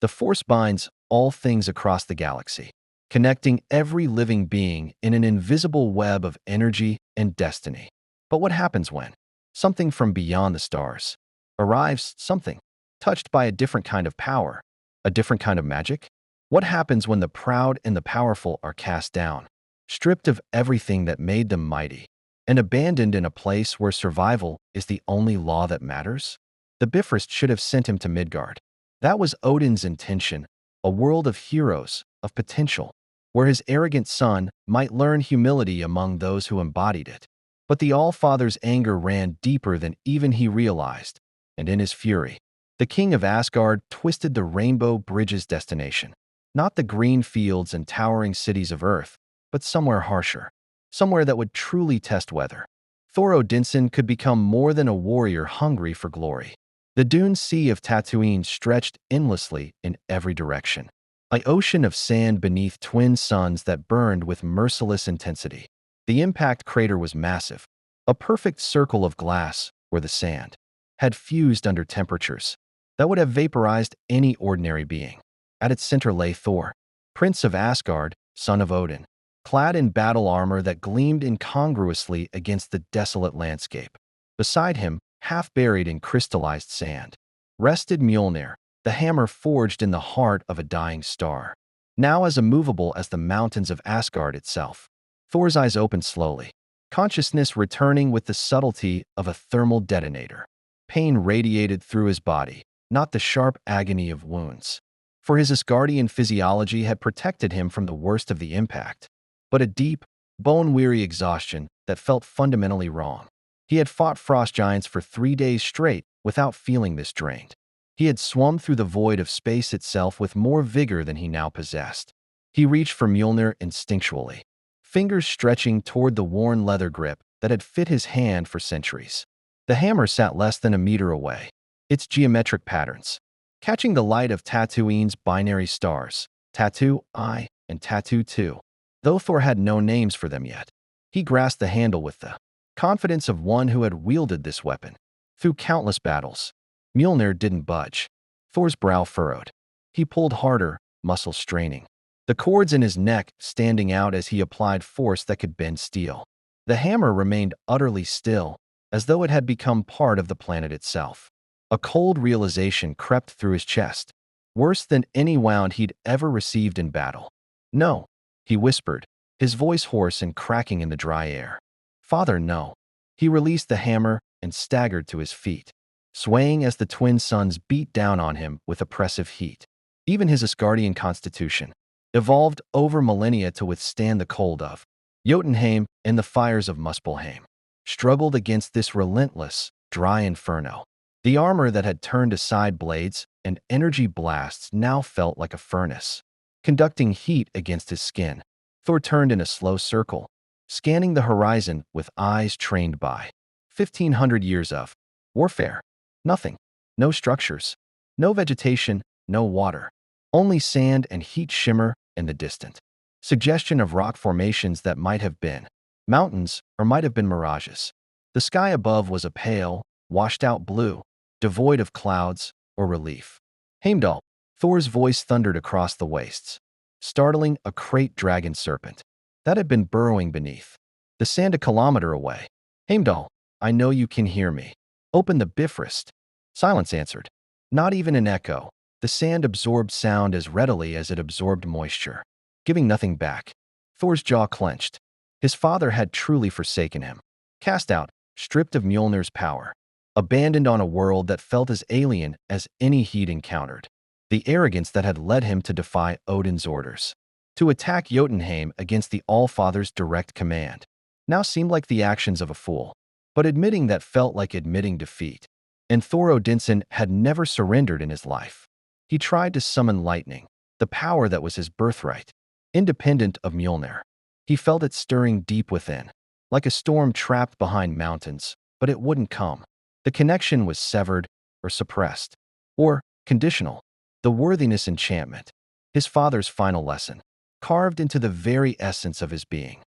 The Force binds all things across the galaxy, connecting every living being in an invisible web of energy and destiny. But what happens when something from beyond the stars arrives, something touched by a different kind of power, a different kind of magic? What happens when the proud and the powerful are cast down, stripped of everything that made them mighty, and abandoned in a place where survival is the only law that matters? The Bifrost should have sent him to Midgard. That was Odin's intention, a world of heroes, of potential, where his arrogant son might learn humility among those who embodied it. But the All-Father's anger ran deeper than even he realized, and in his fury, the king of Asgard twisted the Rainbow Bridge's destination. Not the green fields and towering cities of Earth, but somewhere harsher, somewhere that would truly test whether Thor Odinson could become more than a warrior hungry for glory. The dune sea of Tatooine stretched endlessly in every direction, an ocean of sand beneath twin suns that burned with merciless intensity. The impact crater was massive, a perfect circle of glass where the sand had fused under temperatures that would have vaporized any ordinary being. At its center lay Thor, Prince of Asgard, son of Odin, clad in battle armor that gleamed incongruously against the desolate landscape. Beside him, half buried in crystallized sand, rested Mjolnir, the hammer forged in the heart of a dying star, now as immovable as the mountains of Asgard itself. Thor's eyes opened slowly, consciousness returning with the subtlety of a thermal detonator. Pain radiated through his body, not the sharp agony of wounds, for his Asgardian physiology had protected him from the worst of the impact, but a deep, bone-weary exhaustion that felt fundamentally wrong. He had fought frost giants for 3 days straight without feeling this drained. He had swum through the void of space itself with more vigor than he now possessed. He reached for Mjolnir instinctually, fingers stretching toward the worn leather grip that had fit his hand for centuries. The hammer sat less than a meter away, its geometric patterns catching the light of Tatooine's binary stars, Tattoo I and Tattoo II. Though Thor had no names for them yet, he grasped the handle with the confidence of one who had wielded this weapon through countless battles. Mjolnir didn't budge. Thor's brow furrowed. He pulled harder, muscles straining, the cords in his neck standing out as he applied force that could bend steel. The hammer remained utterly still, as though it had become part of the planet itself. A cold realization crept through his chest, worse than any wound he'd ever received in battle. "No," he whispered, his voice hoarse and cracking in the dry air. "Father, no." He released the hammer and staggered to his feet, swaying as the twin suns beat down on him with oppressive heat. Even his Asgardian constitution, evolved over millennia to withstand the cold of Jotunheim and the fires of Muspelheim, struggled against this relentless, dry inferno. The armor that had turned aside blades and energy blasts now felt like a furnace, conducting heat against his skin. Thor turned in a slow circle, scanning the horizon with eyes trained by 1,500 years of warfare. Nothing. No structures. No vegetation. No water. Only sand and heat shimmer in the distant suggestion of rock formations that might have been mountains or might have been mirages. The sky above was a pale, washed-out blue, devoid of clouds or relief. Heimdall, Thor's voice thundered across the wastes, startling a great dragon serpent that had been burrowing beneath the sand a kilometer away. "Heimdall, I know you can hear me. Open the Bifrost." Silence answered. Not even an echo. The sand absorbed sound as readily as it absorbed moisture, giving nothing back. Thor's jaw clenched. His father had truly forsaken him, cast out, stripped of Mjolnir's power, abandoned on a world that felt as alien as any he'd encountered. The arrogance that had led him to defy Odin's orders, to attack Jotunheim against the All-Father's direct command, now seemed like the actions of a fool. But admitting that felt like admitting defeat. And Thor Odinson had never surrendered in his life. He tried to summon lightning, the power that was his birthright, independent of Mjolnir. He felt it stirring deep within, like a storm trapped behind mountains, but it wouldn't come. The connection was severed or suppressed, or conditional. The worthiness enchantment, his father's final lesson, carved into the very essence of his being.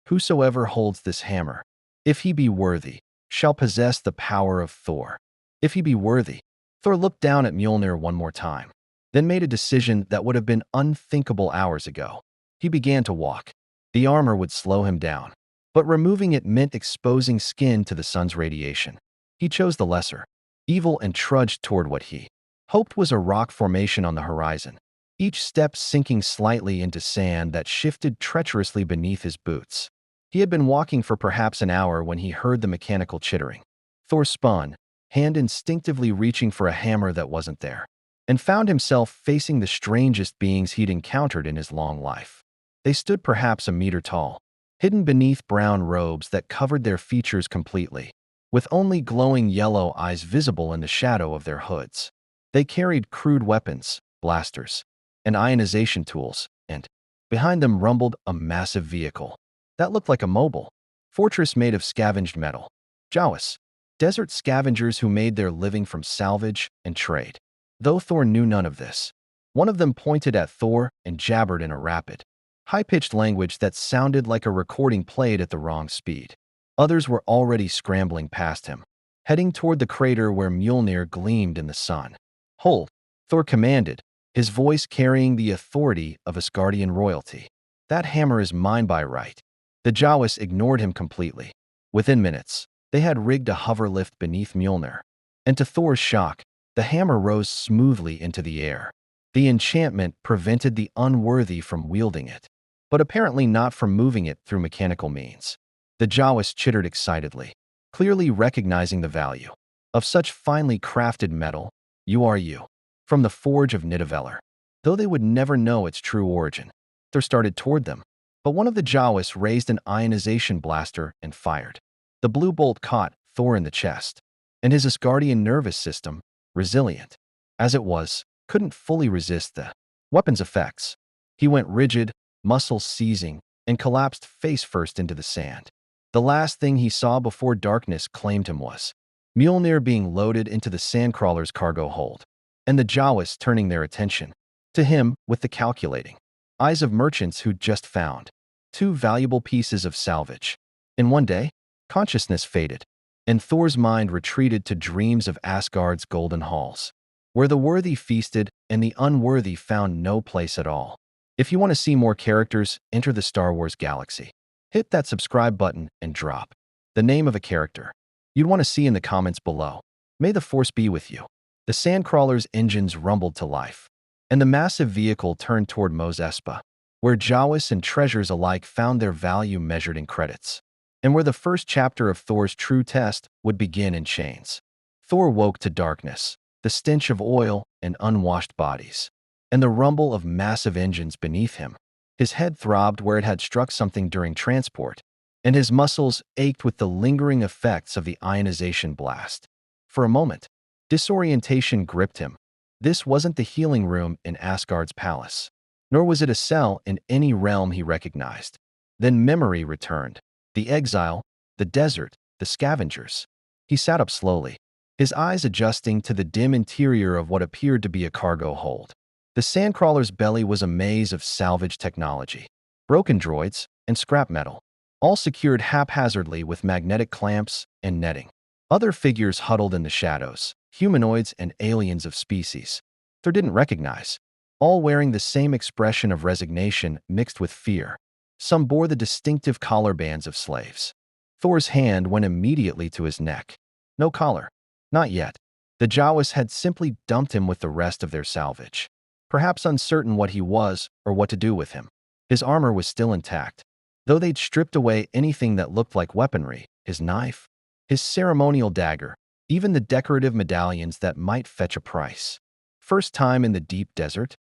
Whosoever holds this hammer, if he be worthy, shall possess the power of Thor. If he be worthy. Thor looked down at Mjolnir one more time. then made a decision that would have been unthinkable hours ago. He began to walk. The armor would slow him down, but removing it meant exposing skin to the sun's radiation. He chose the lesser evil and trudged toward what he hoped was a rock formation on the horizon, each step sinking slightly into sand that shifted treacherously beneath his boots. He had been walking for perhaps an hour when he heard the mechanical chittering. Thor spun, hand instinctively reaching for a hammer that wasn't there, and found himself facing the strangest beings he'd encountered in his long life. They stood perhaps a meter tall, hidden beneath brown robes that covered their features completely, with only glowing yellow eyes visible in the shadow of their hoods. They carried crude weapons, blasters, and ionization tools, and behind them rumbled a massive vehicle that looked like a mobile fortress made of scavenged metal. Jawas, desert scavengers who made their living from salvage and trade. Though Thor knew none of this, one of them pointed at Thor and jabbered in a rapid, high-pitched language that sounded like a recording played at the wrong speed. Others were already scrambling past him, heading toward the crater where Mjolnir gleamed in the sun. "Hold!" Thor commanded, his voice carrying the authority of Asgardian royalty. "That hammer is mine by right." The Jawas ignored him completely. Within minutes, they had rigged a hover lift beneath Mjolnir, and to Thor's shock, the hammer rose smoothly into the air. The enchantment prevented the unworthy from wielding it, but apparently not from moving it through mechanical means. The Jawas chittered excitedly, clearly recognizing the value of such finely crafted metal. "You are you, from the forge of Nidavellir." Though they would never know its true origin, Thor started toward them, but one of the Jawas raised an ionization blaster and fired. The blue bolt caught Thor in the chest, and his Asgardian nervous system, resilient as it was, couldn't fully resist the weapon's effects. He went rigid, muscles seizing, and collapsed face first into the sand. The last thing he saw before darkness claimed him was Mjolnir being loaded into the sandcrawler's cargo hold, and the Jawas turning their attention to him with the calculating eyes of merchants who'd just found two valuable pieces of salvage. In one day, consciousness faded, and Thor's mind retreated to dreams of Asgard's golden halls, where the worthy feasted and the unworthy found no place at all. If you want to see more characters enter the Star Wars galaxy, hit that subscribe button and drop the name of a character you'd want to see in the comments below. May the Force be with you. The Sandcrawler's engines rumbled to life, and the massive vehicle turned toward Mos Espa, where Jawas and treasures alike found their value measured in credits, and where the first chapter of Thor's true test would begin in chains. Thor woke to darkness, the stench of oil and unwashed bodies, and the rumble of massive engines beneath him. His head throbbed where it had struck something during transport, and his muscles ached with the lingering effects of the ionization blast. For a moment, disorientation gripped him. This wasn't the healing room in Asgard's palace, nor was it a cell in any realm he recognized. Then memory returned. The exile, the desert, the scavengers. He sat up slowly, his eyes adjusting to the dim interior of what appeared to be a cargo hold. The Sandcrawler's belly was a maze of salvage technology, broken droids, and scrap metal, all secured haphazardly with magnetic clamps and netting. Other figures huddled in the shadows, humanoids and aliens of species Thor didn't recognize, all wearing the same expression of resignation mixed with fear. Some bore the distinctive collar bands of slaves. Thor's hand went immediately to his neck. No collar. Not yet. The Jawas had simply dumped him with the rest of their salvage, perhaps uncertain what he was or what to do with him. His armor was still intact, though they'd stripped away anything that looked like weaponry, his knife, his ceremonial dagger, even the decorative medallions that might fetch a price. "First time in the deep desert?"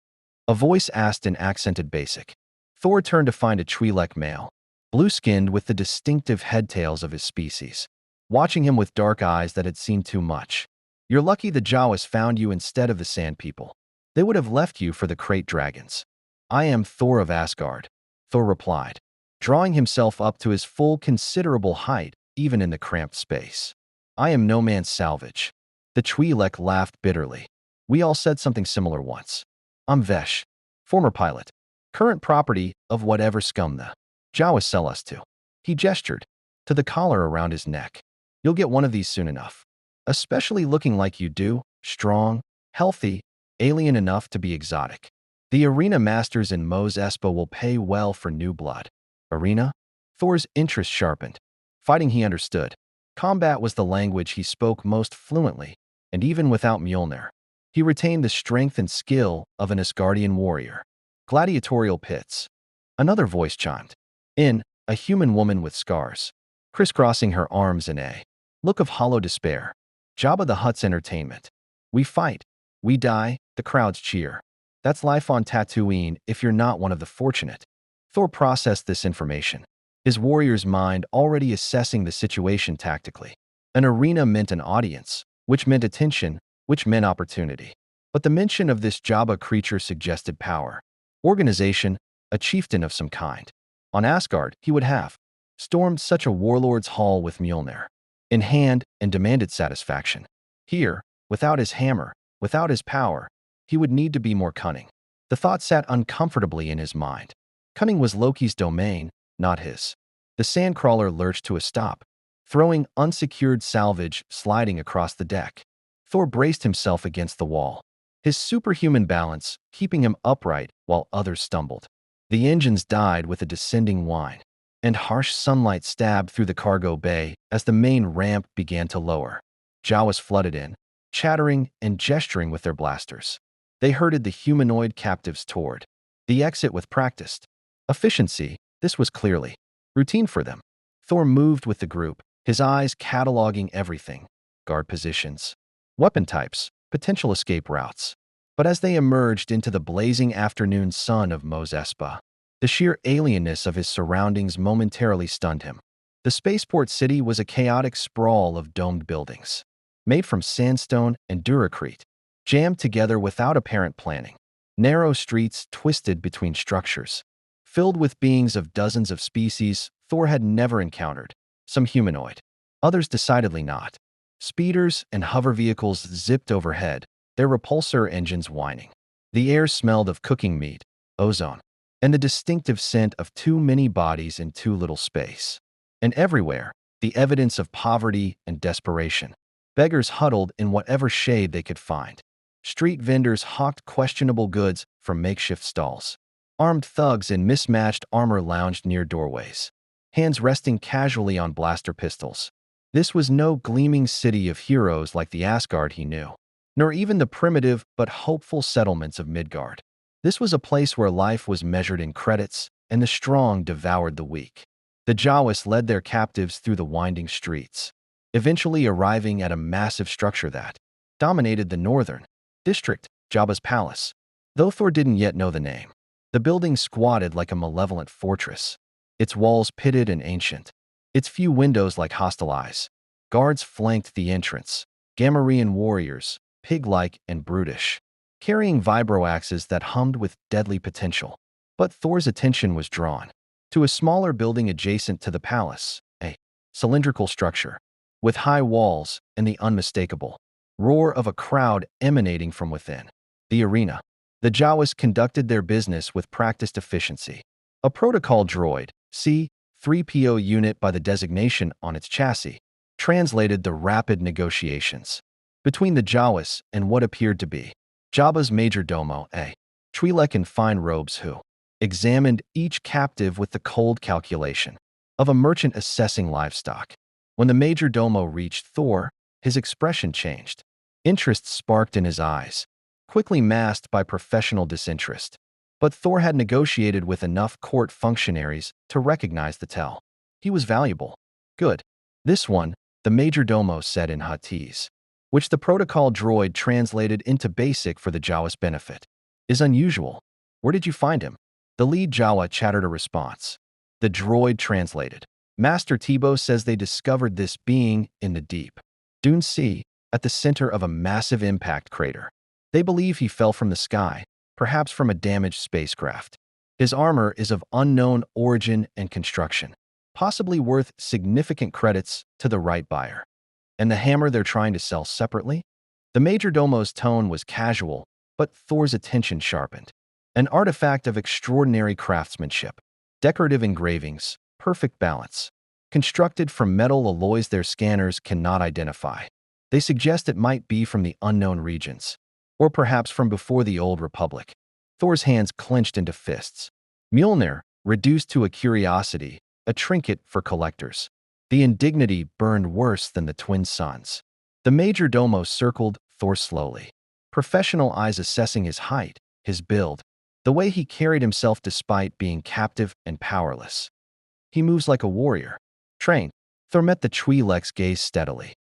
a voice asked in accented basic. Thor turned to find a Twi'lek male, blue-skinned with the distinctive headtails of his species, watching him with dark eyes that had seen too much. "You're lucky the Jawas found you instead of the Sand People. They would have left you for the Krayt dragons." "I am Thor of Asgard," Thor replied, drawing himself up to his full considerable height even in the cramped space. "I am no man's salvage." The Twi'lek laughed bitterly. "We all said something similar once. I'm Vesh, former pilot, current property of whatever scum the Jawas sell us to." He gestured to the collar around his neck. "You'll get one of these soon enough. Especially looking like you do, strong, healthy, alien enough to be exotic. The arena masters in Mos Espa will pay well for new blood. Arena? Thor's interest sharpened. Fighting he understood. Combat was the language he spoke most fluently, and even without Mjolnir, he retained the strength and skill of an Asgardian warrior. Gladiatorial pits. Another voice chimed in, a human woman with scars, crisscrossing her arms in a look of hollow despair. Jabba the Hutt's entertainment. We fight. We die. The crowds cheer. That's life on Tatooine if you're not one of the fortunate. Thor processed this information, his warrior's mind already assessing the situation tactically. An arena meant an audience, which meant attention, which meant opportunity. But the mention of this Jabba creature suggested power, organization, a chieftain of some kind. On Asgard, he would have stormed such a warlord's hall with Mjolnir in hand and demanded satisfaction. Here, without his hammer, without his power, he would need to be more cunning. The thought sat uncomfortably in his mind. Cunning was Loki's domain, not his. The sandcrawler lurched to a stop, throwing unsecured salvage sliding across the deck. Thor braced himself against the wall, his superhuman balance keeping him upright while others stumbled. The engines died with a descending whine, and harsh sunlight stabbed through the cargo bay as the main ramp began to lower. Jawas flooded in, chattering and gesturing with their blasters. They herded the humanoid captives toward the exit with practiced efficiency. This was clearly routine for them. Thor moved with the group, his eyes cataloging everything: guard positions, weapon types, potential escape routes. But as they emerged into the blazing afternoon sun of Mos Espa, the sheer alienness of his surroundings momentarily stunned him. The spaceport city was a chaotic sprawl of domed buildings, made from sandstone and duracrete, jammed together without apparent planning. Narrow streets twisted between structures, filled with beings of dozens of species Thor had never encountered, some humanoid, others decidedly not. Speeders and hover vehicles zipped overhead, their repulsor engines whining. The air smelled of cooking meat, ozone, and the distinctive scent of too many bodies in too little space. And everywhere, the evidence of poverty and desperation. Beggars huddled in whatever shade they could find. Street vendors hawked questionable goods from makeshift stalls. Armed thugs in mismatched armor lounged near doorways, hands resting casually on blaster pistols. This was no gleaming city of heroes like the Asgard he knew, nor even the primitive but hopeful settlements of Midgard. This was a place where life was measured in credits and the strong devoured the weak. The Jawas led their captives through the winding streets, eventually arriving at a massive structure that dominated the northern district, Jabba's palace. Though Thor didn't yet know the name, the building squatted like a malevolent fortress, its walls pitted and ancient, its few windows like hostile eyes. Guards flanked the entrance, Gamorrean warriors, pig-like and brutish, carrying vibroaxes that hummed with deadly potential. But Thor's attention was drawn to a smaller building adjacent to the palace, a cylindrical structure, with high walls and the unmistakable roar of a crowd emanating from within. The arena. The Jawas conducted their business with practiced efficiency. A protocol droid, C-3PO unit by the designation on its chassis, translated the rapid negotiations between the Jawas and what appeared to be Jabba's major domo, a Twi'lek in fine robes who examined each captive with the cold calculation of a merchant assessing livestock. When the major domo reached Thor, his expression changed. Interest sparked in his eyes, quickly masked by professional disinterest. But Thor had negotiated with enough court functionaries to recognize the tell. He was valuable. Good. This one, the major domo said in Huttese, which the protocol droid translated into basic for the Jawa's benefit, is unusual. Where did you find him? The lead Jawa chattered a response. The droid translated. Master Tebow says they discovered this being in the deep Dune Sea, at the center of a massive impact crater. They believe he fell from the sky, perhaps from a damaged spacecraft. His armor is of unknown origin and construction, possibly worth significant credits to the right buyer. And the hammer they're trying to sell separately? The majordomo's tone was casual, but Thor's attention sharpened. An artifact of extraordinary craftsmanship, decorative engravings, perfect balance, constructed from metal alloys their scanners cannot identify. They suggest it might be from the unknown regions. Or perhaps from before the old republic. Thor's hands clenched into fists. Mjolnir, reduced to a curiosity, a trinket for collectors. The indignity burned worse than the twin suns. The major domo circled Thor slowly, professional eyes assessing his height, his build, the way he carried himself despite being captive and powerless. He moves like a warrior. Trained. Thor met the Twi'lek's gaze steadily.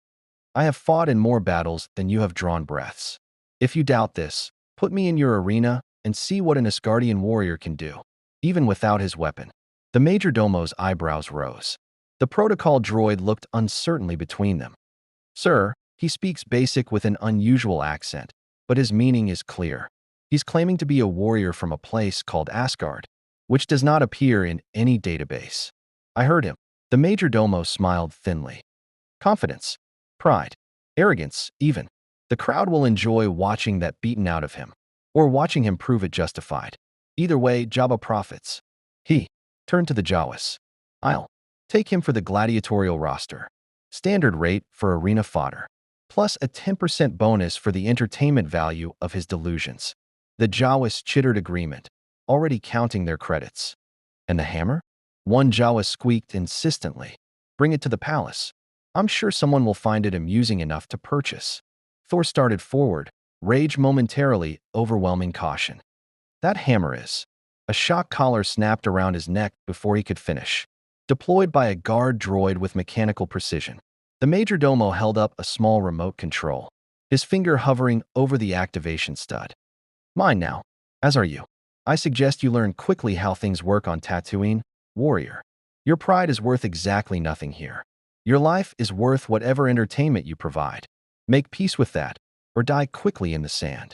I have fought in more battles than you have drawn breaths. If you doubt this, put me in your arena and see what an Asgardian warrior can do, even without his weapon. The majordomo's eyebrows rose. The protocol droid looked uncertainly between them. Sir, he speaks basic with an unusual accent, but his meaning is clear. He's claiming to be a warrior from a place called Asgard, which does not appear in any database. I heard him. The majordomo smiled thinly. Confidence, pride, arrogance, even. The crowd will enjoy watching that beaten out of him, or watching him prove it justified. Either way, Jabba profits. He turned to the Jawas. I'll take him for the gladiatorial roster. Standard rate for arena fodder, plus a 10% bonus for the entertainment value of his delusions. The Jawas chittered agreement, already counting their credits. And the hammer? One Jawa squeaked insistently. Bring it to the palace. I'm sure someone will find it amusing enough to purchase. Thor started forward, rage momentarily overwhelming caution. That hammer is. A shock collar snapped around his neck before he could finish. Deployed by a guard droid with mechanical precision. The majordomo held up a small remote control, his finger hovering over the activation stud. Mine now, as are you. I suggest you learn quickly how things work on Tatooine, warrior. Your pride is worth exactly nothing here. Your life is worth whatever entertainment you provide. Make peace with that, or die quickly in the sand.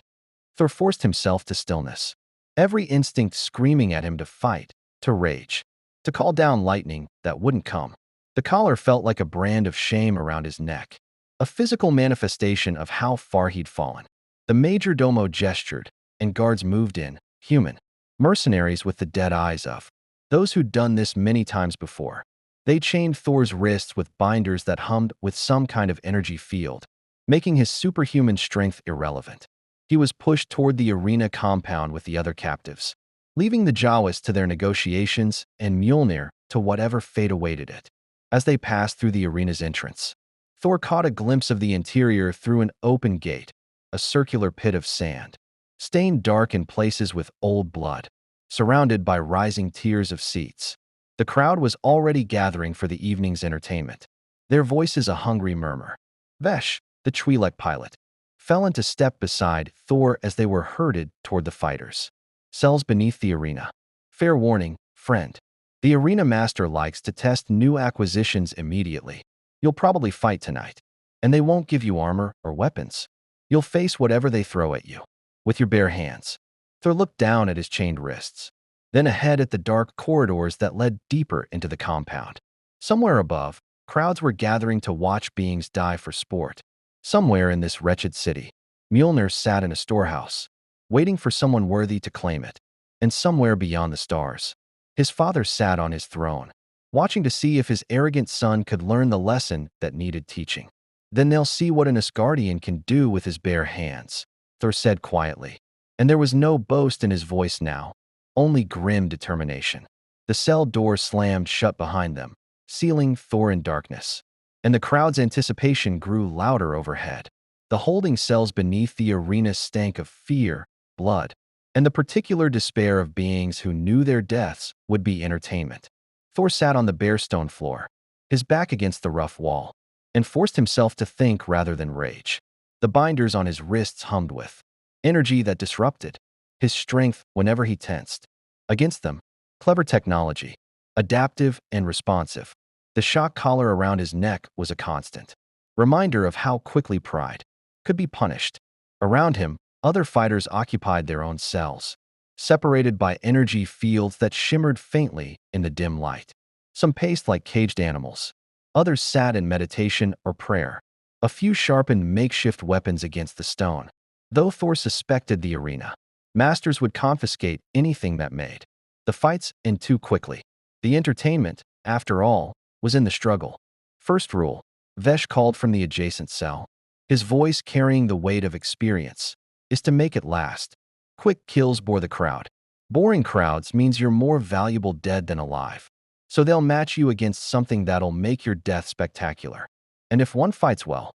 Thor forced himself to stillness, every instinct screaming at him to fight, to rage, to call down lightning that wouldn't come. The collar felt like a brand of shame around his neck, a physical manifestation of how far he'd fallen. The majordomo gestured, and guards moved in, human, mercenaries with the dead eyes of those who'd done this many times before. They chained Thor's wrists with binders that hummed with some kind of energy field, making his superhuman strength irrelevant. He was pushed toward the arena compound with the other captives, leaving the Jawas to their negotiations and Mjolnir to whatever fate awaited it. As they passed through the arena's entrance, Thor caught a glimpse of the interior through an open gate, a circular pit of sand, stained dark in places with old blood, surrounded by rising tiers of seats. The crowd was already gathering for the evening's entertainment, their voices a hungry murmur. Vesh, the Twi'lek pilot, fell into step beside Thor as they were herded toward the fighters. Cells beneath the arena. Fair warning, friend. The arena master likes to test new acquisitions immediately. You'll probably fight tonight, and they won't give you armor or weapons. You'll face whatever they throw at you, with your bare hands. Thor looked down at his chained wrists, then ahead at the dark corridors that led deeper into the compound. Somewhere above, crowds were gathering to watch beings die for sport. Somewhere in this wretched city, Mjolnir sat in a storehouse, waiting for someone worthy to claim it. And somewhere beyond the stars, his father sat on his throne, watching to see if his arrogant son could learn the lesson that needed teaching. Then they'll see what an Asgardian can do with his bare hands, Thor said quietly. And there was no boast in his voice now, only grim determination. The cell door slammed shut behind them, sealing Thor in darkness. And the crowd's anticipation grew louder overhead. The holding cells beneath the arena stank of fear, blood, and the particular despair of beings who knew their deaths would be entertainment. Thor sat on the bare stone floor, his back against the rough wall, and forced himself to think rather than rage. The binders on his wrists hummed with energy that disrupted his strength whenever he tensed. Against them, clever technology, adaptive and responsive. The shock collar around his neck was a constant reminder of how quickly pride could be punished. Around him, other fighters occupied their own cells, separated by energy fields that shimmered faintly in the dim light. Some paced like caged animals. Others sat in meditation or prayer. A few sharpened makeshift weapons against the stone. Though Thor suspected the arena masters would confiscate anything that made the fights end too quickly. The entertainment, after all, was in the struggle. First rule, Vesh called from the adjacent cell, his voice carrying the weight of experience. is to make it last. Quick kills bore the crowd. Boring crowds means you're more valuable dead than alive. So they'll match you against something that'll make your death spectacular. And if one fights well,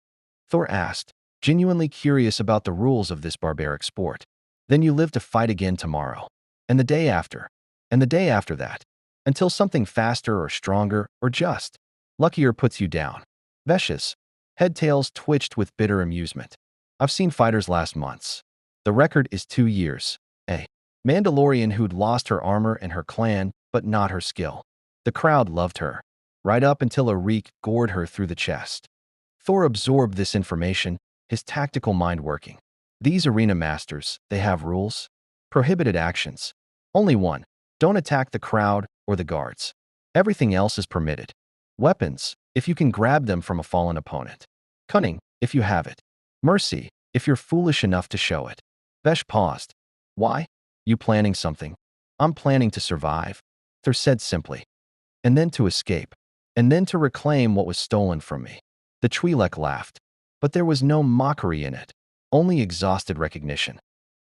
Thor asked, genuinely curious about the rules of this barbaric sport, then you live to fight again tomorrow, and the day after, and the day after that, until something faster or stronger or just luckier puts you down. Vesh's head tails twitched with bitter amusement. I've seen fighters last months. The record is 2 years. A Mandalorian who'd lost her armor and her clan, but not her skill. The crowd loved her, right up until a reek gored her through the chest. Thor absorbed this information, his tactical mind working. These arena masters, they have rules. Prohibited actions. Only one. Don't attack the crowd or the guards. Everything else is permitted. Weapons, if you can grab them from a fallen opponent. Cunning, if you have it. Mercy, if you're foolish enough to show it. Vesh paused. Why? You planning something? I'm planning to survive, Thor said simply. And then to escape. And then to reclaim what was stolen from me. The Twi'lek laughed. But there was no mockery in it. Only exhausted recognition.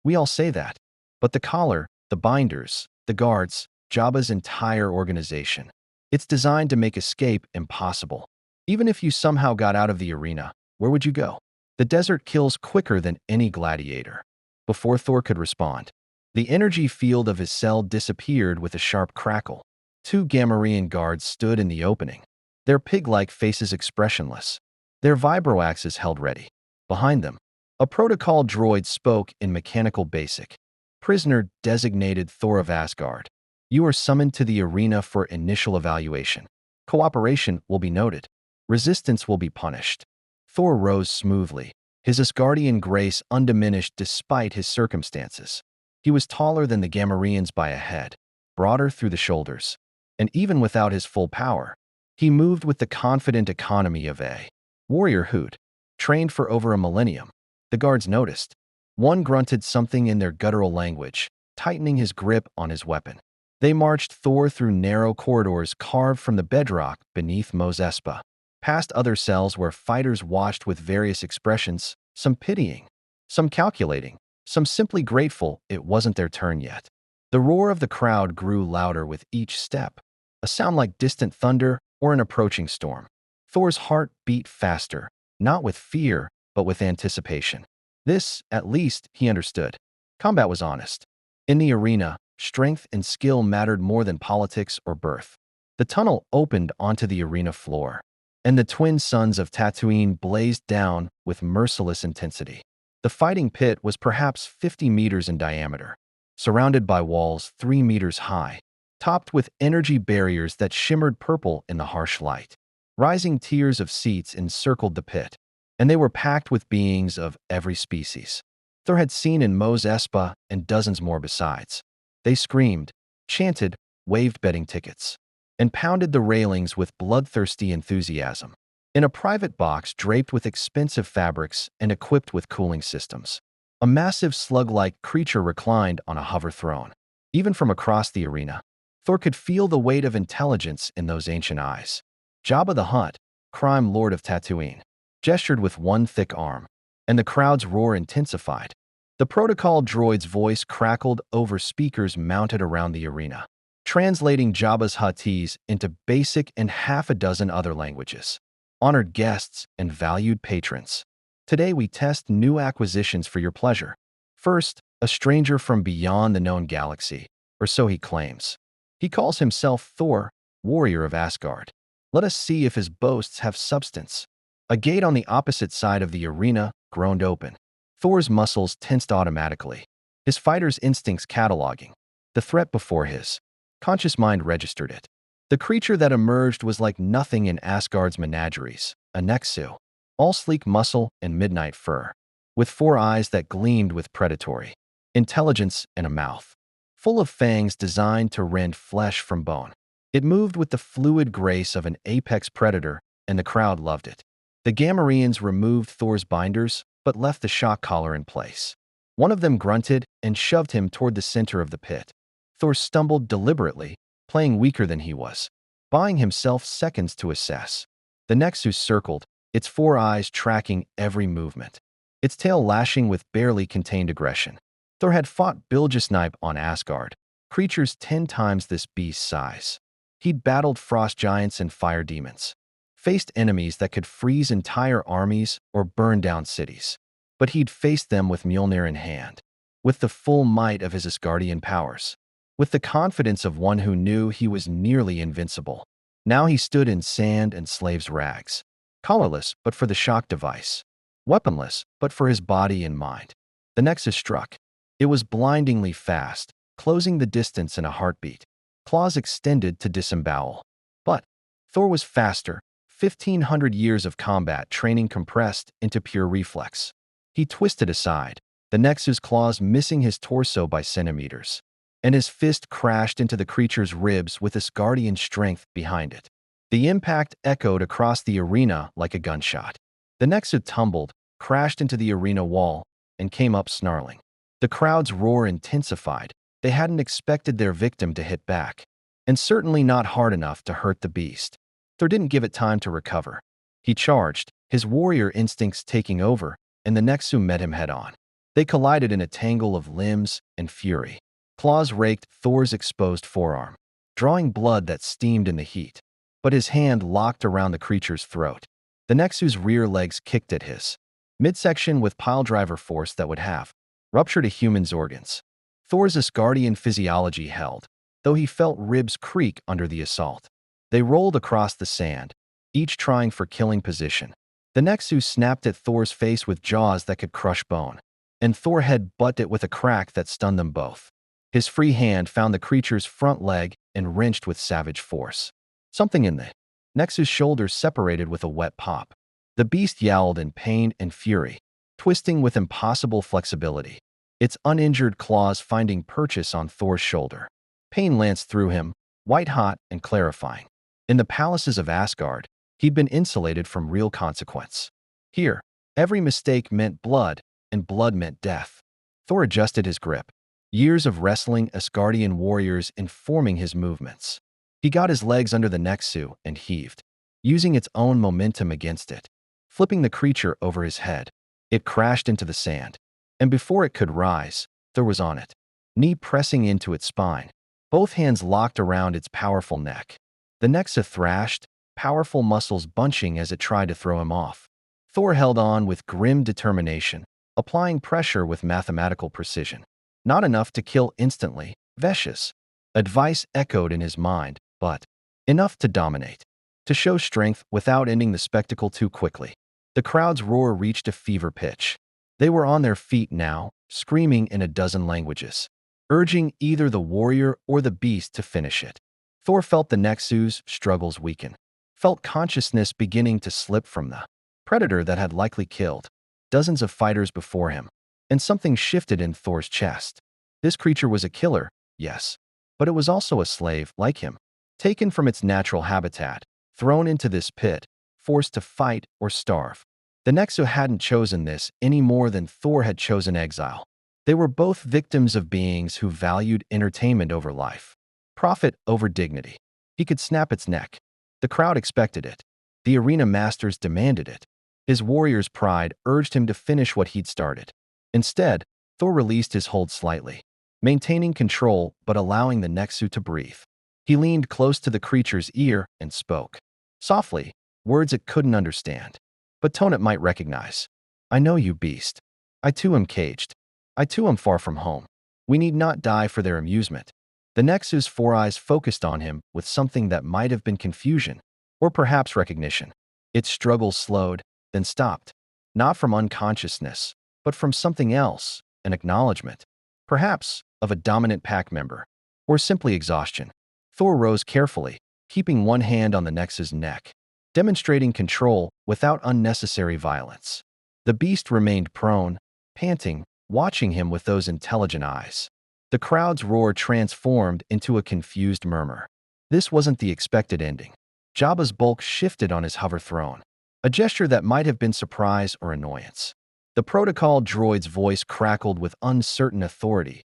We all say that. But the collar, the binders, the guards, Jabba's entire organization. It's designed to make escape impossible. Even if you somehow got out of the arena, where would you go? The desert kills quicker than any gladiator. Before Thor could respond, the energy field of his cell disappeared with a sharp crackle. 2 Gamorrean guards stood in the opening, their pig-like faces expressionless, their vibroaxes held ready. Behind them, a protocol droid spoke in mechanical basic. Prisoner designated Thor of Asgard. You are summoned to the arena for initial evaluation. Cooperation will be noted. Resistance will be punished. Thor rose smoothly, his Asgardian grace undiminished despite his circumstances. He was taller than the Gamorreans by a head, broader through the shoulders, and even without his full power, he moved with the confident economy of a warrior who'd trained for over a millennium. The guards noticed. One grunted something in their guttural language, tightening his grip on his weapon. They marched Thor through narrow corridors carved from the bedrock beneath Mos Espa, past other cells where fighters watched with various expressions, some pitying, some calculating, some simply grateful it wasn't their turn yet. The roar of the crowd grew louder with each step, a sound like distant thunder or an approaching storm. Thor's heart beat faster, not with fear, but with anticipation. This, at least, he understood. Combat was honest. In the arena, strength and skill mattered more than politics or birth. The tunnel opened onto the arena floor, and the twin suns of Tatooine blazed down with merciless intensity. The fighting pit was perhaps 50 meters in diameter, surrounded by walls 3 meters high, topped with energy barriers that shimmered purple in the harsh light. Rising tiers of seats encircled the pit, and they were packed with beings of every species Thor had seen in Mos Espa and dozens more besides. They screamed, chanted, waved betting tickets, and pounded the railings with bloodthirsty enthusiasm. In a private box draped with expensive fabrics and equipped with cooling systems, a massive slug-like creature reclined on a hover throne. Even from across the arena, Thor could feel the weight of intelligence in those ancient eyes. Jabba the Hutt, crime lord of Tatooine, gestured with one thick arm, and the crowd's roar intensified. The protocol droid's voice crackled over speakers mounted around the arena, translating Jabba's Huttese into basic and half a dozen other languages. Honored guests and valued patrons, today we test new acquisitions for your pleasure. First, a stranger from beyond the known galaxy, or so he claims. He calls himself Thor, warrior of Asgard. Let us see if his boasts have substance. A gate on the opposite side of the arena groaned open. Thor's muscles tensed automatically, his fighter's instincts cataloging. The threat before his conscious mind registered it. The creature that emerged was like nothing in Asgard's menageries, a Nexu, all sleek muscle and midnight fur, with 4 eyes that gleamed with predatory intelligence and a mouth full of fangs designed to rend flesh from bone. It moved with the fluid grace of an apex predator, and the crowd loved it. The Gamorreans removed Thor's binders, but left the shock collar in place. One of them grunted and shoved him toward the center of the pit. Thor stumbled deliberately, playing weaker than he was, buying himself seconds to assess. The Nexus circled, its 4 eyes tracking every movement. its tail lashing with barely contained aggression. Thor had fought Bilgesnipe on Asgard, creatures 10 times this beast's size. He'd battled frost giants and fire demons, faced enemies that could freeze entire armies or burn down cities. But he'd faced them with Mjolnir in hand, with the full might of his Asgardian powers, with the confidence of one who knew he was nearly invincible. Now he stood in sand and slave's rags, collarless but for the shock device, weaponless but for his body and mind. The Nexus struck. It was blindingly fast, closing the distance in a heartbeat, claws extended to disembowel. But Thor was faster, 1,500 years of combat training compressed into pure reflex. He twisted aside, the Nexus claws missing his torso by centimeters, and his fist crashed into the creature's ribs with Asgardian strength behind it. The impact echoed across the arena like a gunshot. The Nexus tumbled, crashed into the arena wall, and came up snarling. The crowd's roar intensified. They hadn't expected their victim to hit back, and certainly not hard enough to hurt the beast. Thor didn't give it time to recover. He charged, his warrior instincts taking over, and the Nexu met him head-on. They collided in a tangle of limbs and fury. Claws raked Thor's exposed forearm, drawing blood that steamed in the heat. But his hand locked around the creature's throat. The Nexu's rear legs kicked at his midsection with piledriver force that would have ruptured a human's organs. Thor's Asgardian physiology held, though he felt ribs creak under the assault. They rolled across the sand, each trying for killing position. The Nexu snapped at Thor's face with jaws that could crush bone, and Thor head-butted it with a crack that stunned them both. His free hand found the creature's front leg and wrenched with savage force. Something in the Nexu's shoulders separated with a wet pop. The beast yowled in pain and fury, twisting with impossible flexibility, its uninjured claws finding purchase on Thor's shoulder. Pain lanced through him, white-hot and clarifying. In the palaces of Asgard, he'd been insulated from real consequence. Here, every mistake meant blood, and blood meant death. Thor adjusted his grip, years of wrestling Asgardian warriors informing his movements. He got his legs under the Nexu and heaved, using its own momentum against it, flipping the creature over his head. It crashed into the sand, and before it could rise, Thor was on it, knee pressing into its spine, both hands locked around its powerful neck. The Nexu thrashed, powerful muscles bunching as it tried to throw him off. Thor held on with grim determination, applying pressure with mathematical precision. Not enough to kill instantly, vicious advice echoed in his mind, but enough to dominate, to show strength without ending the spectacle too quickly. The crowd's roar reached a fever pitch. They were on their feet now, screaming in a dozen languages, urging either the warrior or the beast to finish it. Thor felt the Nexu's struggles weaken, felt consciousness beginning to slip from the predator that had likely killed dozens of fighters before him, and something shifted in Thor's chest. This creature was a killer, yes, but it was also a slave like him, taken from its natural habitat, thrown into this pit, forced to fight or starve. The Nexu hadn't chosen this any more than Thor had chosen exile. They were both victims of beings who valued entertainment over life, profit over dignity. He could snap its neck. The crowd expected it. The arena masters demanded it. His warrior's pride urged him to finish what he'd started. Instead, Thor released his hold slightly, maintaining control but allowing the Nexu to breathe. He leaned close to the creature's ear and spoke. Softly, words it couldn't understand, but tone it might recognize. I know you, beast. I too am caged. I too am far from home. We need not die for their amusement. The Nexu's four eyes focused on him with something that might have been confusion, or perhaps recognition. Its struggle slowed, then stopped, not from unconsciousness, but from something else, an acknowledgement, perhaps, of a dominant pack member, or simply exhaustion. Thor rose carefully, keeping one hand on the Nexu's neck, demonstrating control without unnecessary violence. The beast remained prone, panting, watching him with those intelligent eyes. The crowd's roar transformed into a confused murmur. This wasn't the expected ending. Jabba's bulk shifted on his hover throne, a gesture that might have been surprise or annoyance. The protocol droid's voice crackled with uncertain authority.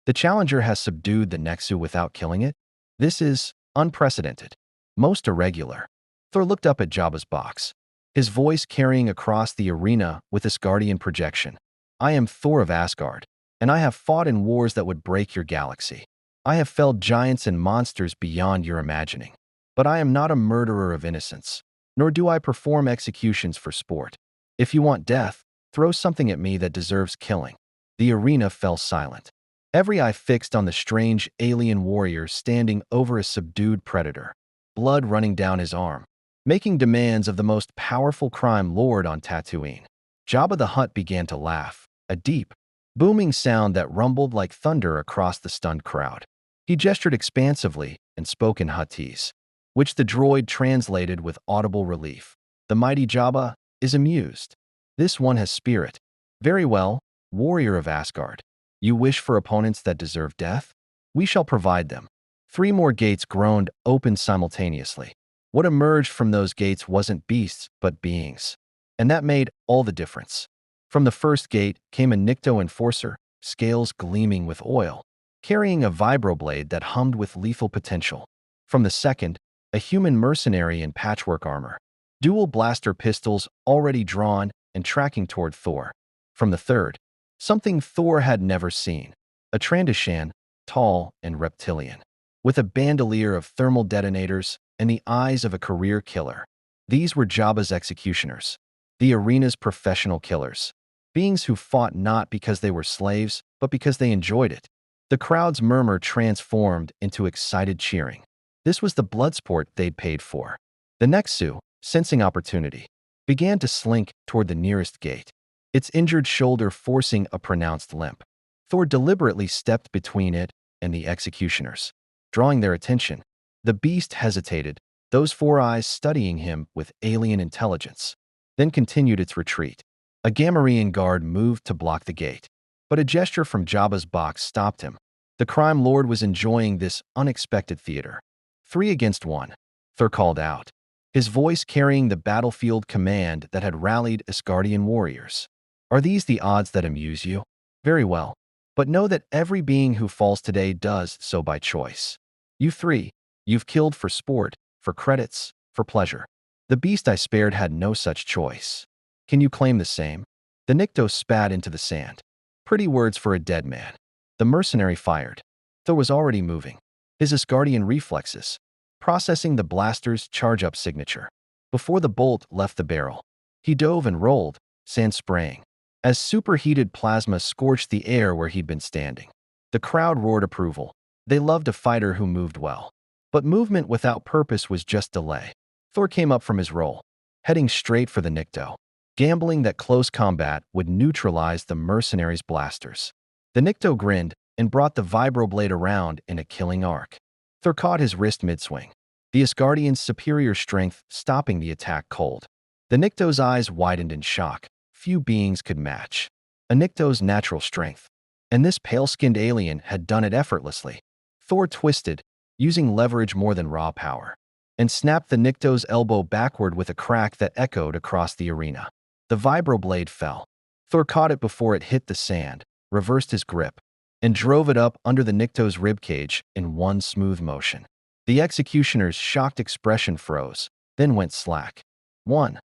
The Challenger has subdued the Nexu without killing it? This is unprecedented, most irregular. Thor looked up at Jabba's box. his voice carrying across the arena with Asgardian projection. I am Thor of Asgard, and I have fought in wars that would break your galaxy. I have felled giants and monsters beyond your imagining. But I am not a murderer of innocence, nor do I perform executions for sport. If you want death, throw something at me that deserves killing. The arena fell silent. Every eye fixed on the strange alien warrior standing over a subdued predator, blood running down his arm, making demands of the most powerful crime lord on Tatooine. Jabba the Hutt began to laugh, a deep, booming sound that rumbled like thunder across the stunned crowd. He gestured expansively and spoke in Huttese, which the droid translated with audible relief. The mighty Jabba is amused. This one has spirit. Very well, warrior of Asgard. You wish for opponents that deserve death? We shall provide them. 3 more gates groaned open simultaneously. What emerged from those gates wasn't beasts, but beings. And that made all the difference. From the first gate came a Nikto enforcer, scales gleaming with oil, carrying a vibroblade that hummed with lethal potential. From the second, a human mercenary in patchwork armor, dual blaster pistols already drawn and tracking toward Thor. From the third, something Thor had never seen, a Trandoshan, tall and reptilian, with a bandolier of thermal detonators and the eyes of a career killer. These were Jabba's executioners, the arena's professional killers, beings who fought not because they were slaves, but because they enjoyed it. The crowd's murmur transformed into excited cheering. This was the blood sport they'd paid for. The Nexu, sensing opportunity, began to slink toward the nearest gate, its injured shoulder forcing a pronounced limp. Thor deliberately stepped between it and the executioners, drawing their attention. The beast hesitated, those 4 eyes studying him with alien intelligence, then continued its retreat. A Gamorrean guard moved to block the gate, but a gesture from Jabba's box stopped him. The crime lord was enjoying this unexpected theater. 3 against 1, Thor called out, his voice carrying the battlefield command that had rallied Asgardian warriors. Are these the odds that amuse you? Very well, but know that every being who falls today does so by choice. You 3, you've killed for sport, for credits, for pleasure. The beast I spared had no such choice. Can you claim the same? The Nikto spat into the sand. Pretty words for a dead man. The mercenary fired. Thor was already moving, his Asgardian reflexes, processing the blaster's charge-up signature. Before the bolt left the barrel, he dove and rolled, sand spraying, as superheated plasma scorched the air where he'd been standing. The crowd roared approval. They loved a fighter who moved well. But movement without purpose was just delay. Thor came up from his roll, heading straight for the Nikto, gambling that close combat would neutralize the mercenary's blasters. The Nikto grinned and brought the vibroblade around in a killing arc. Thor caught his wrist mid-swing, the Asgardian's superior strength stopping the attack cold. The Nikto's eyes widened in shock. Few beings could match a Nikto's natural strength, and this pale-skinned alien had done it effortlessly. Thor twisted, using leverage more than raw power, and snapped the Nikto's elbow backward with a crack that echoed across the arena. The vibroblade fell. Thor caught it before it hit the sand, reversed his grip, and drove it up under the Nikto's ribcage in one smooth motion. The executioner's shocked expression froze, then went slack. 1,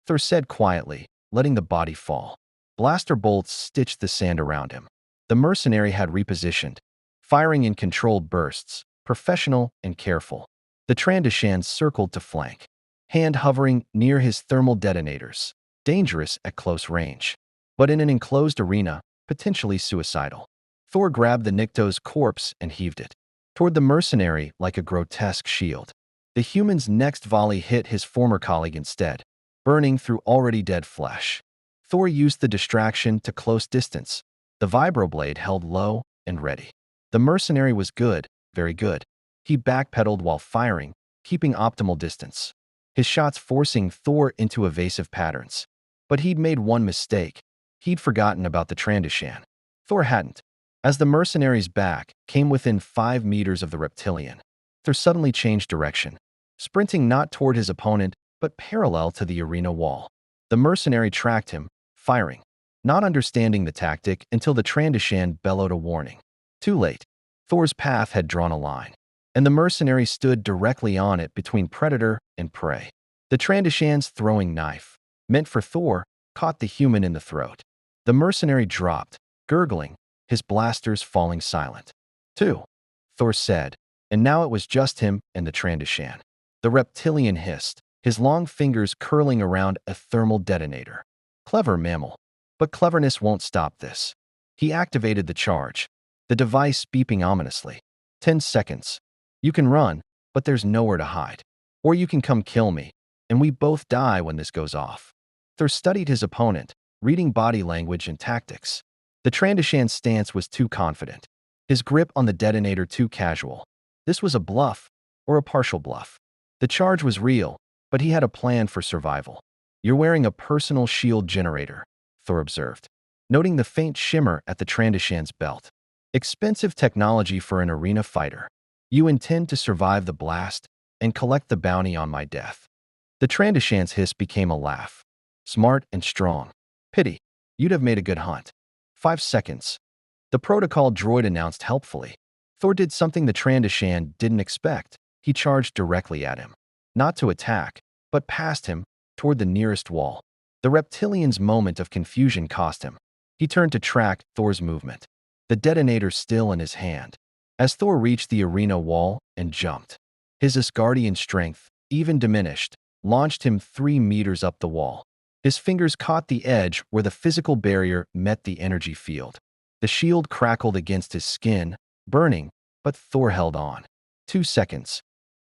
Thor said quietly, letting the body fall. Blaster bolts stitched the sand around him. The mercenary had repositioned, firing in controlled bursts, professional and careful. The Trandoshan circled to flank, hand hovering near his thermal detonators, dangerous at close range, but in an enclosed arena, potentially suicidal. Thor grabbed the Nikto's corpse and heaved it toward the mercenary like a grotesque shield. The human's next volley hit his former colleague instead, burning through already dead flesh. Thor used the distraction to close distance, the vibroblade held low and ready. The mercenary was good, very good. He backpedaled while firing, keeping optimal distance, his shots forcing Thor into evasive patterns. But he'd made one mistake. He'd forgotten about the Trandoshan. Thor hadn't. As the mercenary's back came within 5 meters of the reptilian, Thor suddenly changed direction, sprinting not toward his opponent, but parallel to the arena wall. The mercenary tracked him, firing, not understanding the tactic until the Trandoshan bellowed a warning. Too late. Thor's path had drawn a line, and the mercenary stood directly on it between predator and prey. The Trandoshan's throwing knife, meant for Thor, caught the human in the throat. The mercenary dropped, gurgling, his blasters falling silent. 2. Thor said, and now it was just him and the Trandoshan. The reptilian hissed, his long fingers curling around a thermal detonator. Clever mammal. But cleverness won't stop this. He activated the charge, the device beeping ominously. 10 seconds. You can run, but there's nowhere to hide. Or you can come kill me, and we both die when this goes off. Thor studied his opponent, reading body language and tactics. The Trandoshan's stance was too confident. His grip on the detonator too casual. This was a bluff, or a partial bluff. The charge was real, but he had a plan for survival. You're wearing a personal shield generator, Thor observed, noting the faint shimmer at the Trandoshan's belt. Expensive technology for an arena fighter. You intend to survive the blast and collect the bounty on my death. The Trandoshan's hiss became a laugh. Smart and strong. Pity. You'd have made a good hunt. 5 seconds. The protocol droid announced helpfully. Thor did something the Trandoshan didn't expect. He charged directly at him. Not to attack, but past him, toward the nearest wall. The reptilian's moment of confusion cost him. He turned to track Thor's movement, the detonator still in his hand. As Thor reached the arena wall and jumped, his Asgardian strength, even diminished, launched him 3 meters up the wall. His fingers caught the edge where the physical barrier met the energy field. The shield crackled against his skin, burning, but Thor held on. 2 seconds.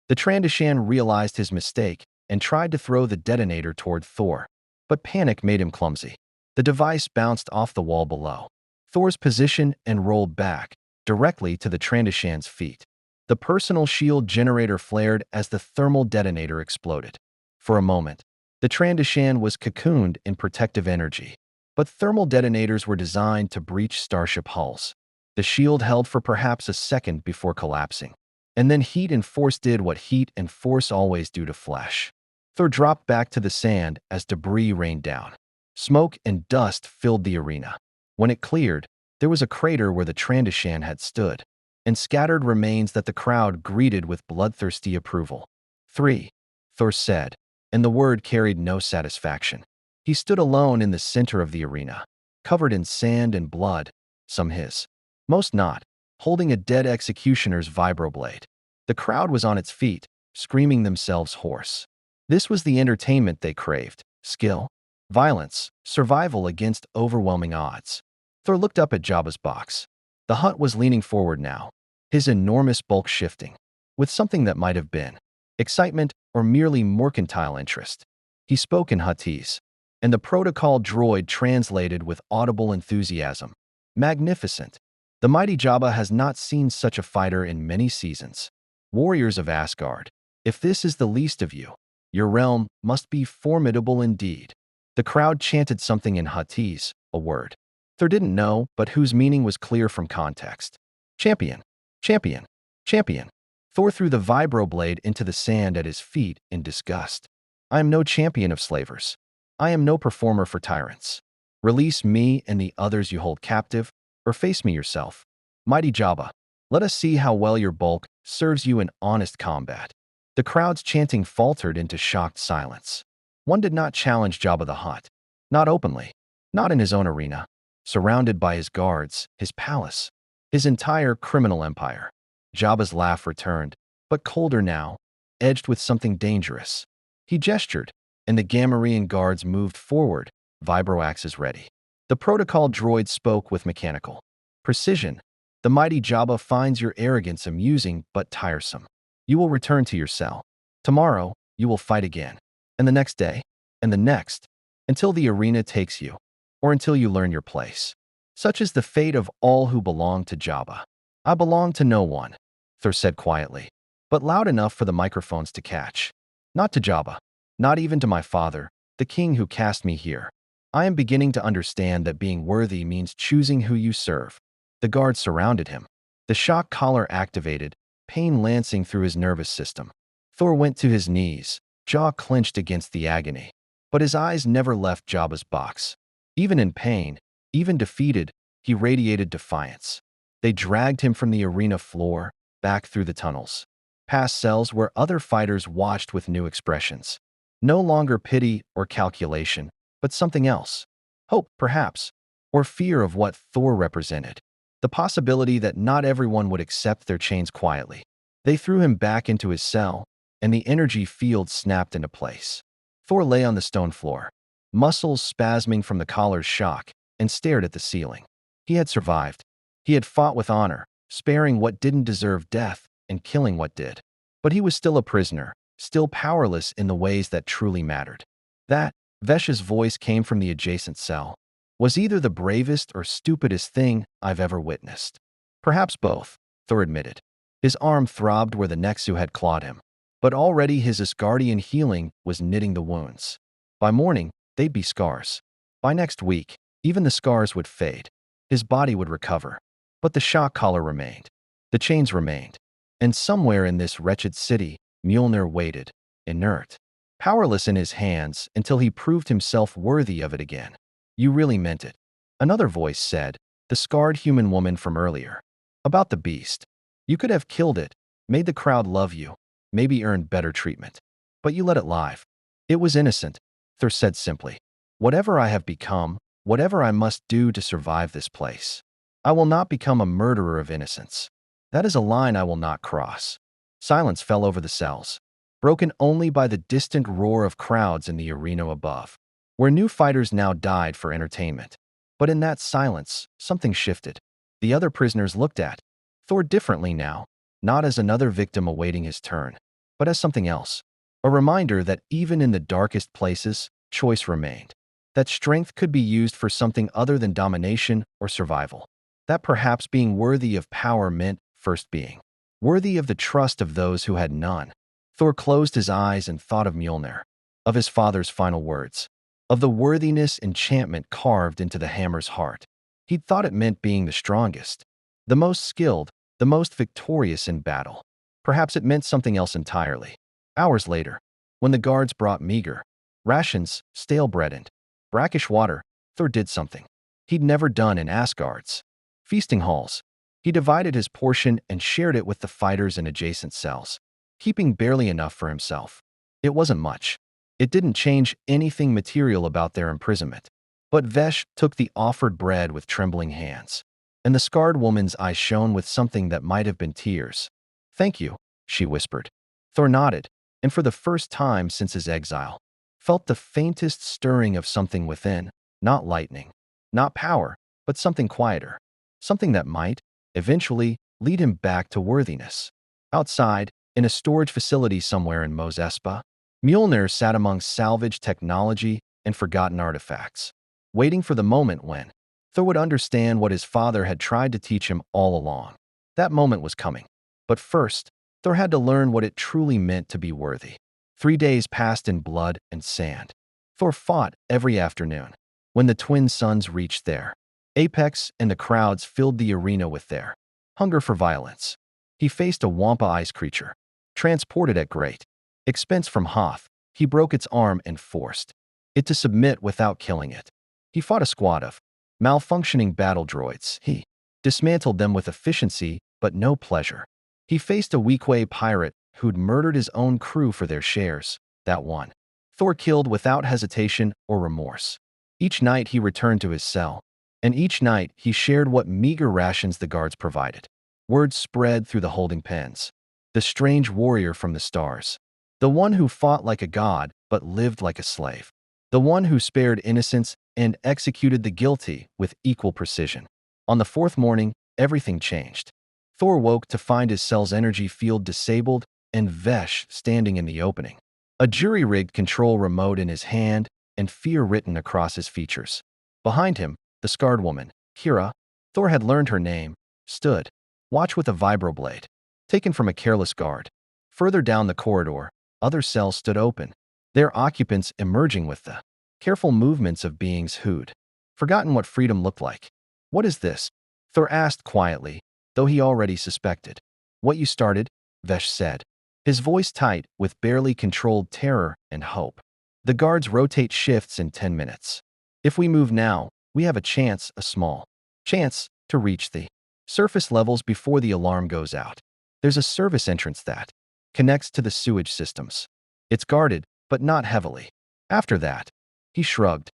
The Trandoshan realized his mistake and tried to throw the detonator toward Thor, but panic made him clumsy. The device bounced off the wall below Thor's position and rolled back, directly to the Trandoshan's feet. The personal shield generator flared as the thermal detonator exploded. For a moment, the Trandoshan was cocooned in protective energy, but thermal detonators were designed to breach starship hulls. The shield held for perhaps a second before collapsing, and then heat and force did what heat and force always do to flesh. Thor dropped back to the sand as debris rained down. Smoke and dust filled the arena. When it cleared, there was a crater where the Trandoshan had stood, and scattered remains that the crowd greeted with bloodthirsty approval. 3. Thor said, and the word carried no satisfaction. He stood alone in the center of the arena, covered in sand and blood, some his, most not, holding a dead executioner's vibroblade. The crowd was on its feet, screaming themselves hoarse. This was the entertainment they craved: skill, violence, survival against overwhelming odds. Thor looked up at Jabba's box. The Hutt was leaning forward now, his enormous bulk shifting, with something that might have been excitement or merely mercantile interest. He spoke in Huttese, and the protocol droid translated with audible enthusiasm. Magnificent. The mighty Jabba has not seen such a fighter in many seasons. Warriors of Asgard, if this is the least of you, your realm must be formidable indeed. The crowd chanted something in Huttese, a word Thor didn't know, but whose meaning was clear from context. Champion, champion, champion. Thor threw the vibroblade into the sand at his feet in disgust. I am no champion of slavers. I am no performer for tyrants. Release me and the others you hold captive, or face me yourself. Mighty Jabba, let us see how well your bulk serves you in honest combat. The crowd's chanting faltered into shocked silence. One did not challenge Jabba the Hutt. Not openly. Not in his own arena. Surrounded by his guards, his palace, his entire criminal empire. Jabba's laugh returned, but colder now, edged with something dangerous. He gestured, and the Gamorrean guards moved forward, vibroaxes ready. The protocol droid spoke with mechanical precision. The mighty Jabba finds your arrogance amusing but tiresome. You will return to your cell. Tomorrow, you will fight again. And the next day, and the next, until the arena takes you, or until you learn your place. Such is the fate of all who belong to Jabba. I belong to no one, Thor said quietly, but loud enough for the microphones to catch. Not to Jabba, not even to my father, the king who cast me here. I am beginning to understand that being worthy means choosing who you serve. The guards surrounded him. The shock collar activated, pain lancing through his nervous system. Thor went to his knees, jaw clenched against the agony. But his eyes never left Jabba's box. Even in pain, even defeated, he radiated defiance. They dragged him from the arena floor, back through the tunnels, past cells where other fighters watched with new expressions. No longer pity or calculation, but something else. Hope, perhaps, or fear of what Thor represented. The possibility that not everyone would accept their chains quietly. They threw him back into his cell, and the energy field snapped into place. Thor lay on the stone floor, muscles spasming from the collar's shock, and stared at the ceiling. He had survived. He had fought with honor, sparing what didn't deserve death and killing what did. But he was still a prisoner, still powerless in the ways that truly mattered. That, Vesh's voice came from the adjacent cell, was either the bravest or stupidest thing I've ever witnessed. Perhaps both, Thor admitted. His arm throbbed where the Nexu had clawed him, but already his Asgardian healing was knitting the wounds. By morning, they'd be scars. By next week, even the scars would fade. His body would recover. But the shock collar remained. The chains remained. And somewhere in this wretched city, Mjolnir waited, inert, powerless in his hands until he proved himself worthy of it again. You really meant it. Another voice said, the scarred human woman from earlier. About the beast. You could have killed it, made the crowd love you, maybe earned better treatment. But you let it live. It was innocent, Thor said simply. Whatever I have become, whatever I must do to survive this place, I will not become a murderer of innocence. That is a line I will not cross. Silence fell over the cells, broken only by the distant roar of crowds in the arena above, where new fighters now died for entertainment. But in that silence, something shifted. The other prisoners looked at Thor differently now, not as another victim awaiting his turn, but as something else. A reminder that even in the darkest places, choice remained. That strength could be used for something other than domination or survival. That perhaps being worthy of power meant first being worthy of the trust of those who had none. Thor closed his eyes and thought of Mjolnir, of his father's final words, of the worthiness enchantment carved into the hammer's heart. He'd thought it meant being the strongest, the most skilled, the most victorious in battle. Perhaps it meant something else entirely. Hours later, when the guards brought meager rations, stale bread and brackish water, Thor did something he'd never done in Asgard's feasting halls. He divided his portion and shared it with the fighters in adjacent cells, keeping barely enough for himself. It wasn't much. It didn't change anything material about their imprisonment. But Vesh took the offered bread with trembling hands, and the scarred woman's eyes shone with something that might have been tears. Thank you, she whispered. Thor nodded, and for the first time since his exile, felt the faintest stirring of something within, not lightning, not power, but something quieter, something that might, eventually, lead him back to worthiness. Outside, in a storage facility somewhere in Mos Espa, Mjolnir sat among salvaged technology and forgotten artifacts, waiting for the moment when Thor would understand what his father had tried to teach him all along. That moment was coming. But first, Thor had to learn what it truly meant to be worthy. 3 days passed in blood and sand. Thor fought every afternoon. When the twin suns reached their apex and the crowds filled the arena with their hunger for violence, he faced a Wampa ice creature, transported at great expense from Hoth. He broke its arm and forced it to submit without killing it. He fought a squad of malfunctioning battle droids. He dismantled them with efficiency but no pleasure. He faced a Weequay pirate who'd murdered his own crew for their shares. That one Thor killed without hesitation or remorse. Each night he returned to his cell, and each night he shared what meager rations the guards provided. Word spread through the holding pens. The strange warrior from the stars. The one who fought like a god but lived like a slave. The one who spared innocents and executed the guilty with equal precision. On the 4th morning, everything changed. Thor woke to find his cell's energy field disabled and Vesh standing in the opening, a jury-rigged control remote in his hand and fear written across his features. Behind him, the scarred woman, Kira, Thor had learned her name, stood, watch with a vibroblade, taken from a careless guard. Further down the corridor, other cells stood open, their occupants emerging with the careful movements of beings who'd forgotten what freedom looked like. What is this? Thor asked quietly, though he already suspected. What you started, Vesh said, his voice tight with barely controlled terror and hope. The guards rotate shifts in 10 minutes. If we move now, we have a small chance, to reach the surface levels before the alarm goes out. There's a service entrance that connects to the sewage systems. It's guarded, but not heavily. After that, he shrugged.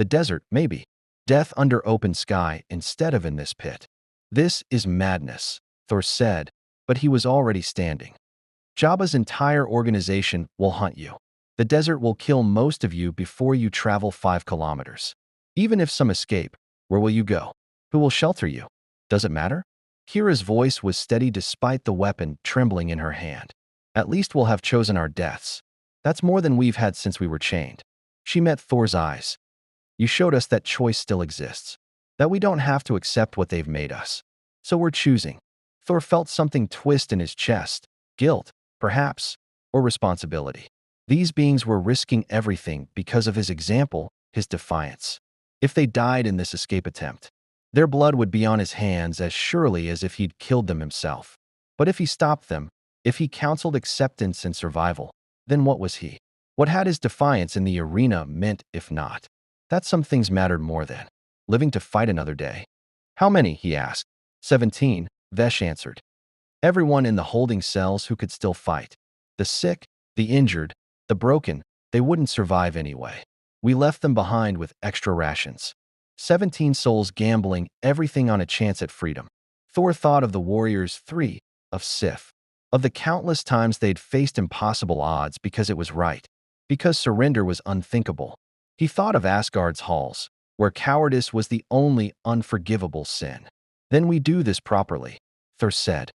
The desert, maybe. Death under open sky instead of in this pit. This is madness, Thor said, but he was already standing. Jabba's entire organization will hunt you. The desert will kill most of you before you travel 5 kilometers. Even if some escape, where will you go? Who will shelter you? Does it matter? Kira's voice was steady despite the weapon trembling in her hand. At least we'll have chosen our deaths. That's more than we've had since we were chained. She met Thor's eyes. You showed us that choice still exists. That we don't have to accept what they've made us. So we're choosing. Thor felt something twist in his chest. Guilt, perhaps, or responsibility. These beings were risking everything because of his example, his defiance. If they died in this escape attempt, their blood would be on his hands as surely as if he'd killed them himself. But if he stopped them, if he counseled acceptance and survival, then what was he? What had his defiance in the arena meant if not? That some things mattered more than living to fight another day. How many? He asked. 17, Vesh answered. Everyone in the holding cells who could still fight. The sick, the injured, the broken, they wouldn't survive anyway. We left them behind with extra rations. 17 souls gambling everything on a chance at freedom. Thor thought of the warriors 3 of Sif, of the countless times they'd faced impossible odds because it was right, because surrender was unthinkable. He thought of Asgard's halls, where cowardice was the only unforgivable sin. Then we do this properly, Thor said.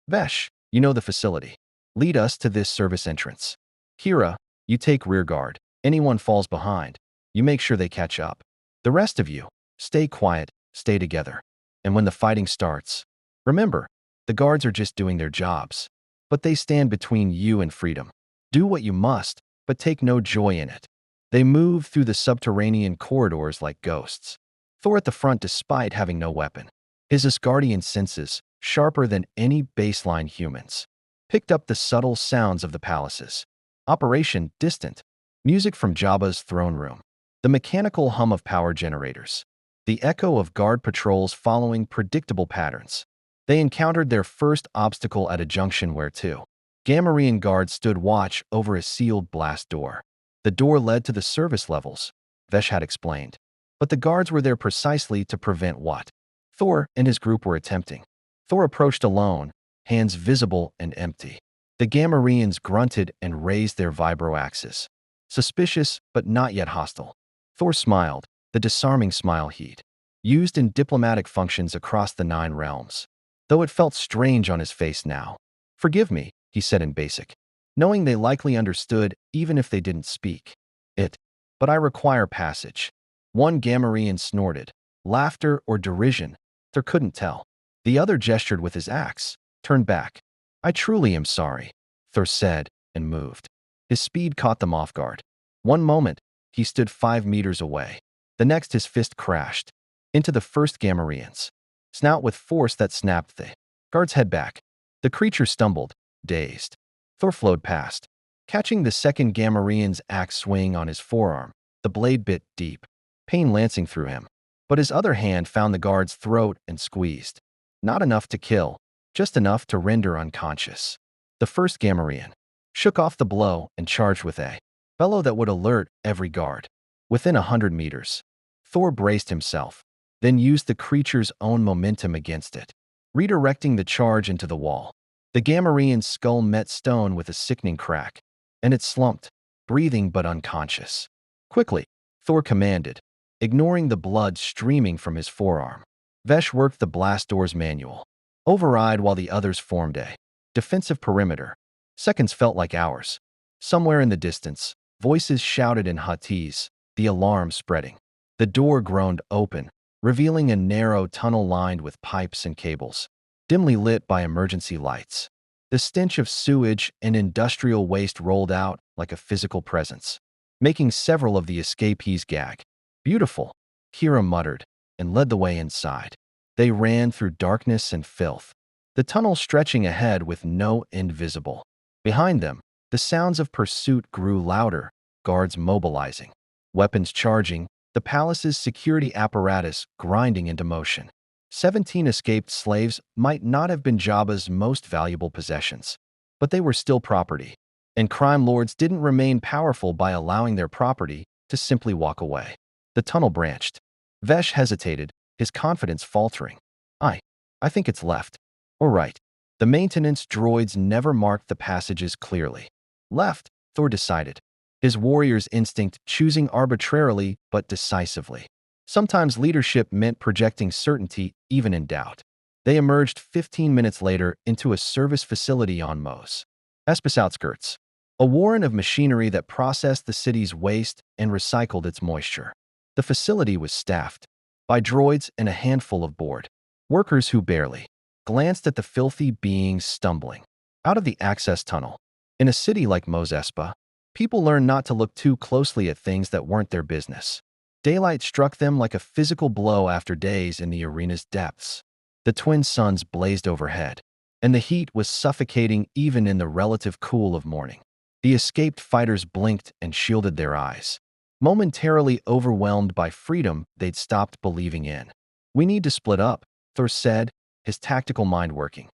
Vesh, you know the facility. Lead us to this service entrance. Kira, you take rear guard. Anyone falls behind, you make sure they catch up. The rest of you, stay quiet, stay together. And when the fighting starts, remember, the guards are just doing their jobs. But they stand between you and freedom. Do what you must, but take no joy in it. They move through the subterranean corridors like ghosts. Thor at the front despite having no weapon. His Asgardian senses, sharper than any baseline humans, picked up the subtle sounds of the palaces. Operation distant. Music from Jabba's throne room. The mechanical hum of power generators. The echo of guard patrols following predictable patterns. They encountered their first obstacle at a junction where 2 Gamorrean guards stood watch over a sealed blast door. The door led to the service levels, Vesh had explained. But the guards were there precisely to prevent what Thor and his group were attempting. Thor approached alone, hands visible and empty. The Gamorreans grunted and raised their vibro-axes. Suspicious, but not yet hostile. Thor smiled, the disarming smile he'd used in diplomatic functions across the 9 realms. Though it felt strange on his face now. Forgive me, he said in basic, knowing they likely understood even if they didn't speak it. But I require passage. One Gamorrean snorted. Laughter or derision, Thor couldn't tell. The other gestured with his axe, turned back. I truly am sorry, Thor said, and moved. His speed caught them off guard. One moment, he stood 5 meters away. The next his fist crashed into the first Gamorrean's snout with force that snapped the guard's head back. The creature stumbled, dazed. Thor flowed past, catching the second Gamorrean's axe swing on his forearm. The blade bit deep, pain lancing through him. But his other hand found the guard's throat and squeezed. Not enough to kill, just enough to render unconscious. The first Gamorrean shook off the blow and charged with a bellow that would alert every guard. Within 100 meters, Thor braced himself, then used the creature's own momentum against it, redirecting the charge into the wall. The Gamorrean's skull met stone with a sickening crack, and it slumped, breathing but unconscious. Quickly, Thor commanded, ignoring the blood streaming from his forearm. Vesh worked the blast door's manual. Override while the others formed a defensive perimeter. Seconds felt like hours. Somewhere in the distance, voices shouted in Huttese, the alarm spreading. The door groaned open, revealing a narrow tunnel lined with pipes and cables, dimly lit by emergency lights. The stench of sewage and industrial waste rolled out like a physical presence, making several of the escapees gag. Beautiful, Kira muttered, and led the way inside. They ran through darkness and filth, the tunnel stretching ahead with no end visible. Behind them, the sounds of pursuit grew louder, guards mobilizing, weapons charging, the palace's security apparatus grinding into motion. 17 escaped slaves might not have been Jabba's most valuable possessions, but they were still property, and crime lords didn't remain powerful by allowing their property to simply walk away. The tunnel branched. Vesh hesitated, his confidence faltering. I, I think it's left. Or right. The maintenance droids never marked the passages clearly. Left, Thor decided. His warrior's instinct choosing arbitrarily but decisively. Sometimes leadership meant projecting certainty even in doubt. They emerged 15 minutes later into a service facility on Mos Espa's outskirts, a warren of machinery that processed the city's waste and recycled its moisture. The facility was staffed by droids and a handful of bored workers who barely glanced at the filthy beings stumbling out of the access tunnel. In a city like Mos Espa, people learn not to look too closely at things that weren't their business. Daylight struck them like a physical blow after days in the arena's depths. The twin suns blazed overhead, and the heat was suffocating even in the relative cool of morning. The escaped fighters blinked and shielded their eyes, momentarily overwhelmed by freedom they'd stopped believing in. We need to split up, Thor said, his tactical mind working.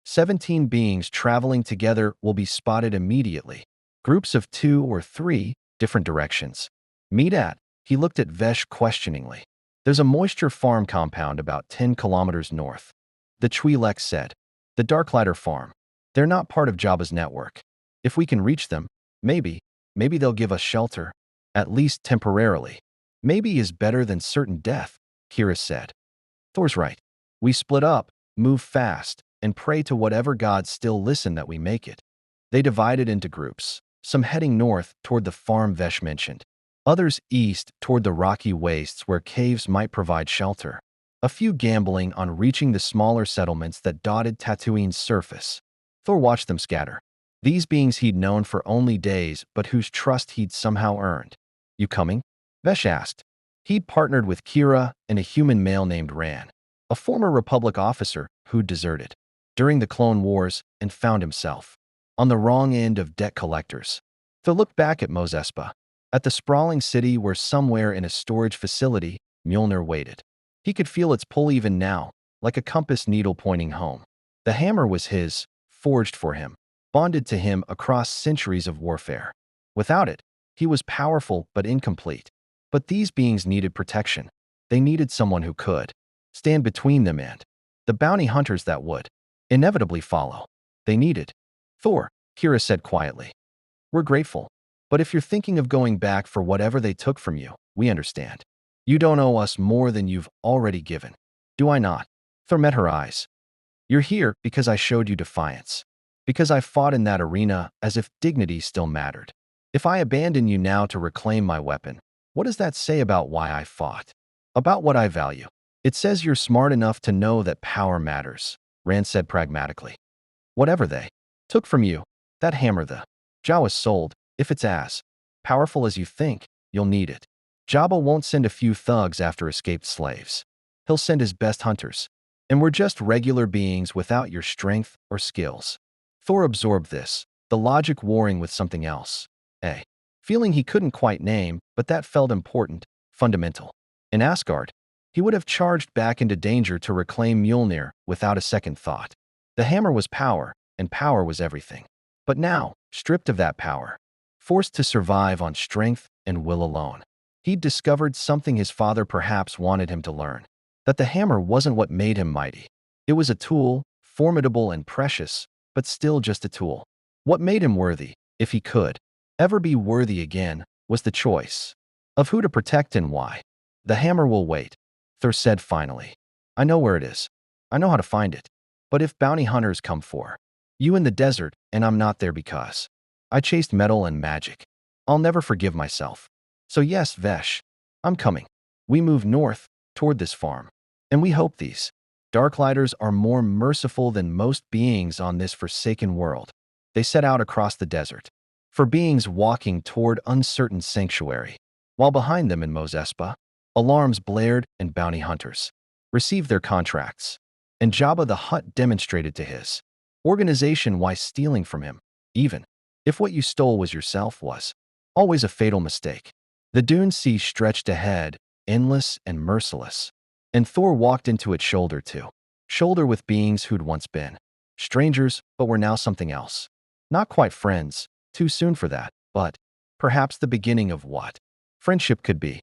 17 beings traveling together will be spotted immediately. Groups of 2 or 3, different directions. Meet at, he looked at Vesh questioningly. There's a moisture farm compound about 10 kilometers north. The Twi'lek said. The Darklighter farm. They're not part of Jabba's network. If we can reach them, maybe they'll give us shelter. At least temporarily. Maybe is better than certain death, Kira said. Thor's right. We split up, move fast, and pray to whatever gods still listen that we make it. They divided into groups, some heading north toward the farm Vesh mentioned, others east toward the rocky wastes where caves might provide shelter, a few gambling on reaching the smaller settlements that dotted Tatooine's surface. Thor watched them scatter. These beings he'd known for only days but whose trust he'd somehow earned. You coming? Vesh asked. He'd partnered with Kira and a human male named Ran, a former Republic officer who'd deserted during the Clone Wars and found himself on the wrong end of debt collectors. Thor looked back at Mos Espa, at the sprawling city where somewhere in a storage facility, Mjolnir waited. He could feel its pull even now, like a compass needle pointing home. The hammer was his, forged for him, bonded to him across centuries of warfare. Without it, he was powerful but incomplete. But these beings needed protection. They needed someone who could stand between them and the bounty hunters that would inevitably follow. They needed Thor, Kira said quietly. We're grateful. But if you're thinking of going back for whatever they took from you, we understand. You don't owe us more than you've already given. Do I not? Thor met her eyes. You're here because I showed you defiance. Because I fought in that arena as if dignity still mattered. If I abandon you now to reclaim my weapon, what does that say about why I fought? About what I value? It says you're smart enough to know that power matters, Rand said pragmatically. Whatever they took from you, that hammer the Jawas sold, if it's as powerful as you think, you'll need it. Jabba won't send a few thugs after escaped slaves. He'll send his best hunters. And we're just regular beings without your strength or skills. Thor absorbed this, the logic warring with something else. A feeling he couldn't quite name, but that felt important, fundamental. In Asgard, he would have charged back into danger to reclaim Mjolnir without a second thought. The hammer was power, and power was everything. But now, stripped of that power, forced to survive on strength and will alone, he'd discovered something his father perhaps wanted him to learn. That the hammer wasn't what made him mighty. It was a tool, formidable and precious, but still just a tool. What made him worthy, if he could ever be worthy again, was the choice of who to protect and why. The hammer will wait, Thor said finally. I know where it is. I know how to find it. But if bounty hunters come for you in the desert and I'm not there because I chased metal and magic, I'll never forgive myself. So yes, Vesh, I'm coming. We move north toward this farm, and we hope these Darklighters are more merciful than most beings on this forsaken world. They set out across the desert, for beings walking toward uncertain sanctuary, while behind them in Mos Espa, alarms blared and bounty hunters received their contracts, and Jabba the Hutt demonstrated to his organization why stealing from him, even if what you stole was yourself, was always a fatal mistake. The Dune Sea stretched ahead, endless and merciless, and Thor walked into it shoulder to shoulder with beings who'd once been strangers but were now something else. Not quite friends, too soon for that, but perhaps the beginning of what friendship could be.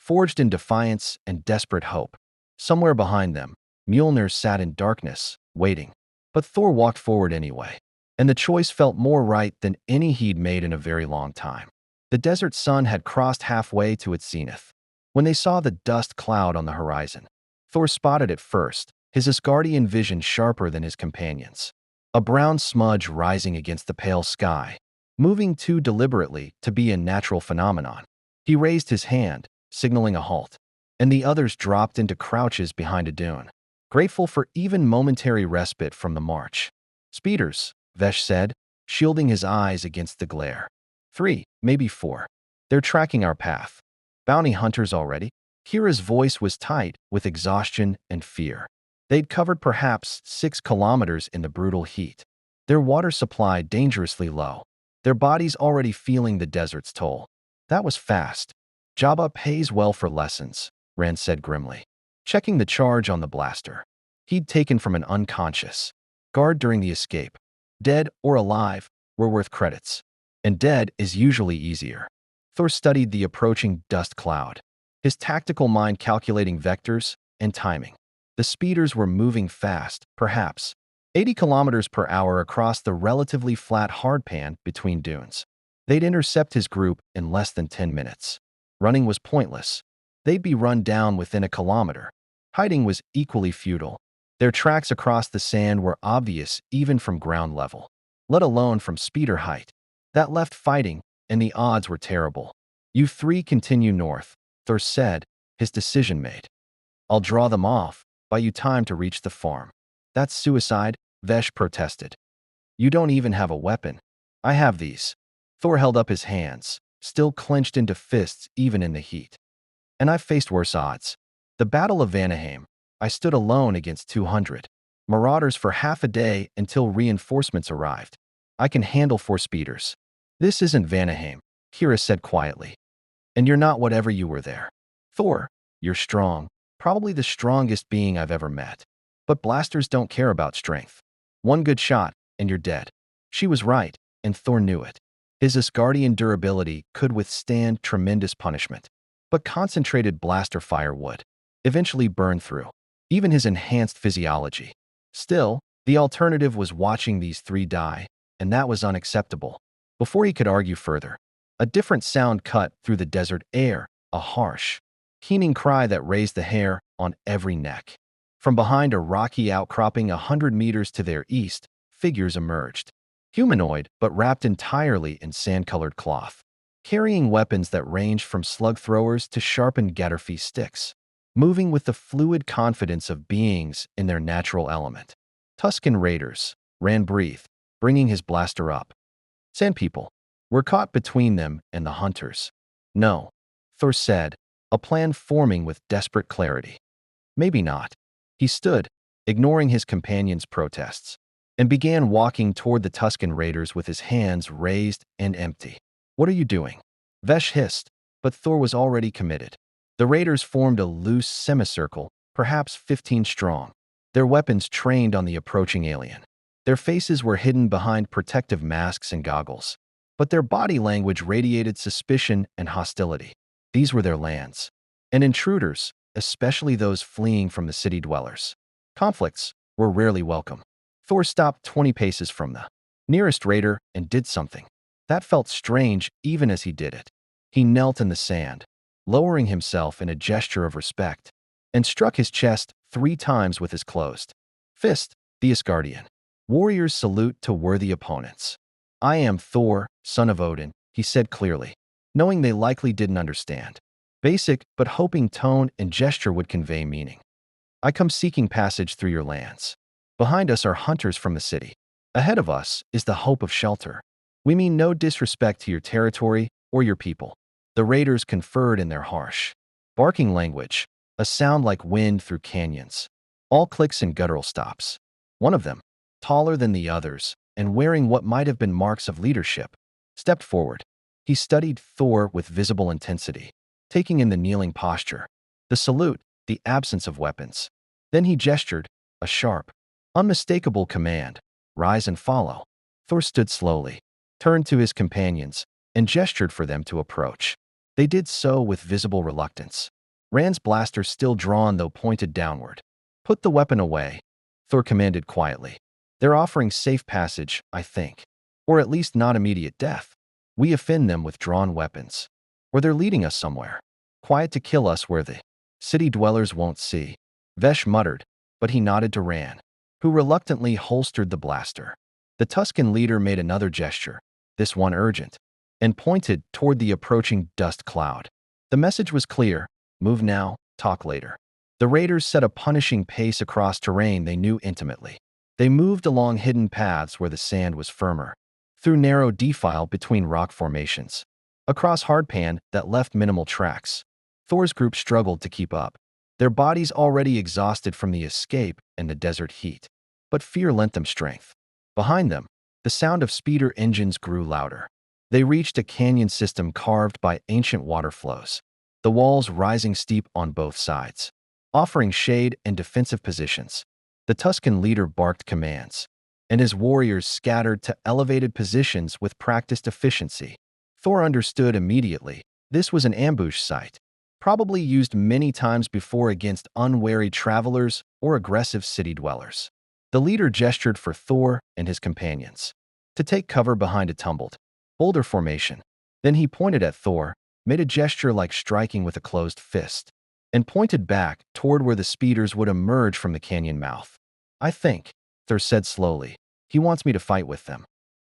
forged in defiance and desperate hope. Somewhere behind them, Mjolnir sat in darkness, waiting. But Thor walked forward anyway, and the choice felt more right than any he'd made in a very long time. The desert sun had crossed halfway to its zenith. When they saw the dust cloud on the horizon, Thor spotted it first, his Asgardian vision sharper than his companions. A brown smudge rising against the pale sky, moving too deliberately to be a natural phenomenon. He raised his hand, signaling a halt, and the others dropped into crouches behind a dune, grateful for even momentary respite from the march. "Speeders," Vesh said, shielding his eyes against the glare. "3, maybe 4. They're tracking our path. Bounty hunters already?" Kira's voice was tight with exhaustion and fear. They'd covered perhaps 6 kilometers in the brutal heat. Their water supply dangerously low. Their bodies already feeling the desert's toll. That was fast. "Jabba pays well for lessons," Rand said grimly, checking the charge on the blaster. He'd taken from an unconscious guard during the escape. Dead or alive were worth credits. And dead is usually easier. Thor studied the approaching dust cloud, his tactical mind calculating vectors and timing. The speeders were moving fast, perhaps 80 kilometers per hour across the relatively flat hardpan between dunes. They'd intercept his group in less than 10 minutes. Running was pointless. They'd be run down within a kilometer. Hiding was equally futile. Their tracks across the sand were obvious even from ground level, let alone from speeder height. That left fighting, and the odds were terrible. "You 3 continue north," Thor said, his decision made. "I'll draw them off, buy you time to reach the farm." "That's suicide," Vesh protested. "You don't even have a weapon." "I have these." Thor held up his hands, still clenched into fists even in the heat. "And I've faced worse odds. The Battle of Vanaheim, I stood alone against 200 marauders for half a day until reinforcements arrived. I can handle 4 speeders." "This isn't Vanaheim," Kira said quietly. "And you're not whatever you were there." "Thor, you're strong, probably the strongest being I've ever met. But blasters don't care about strength. One good shot, and you're dead." She was right, and Thor knew it. His Asgardian durability could withstand tremendous punishment, but concentrated blaster fire would eventually burn through even his enhanced physiology. Still, the alternative was watching these 3 die, and that was unacceptable. Before he could argue further, a different sound cut through the desert air, a harsh, keening cry that raised the hair on every neck. From behind a rocky outcropping 100 meters to their east, figures emerged. Humanoid, but wrapped entirely in sand-colored cloth, carrying weapons that ranged from slug throwers to sharpened Gatterfee sticks, moving with the fluid confidence of beings in their natural element. "Tusken Raiders," Rand breathed, bringing his blaster up. "Sand people. We're caught between them and the hunters." "No," Thor said, a plan forming with desperate clarity. "Maybe not." He stood, ignoring his companion's protests, and began walking toward the Tusken Raiders with his hands raised and empty. "What are you doing?" Vesh hissed, but Thor was already committed. The raiders formed a loose semicircle, perhaps 15 strong, their weapons trained on the approaching alien. Their faces were hidden behind protective masks and goggles, but their body language radiated suspicion and hostility. These were their lands, and intruders, especially those fleeing from the city dwellers. Conflicts were rarely welcome. Thor stopped 20 paces from the nearest raider and did something. That felt strange even as he did it. He knelt in the sand, lowering himself in a gesture of respect, and struck his chest 3 times with his closed fist. The Asgardian warriors salute to worthy opponents. "I am Thor, son of Odin," he said clearly, knowing they likely didn't understand. Basic but hoping tone and gesture would convey meaning. "I come seeking passage through your lands. Behind us are hunters from the city. Ahead of us is the hope of shelter. We mean no disrespect to your territory or your people." The raiders conferred in their harsh, barking language, a sound like wind through canyons. All clicks and guttural stops. One of them, taller than the others and wearing what might have been marks of leadership, stepped forward. He studied Thor with visible intensity, taking in the kneeling posture, the salute, the absence of weapons. Then he gestured, a sharp, unmistakable command, "Rise and follow." Thor stood slowly, turned to his companions, and gestured for them to approach. They did so with visible reluctance. Rand's blaster still drawn though pointed downward. "Put the weapon away," Thor commanded quietly. "They're offering safe passage, I think. Or at least not immediate death. We offend them with drawn weapons. Or they're leading us somewhere. Quiet to kill us where the city dwellers won't see." Vesh muttered, but he nodded to Rand, who reluctantly holstered the blaster. The Tusken leader made another gesture, this one urgent, and pointed toward the approaching dust cloud. The message was clear: move now, talk later. The raiders set a punishing pace across terrain they knew intimately. They moved along hidden paths where the sand was firmer, through narrow defile between rock formations, across hardpan that left minimal tracks. Thor's group struggled to keep up, their bodies already exhausted from the escape and the desert heat. But fear lent them strength. Behind them, the sound of speeder engines grew louder. They reached a canyon system carved by ancient water flows, the walls rising steep on both sides, offering shade and defensive positions. The Tusken leader barked commands, and his warriors scattered to elevated positions with practiced efficiency. Thor understood immediately. This was an ambush site, probably used many times before against unwary travelers or aggressive city dwellers. The leader gestured for Thor and his companions to take cover behind a tumbled boulder formation. Then he pointed at Thor, made a gesture like striking with a closed fist, and pointed back toward where the speeders would emerge from the canyon mouth. "I think," Thor said slowly, "he wants me to fight with them."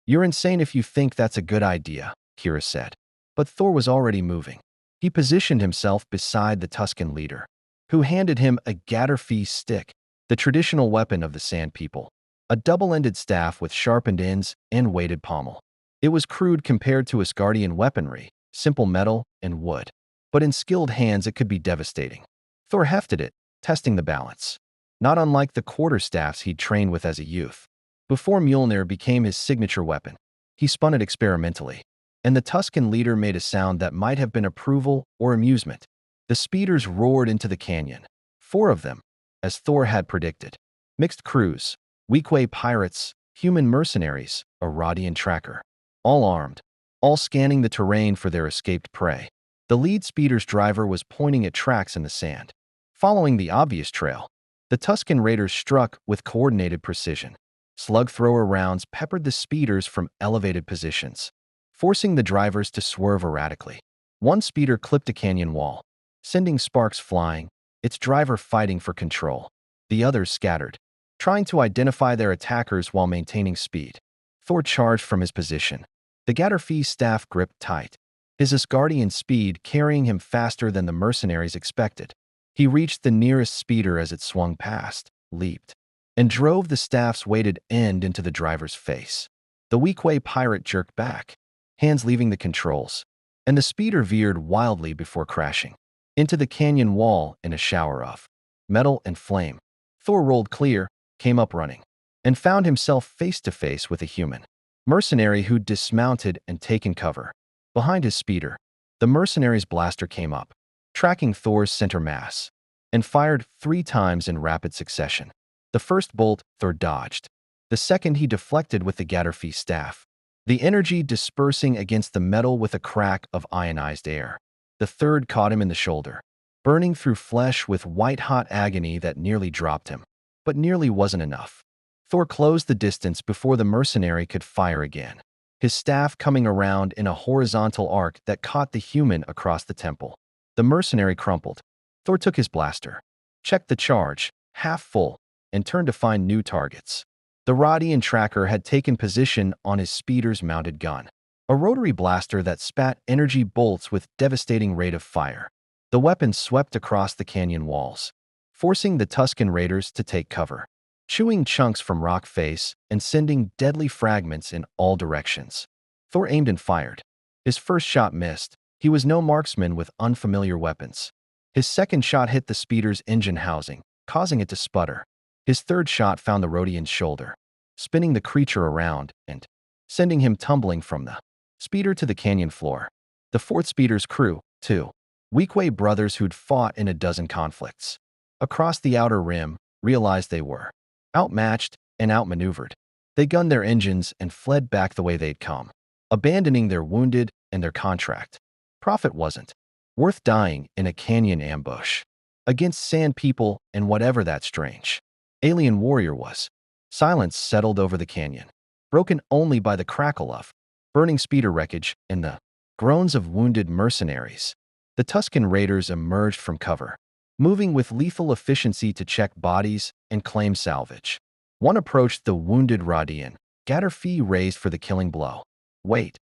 "You're insane if you think that's a good idea," Kira said. But Thor was already moving. He positioned himself beside the Tusken leader, who handed him a Gatterfee stick, the traditional weapon of the Sand People, a double-ended staff with sharpened ends and weighted pommel. It was crude compared to Asgardian weaponry, simple metal and wood, but in skilled hands it could be devastating. Thor hefted it, testing the balance, not unlike the quarterstaffs he'd trained with as a youth. Before Mjolnir became his signature weapon, he spun it experimentally, and the Tusken leader made a sound that might have been approval or amusement. The speeders roared into the canyon, 4 of them, as Thor had predicted. Mixed crews, Weequay pirates, human mercenaries, a Rodian tracker. All armed, all scanning the terrain for their escaped prey. The lead speeder's driver was pointing at tracks in the sand. Following the obvious trail, the Tusken raiders struck with coordinated precision. Slug thrower rounds peppered the speeders from elevated positions, forcing the drivers to swerve erratically. One speeder clipped a canyon wall, sending sparks flying, its driver fighting for control. The others scattered, trying to identify their attackers while maintaining speed. Thor charged from his position, the Gatterfee's staff gripped tight, his Asgardian speed carrying him faster than the mercenaries expected. He reached the nearest speeder as it swung past, leaped, and drove the staff's weighted end into the driver's face. The Weequay pirate jerked back, hands leaving the controls, and the speeder veered wildly before crashing into the canyon wall in a shower of metal and flame. Thor rolled clear, came up running, and found himself face to face with a human mercenary who'd dismounted and taken cover behind his speeder. The mercenary's blaster came up, tracking Thor's center mass, and fired 3 times in rapid succession. The first bolt Thor dodged. The second he deflected with the Gatterfee staff, the energy dispersing against the metal with a crack of ionized air. The third caught him in the shoulder, burning through flesh with white-hot agony that nearly dropped him. But nearly wasn't enough. Thor closed the distance before the mercenary could fire again, his staff coming around in a horizontal arc that caught the human across the temple. The mercenary crumpled. Thor took his blaster, checked the charge, half full, and turned to find new targets. The Rodian tracker had taken position on his speeder's mounted gun, a rotary blaster that spat energy bolts with devastating rate of fire. The weapon swept across the canyon walls, forcing the Tusken raiders to take cover, chewing chunks from rock face and sending deadly fragments in all directions. Thor aimed and fired. His first shot missed. He was no marksman with unfamiliar weapons. His second shot hit the speeder's engine housing, causing it to sputter. His third shot found the Rodian's shoulder, spinning the creature around and sending him tumbling from the speeder to the canyon floor. The fourth speeder's crew, 2 Weequay brothers who'd fought in a dozen conflicts across the outer rim, realized they were outmatched and outmaneuvered. They gunned their engines and fled back the way they'd come, abandoning their wounded and their contract. Profit wasn't Worth dying in a canyon ambush. Against sand people and whatever that strange alien warrior was. Silence settled over the canyon, broken only by the crackle of burning speeder wreckage and the groans of wounded mercenaries. The Tuscan raiders emerged from cover, moving with lethal efficiency to check bodies and claim salvage. One approached the wounded Rodian, Gatterfee raised for the killing blow. "Wait,"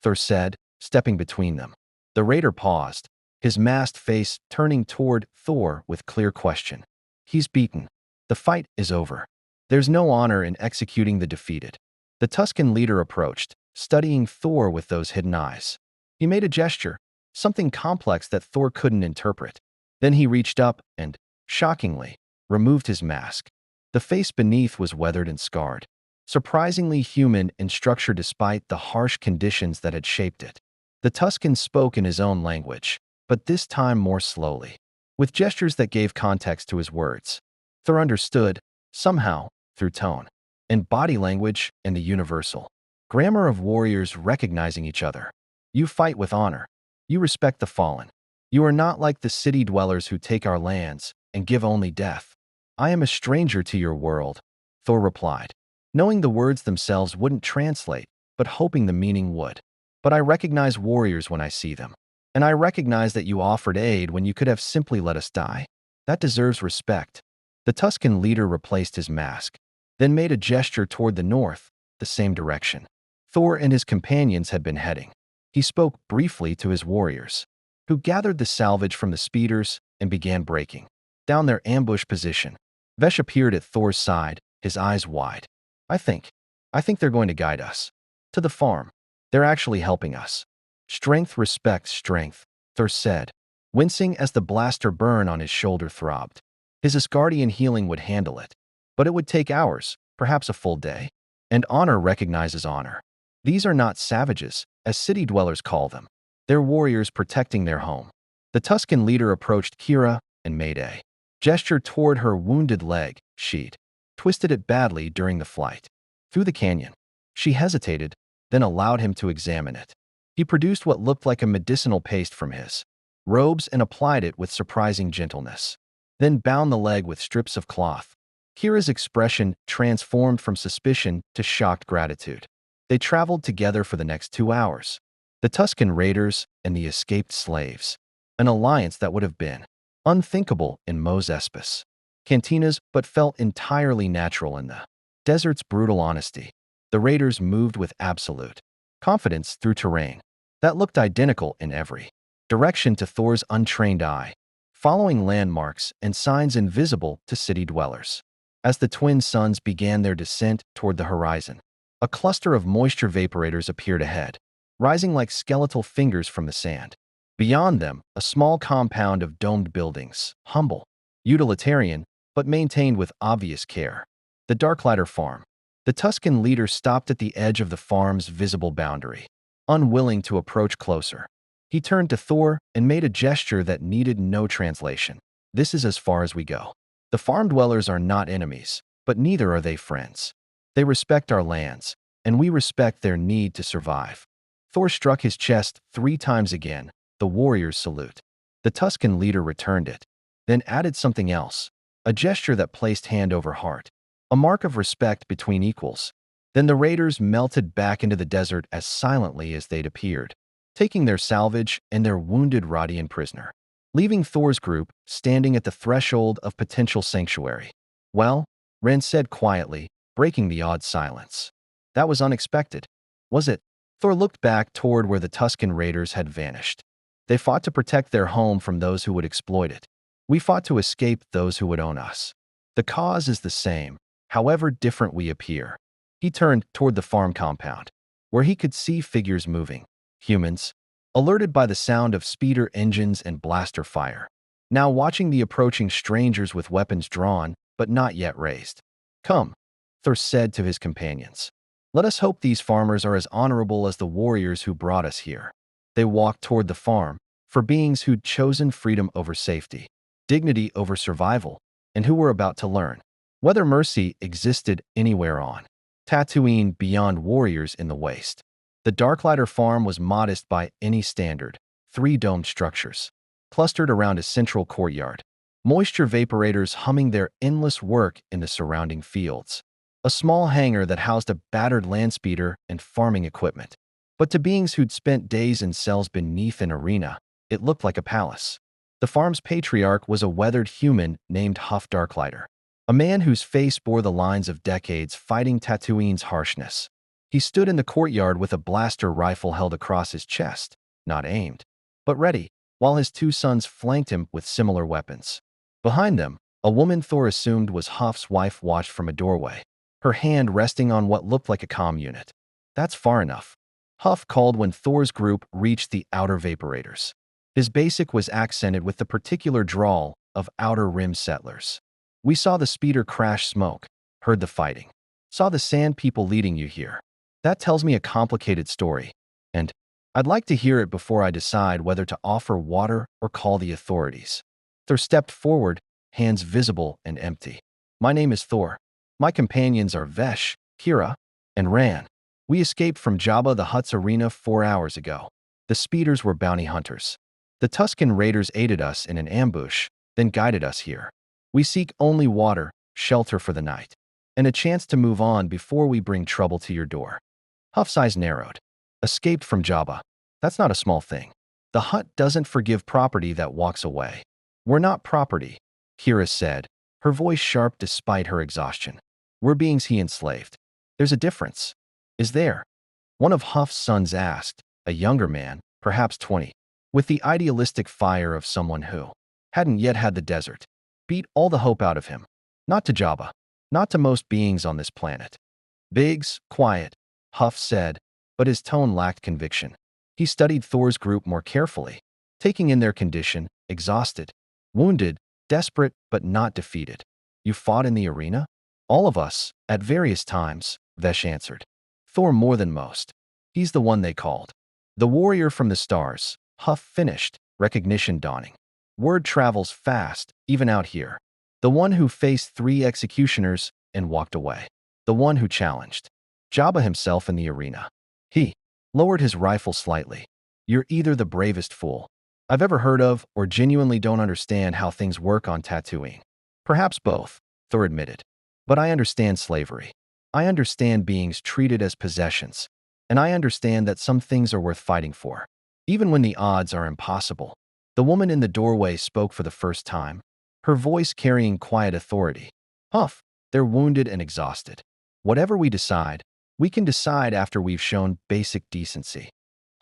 Thor said, stepping between them. The raider paused, his masked face turning toward Thor with clear question. "He's beaten. The fight is over. There's no honor in executing the defeated." The Tuscan leader approached, studying Thor with those hidden eyes. He made a gesture, something complex that Thor couldn't interpret. Then he reached up and, shockingly, removed his mask. The face beneath was weathered and scarred, surprisingly human in structure despite the harsh conditions that had shaped it. The Tuscan spoke in his own language, but this time more slowly, with gestures that gave context to his words. Thor understood, somehow, through tone, and body language and the universal grammar of warriors recognizing each other. "You fight with honor. You respect the fallen. You are not like the city dwellers who take our lands and give only death." "I am a stranger to your world," Thor replied, knowing the words themselves wouldn't translate, but hoping the meaning would. "But I recognize warriors when I see them. And I recognize that you offered aid when you could have simply let us die. That deserves respect." The Tuscan leader replaced his mask, then made a gesture toward the north, the same direction Thor and his companions had been heading. He spoke briefly to his warriors, who gathered the salvage from the speeders and began breaking down their ambush position. Vesh appeared at Thor's side, his eyes wide. I think they're going to guide us to the farm. They're actually helping us." "Strength respects strength," Thor said, wincing as the blaster burn on his shoulder throbbed. His Asgardian healing would handle it, but it would take hours, perhaps a full day. And honor recognizes honor. These are not savages, as city dwellers call them. They're warriors protecting their home. The Tuscan leader approached Kira and made a gesture toward her wounded leg. She'd twisted it badly during the flight through the canyon. She hesitated, then allowed him to examine it. He produced what looked like a medicinal paste from his robes and applied it with surprising gentleness, then bound the leg with strips of cloth. Kira's expression transformed from suspicion to shocked gratitude. They traveled together for the next 2 hours. The Tuscan raiders and the escaped slaves. An alliance that would have been unthinkable in Mos Espas cantinas but felt entirely natural in the desert's brutal honesty. The raiders moved with absolute confidence through terrain that looked identical in every direction to Thor's untrained eye, following landmarks and signs invisible to city dwellers. As the twin suns began their descent toward the horizon, a cluster of moisture vaporators appeared ahead, rising like skeletal fingers from the sand. Beyond them, a small compound of domed buildings, humble, utilitarian, but maintained with obvious care. The Darklighter farm. The Tuscan leader stopped at the edge of the farm's visible boundary, unwilling to approach closer. He turned to Thor and made a gesture that needed no translation. "This is as far as we go. The farm dwellers are not enemies, but neither are they friends. They respect our lands, and we respect their need to survive." Thor struck his chest 3 times again, the warrior's salute. The Tuscan leader returned it, then added something else, a gesture that placed hand over heart, a mark of respect between equals. Then the raiders melted back into the desert as silently as they'd appeared, taking their salvage and their wounded Rodian prisoner, leaving Thor's group standing at the threshold of potential sanctuary. "Well," Ren said quietly, breaking the odd silence. "That was unexpected, was it?" Thor looked back toward where the Tuscan raiders had vanished. "They fought to protect their home from those who would exploit it. We fought to escape those who would own us. The cause is the same, however different we appear." He turned toward the farm compound, where he could see figures moving. Humans, alerted by the sound of speeder engines and blaster fire, now watching the approaching strangers with weapons drawn but not yet raised. "Come," Thor said to his companions. "Let us hope these farmers are as honorable as the warriors who brought us here." They walked toward the farm, for beings who'd chosen freedom over safety, dignity over survival, and who were about to learn whether mercy existed anywhere on Tatooine beyond warriors in the waste. The Darklighter farm was modest by any standard, 3 domed structures, clustered around a central courtyard, moisture vaporators humming their endless work in the surrounding fields. A small hangar that housed a battered landspeeder and farming equipment. But to beings who'd spent days in cells beneath an arena, it looked like a palace. The farm's patriarch was a weathered human named Huff Darklighter, a man whose face bore the lines of decades fighting Tatooine's harshness. He stood in the courtyard with a blaster rifle held across his chest, not aimed, but ready, while his two sons flanked him with similar weapons. Behind them, a woman Thor assumed was Huff's wife watched from a doorway, her hand resting on what looked like a comm unit. "That's far enough," Huff called when Thor's group reached the outer vaporators. His basic was accented with the particular drawl of outer rim settlers. "We saw the speeder crash smoke, heard the fighting, saw the sand people leading you here. That tells me a complicated story, and I'd like to hear it before I decide whether to offer water or call the authorities." Thor stepped forward, hands visible and empty. "My name is Thor. My companions are Vesh, Kira, and Ran. We escaped from Jabba the Hutt's arena 4 hours ago. The speeders were bounty hunters. The Tusken Raiders aided us in an ambush, then guided us here. We seek only water, shelter for the night, and a chance to move on before we bring trouble to your door." Huff's eyes narrowed. "Escaped from Jabba. That's not a small thing. The Hutt doesn't forgive property that walks away." "We're not property," Kira said, her voice sharp despite her exhaustion. "We're beings he enslaved." "There's a difference." "Is there?" One of Huff's sons asked, a younger man, perhaps 20, with the idealistic fire of someone who hadn't yet had the desert beat all the hope out of him. "Not to Jabba. Not to most beings on this planet." "Biggs, quiet," Huff said, but his tone lacked conviction. He studied Thor's group more carefully, taking in their condition, exhausted, wounded, desperate, but not defeated. "You fought in the arena?" "All of us, at various times," Vesh answered. "Thor more than most. He's the one they called the warrior from the stars," Huff finished, recognition dawning. "Word travels fast, even out here. The one who faced 3 executioners and walked away. The one who challenged Jabba himself in the arena." He lowered his rifle slightly. "You're either the bravest fool I've ever heard of or genuinely don't understand how things work on Tatooine." "Perhaps both," Thor admitted. "But I understand slavery. I understand beings treated as possessions. And I understand that some things are worth fighting for, even when the odds are impossible." The woman in the doorway spoke for the first time, her voice carrying quiet authority. "Huff, they're wounded and exhausted. Whatever we decide, we can decide after we've shown basic decency."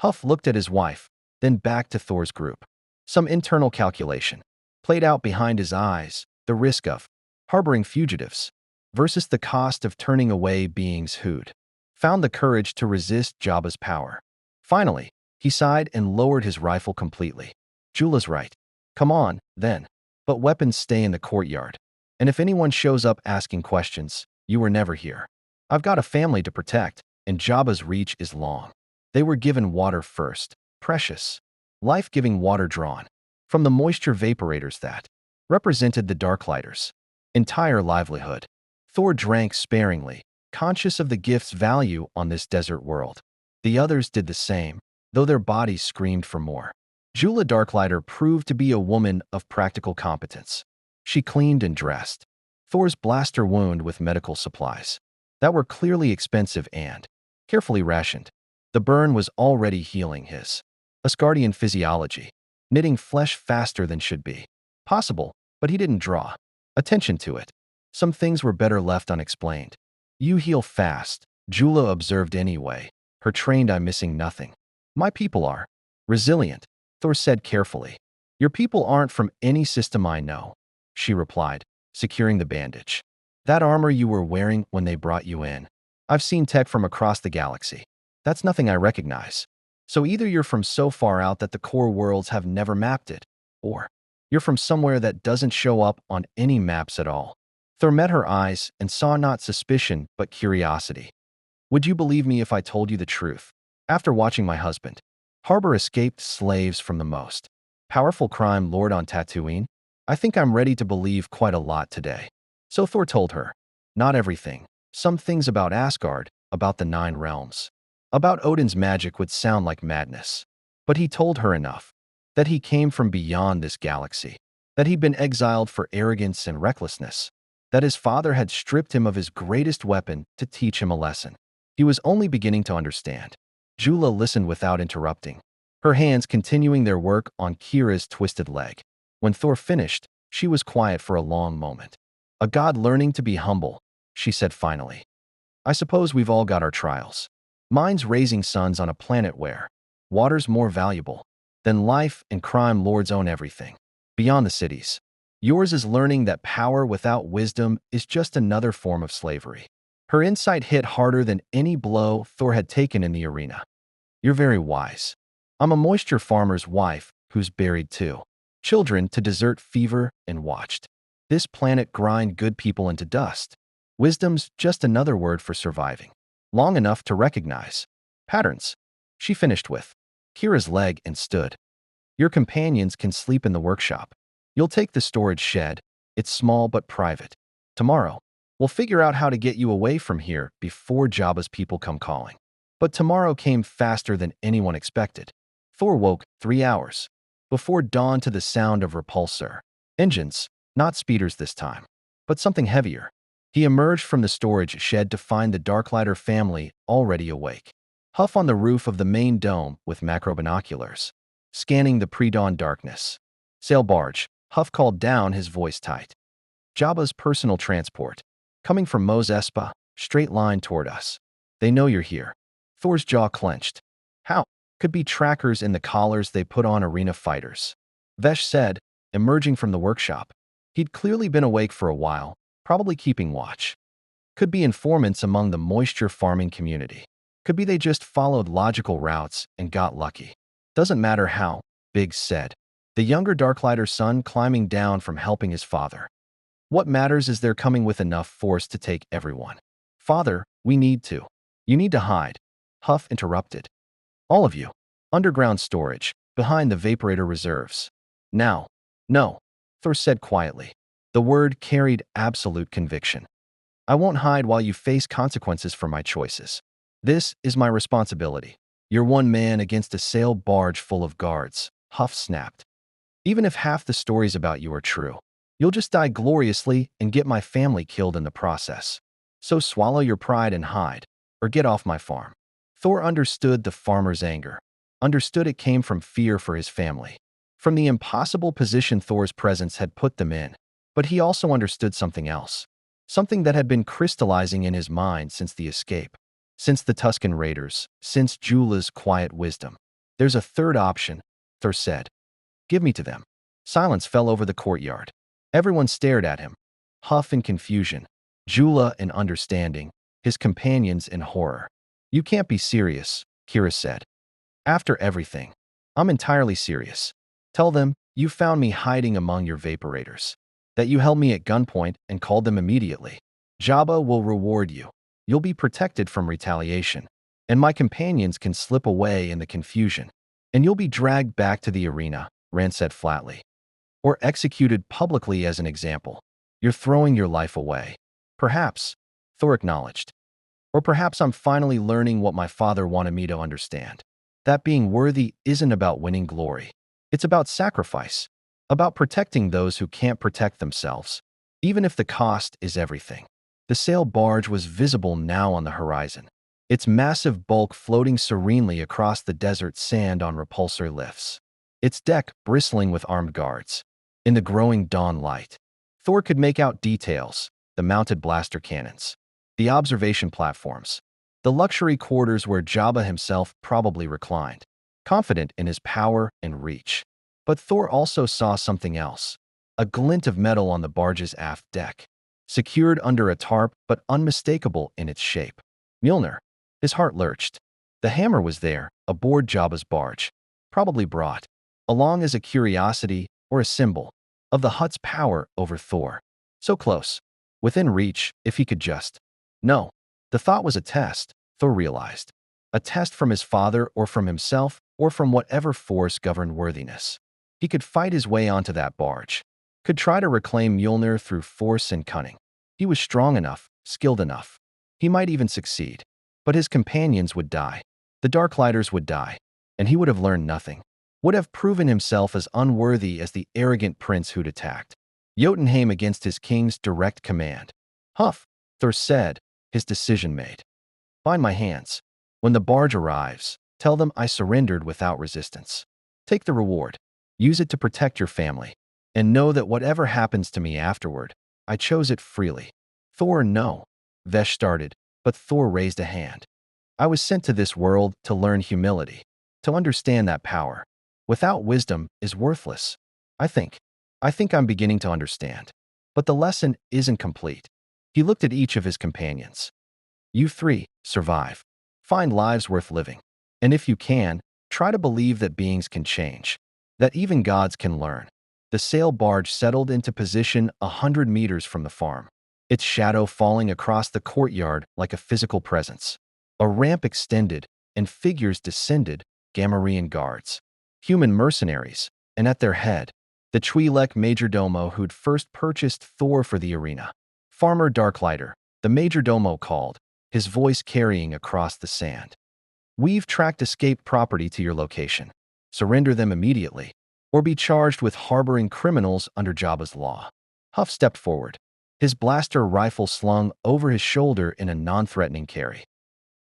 Huff looked at his wife, then back to Thor's group. Some internal calculation played out behind his eyes, the risk of harboring fugitives versus the cost of turning away beings who'd found the courage to resist Jabba's power. Finally, he sighed and lowered his rifle completely. "Jula's right. Come on, then. But weapons stay in the courtyard. And if anyone shows up asking questions, you were never here. I've got a family to protect, and Jabba's reach is long." They were given water first, precious, life-giving water drawn from the moisture vaporators that represented the Darklighters' entire livelihood. Thor drank sparingly, conscious of the gift's value on this desert world. The others did the same, though their bodies screamed for more. Jula Darklighter proved to be a woman of practical competence. She cleaned and dressed Thor's blaster wound with medical supplies that were clearly expensive and carefully rationed. The burn was already healing his Asgardian physiology, knitting flesh faster than should be possible, but he didn't draw attention to it. Some things were better left unexplained. "You heal fast," Jula observed anyway, her trained eye missing nothing. "My people are resilient," Thor said carefully. "Your people aren't from any system I know," she replied, securing the bandage. "That armor you were wearing when they brought you in. I've seen tech from across the galaxy. That's nothing I recognize. So either you're from so far out that the core worlds have never mapped it, or you're from somewhere that doesn't show up on any maps at all." Thor met her eyes and saw not suspicion but curiosity. "Would you believe me if I told you the truth? After watching my husband harbor escaped slaves from the most powerful crime lord on Tatooine, I think I'm ready to believe quite a lot today." So Thor told her. Not everything. Some things about Asgard, about the 9 realms, about Odin's magic would sound like madness. But he told her enough. that he came from beyond this galaxy, that he'd been exiled for arrogance and recklessness, that his father had stripped him of his greatest weapon to teach him a lesson. He was only beginning to understand. Jula listened without interrupting, her hands continuing their work on Kira's twisted leg. When Thor finished, she was quiet for a long moment. "A god learning to be humble," she said finally. "I suppose we've all got our trials. Mine's raising sons on a planet where water's more valuable than life and crime lords own everything beyond the cities. Yours is learning that power without wisdom is just another form of slavery." Her insight hit harder than any blow Thor had taken in the arena. "You're very wise. I'm a moisture farmer's wife who's buried two children to desert fever and watched this planet grind good people into dust. Wisdom's just another word for surviving long enough to recognize patterns," she finished with Kira's leg and stood. "Your companions can sleep in the workshop. You'll take the storage shed. It's small but private. Tomorrow, we'll figure out how to get you away from here before Jabba's people come calling." But tomorrow came faster than anyone expected. Thor woke 3 hours before dawn to the sound of repulsor engines, not speeders this time, but something heavier. He emerged from the storage shed to find the Darklighter family already awake. Huff on the roof of the main dome with macro binoculars, scanning the pre-dawn darkness. "Sail barge," Huff called down, his voice tight. "Jabba's personal transport, coming from Mos Espa, straight line toward us. They know you're here." Thor's jaw clenched. "How?" "Could be trackers in the collars they put on arena fighters," Vesh said, emerging from the workshop. He'd clearly been awake for a while, probably keeping watch. "Could be informants among the moisture farming community. Could be they just followed logical routes and got lucky. Doesn't matter how," Biggs said, the younger Darklighter's son climbing down from helping his father. "What matters is they're coming with enough force to take everyone." "Father, we need to." "You need to hide," Huff interrupted. "All of you. Underground storage, behind the Vaporator reserves." "Now." "No," Thor said quietly. The word carried absolute conviction. "I won't hide while you face consequences for my choices. This is my responsibility. You're one man against a sail barge full of guards," Huff snapped. "Even if half the stories about you are true, you'll just die gloriously and get my family killed in the process. So swallow your pride and hide, or get off my farm." Thor understood the farmer's anger, understood it came from fear for his family, from the impossible position Thor's presence had put them in. But he also understood something else, something that had been crystallizing in his mind since the escape, since the Tusken Raiders, since Jula's quiet wisdom. "There's a third option," Thor said. "Give me to them." Silence fell over the courtyard. Everyone stared at him, Huff in confusion, Jula in understanding, his companions in horror. "You can't be serious," Kira said. "After everything." "I'm entirely serious. Tell them you found me hiding among your Vaporators, that you held me at gunpoint and called them immediately. Jabba will reward you. You'll be protected from retaliation, and my companions can slip away in the confusion, and you'll be dragged back to the arena," Rand said flatly. "Or executed publicly as an example. You're throwing your life away." "Perhaps," Thor acknowledged. "Or perhaps I'm finally learning what my father wanted me to understand. That being worthy isn't about winning glory. It's about sacrifice, about protecting those who can't protect themselves, even if the cost is everything." The sail barge was visible now on the horizon, its massive bulk floating serenely across the desert sand on repulsor lifts, its deck bristling with armed guards. In the growing dawn light, Thor could make out details: the mounted blaster cannons, the observation platforms, the luxury quarters where Jabba himself probably reclined, confident in his power and reach. But Thor also saw something else, a glint of metal on the barge's aft deck, secured under a tarp but unmistakable in its shape. Mjolnir. His heart lurched. The hammer was there, aboard Jabba's barge, probably brought along as a curiosity or a symbol of the Hutt's power over Thor. So close, within reach, if he could just. No, the thought was a test, Thor realized. A test from his father or from himself or from whatever force governed worthiness. He could fight his way onto that barge, could try to reclaim Mjolnir through force and cunning. He was strong enough, skilled enough. He might even succeed. But his companions would die. The Darklighters would die. And he would have learned nothing. would have proven himself as unworthy as the arrogant prince who'd attacked Jotunheim against his king's direct command. Huff, Thor said, his decision made. Bind my hands. When the barge arrives, tell them I surrendered without resistance. Take the reward. Use it to protect your family. And know that whatever happens to me afterward, I chose it freely. Thor, no. Vesh started, but Thor raised a hand. I was sent to this world to learn humility, to understand that power, without wisdom, is worthless. I think I'm beginning to understand. But the lesson isn't complete. He looked at each of his companions. You three, survive. Find lives worth living. And if you can, try to believe that beings can change, that even gods can learn. The sail barge settled into position 100 meters from the farm, its shadow falling across the courtyard like a physical presence. A ramp extended, and figures descended, Gamorrean guards, human mercenaries, and at their head, the Twi'lek majordomo who'd first purchased Thor for the arena. Farmer Darklighter, the majordomo called, his voice carrying across the sand. We've tracked escaped property to your location. Surrender them immediately, or be charged with harboring criminals under Jabba's law. Huff stepped forward, his blaster rifle slung over his shoulder in a non-threatening carry.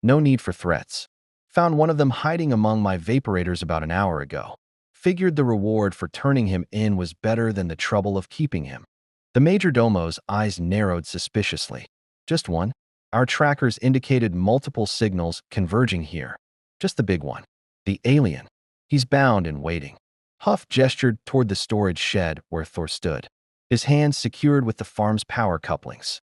No need for threats. Found one of them hiding among my vaporators about an hour ago. Figured the reward for turning him in was better than the trouble of keeping him. The majordomo's eyes narrowed suspiciously. Just one? Our trackers indicated multiple signals converging here. Just the big one. The alien. He's bound and waiting. Huff gestured toward the storage shed where Thor stood, his hands secured with the farm's power couplings.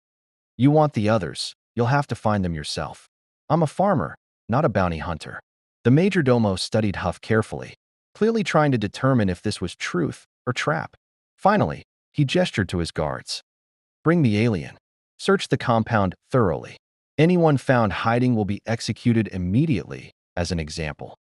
You want the others, you'll have to find them yourself. I'm a farmer, not a bounty hunter. The majordomo studied Huff carefully, clearly trying to determine if this was truth or trap. Finally, he gestured to his guards. Bring the alien. Search the compound thoroughly. Anyone found hiding will be executed immediately, as an example.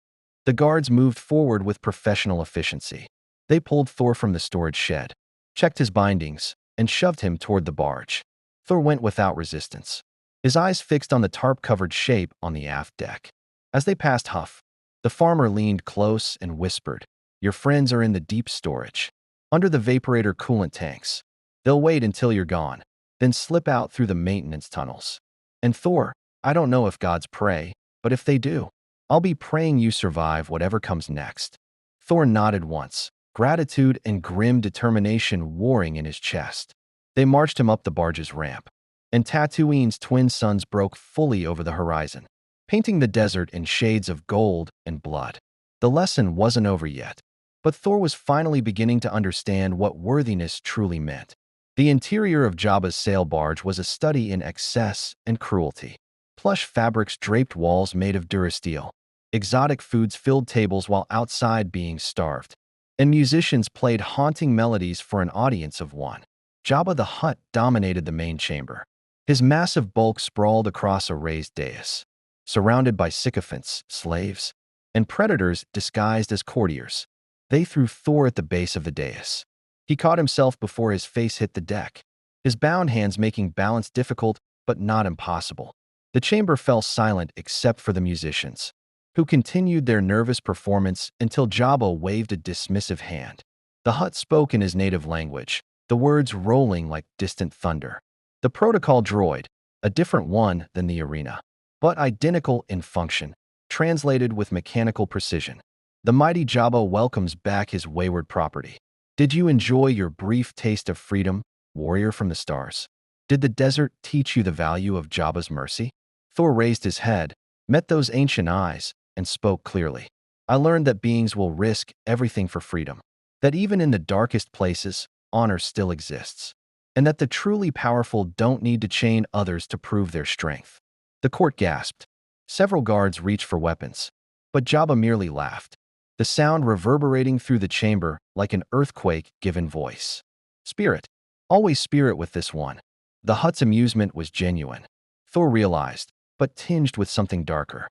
The guards moved forward with professional efficiency. They pulled Thor from the storage shed, checked his bindings, and shoved him toward the barge. Thor went without resistance, his eyes fixed on the tarp-covered shape on the aft deck. As they passed Huff, the farmer leaned close and whispered, Your friends are in the deep storage, under the vaporator coolant tanks. They'll wait until you're gone, then slip out through the maintenance tunnels. And Thor, I don't know if gods pray, but if they do, I'll be praying you survive whatever comes next. Thor nodded once, gratitude and grim determination warring in his chest. They marched him up the barge's ramp, and Tatooine's twin suns broke fully over the horizon, painting the desert in shades of gold and blood. The lesson wasn't over yet, but Thor was finally beginning to understand what worthiness truly meant. The interior of Jabba's sail barge was a study in excess and cruelty. Plush fabrics draped walls made of durasteel. Exotic foods filled tables while outside being starved. And musicians played haunting melodies for an audience of one. Jabba the Hutt dominated the main chamber. His massive bulk sprawled across a raised dais, surrounded by sycophants, slaves, and predators disguised as courtiers. They threw Thor at the base of the dais. He caught himself before his face hit the deck, his bound hands making balance difficult but not impossible. The chamber fell silent except for the musicians, who continued their nervous performance until Jabba waved a dismissive hand. The Hutt spoke in his native language, the words rolling like distant thunder. The protocol droid, a different one than the arena, but identical in function, translated with mechanical precision. The mighty Jabba welcomes back his wayward property. Did you enjoy your brief taste of freedom, warrior from the stars? Did the desert teach you the value of Jabba's mercy? Thor raised his head, met those ancient eyes, and spoke clearly. I learned that beings will risk everything for freedom, that even in the darkest places, honor still exists, and that the truly powerful don't need to chain others to prove their strength. The court gasped. Several guards reached for weapons, but Jabba merely laughed, the sound reverberating through the chamber like an earthquake given voice. Spirit. Always spirit with this one. The Hutt's amusement was genuine, Thor realized, but tinged with something darker.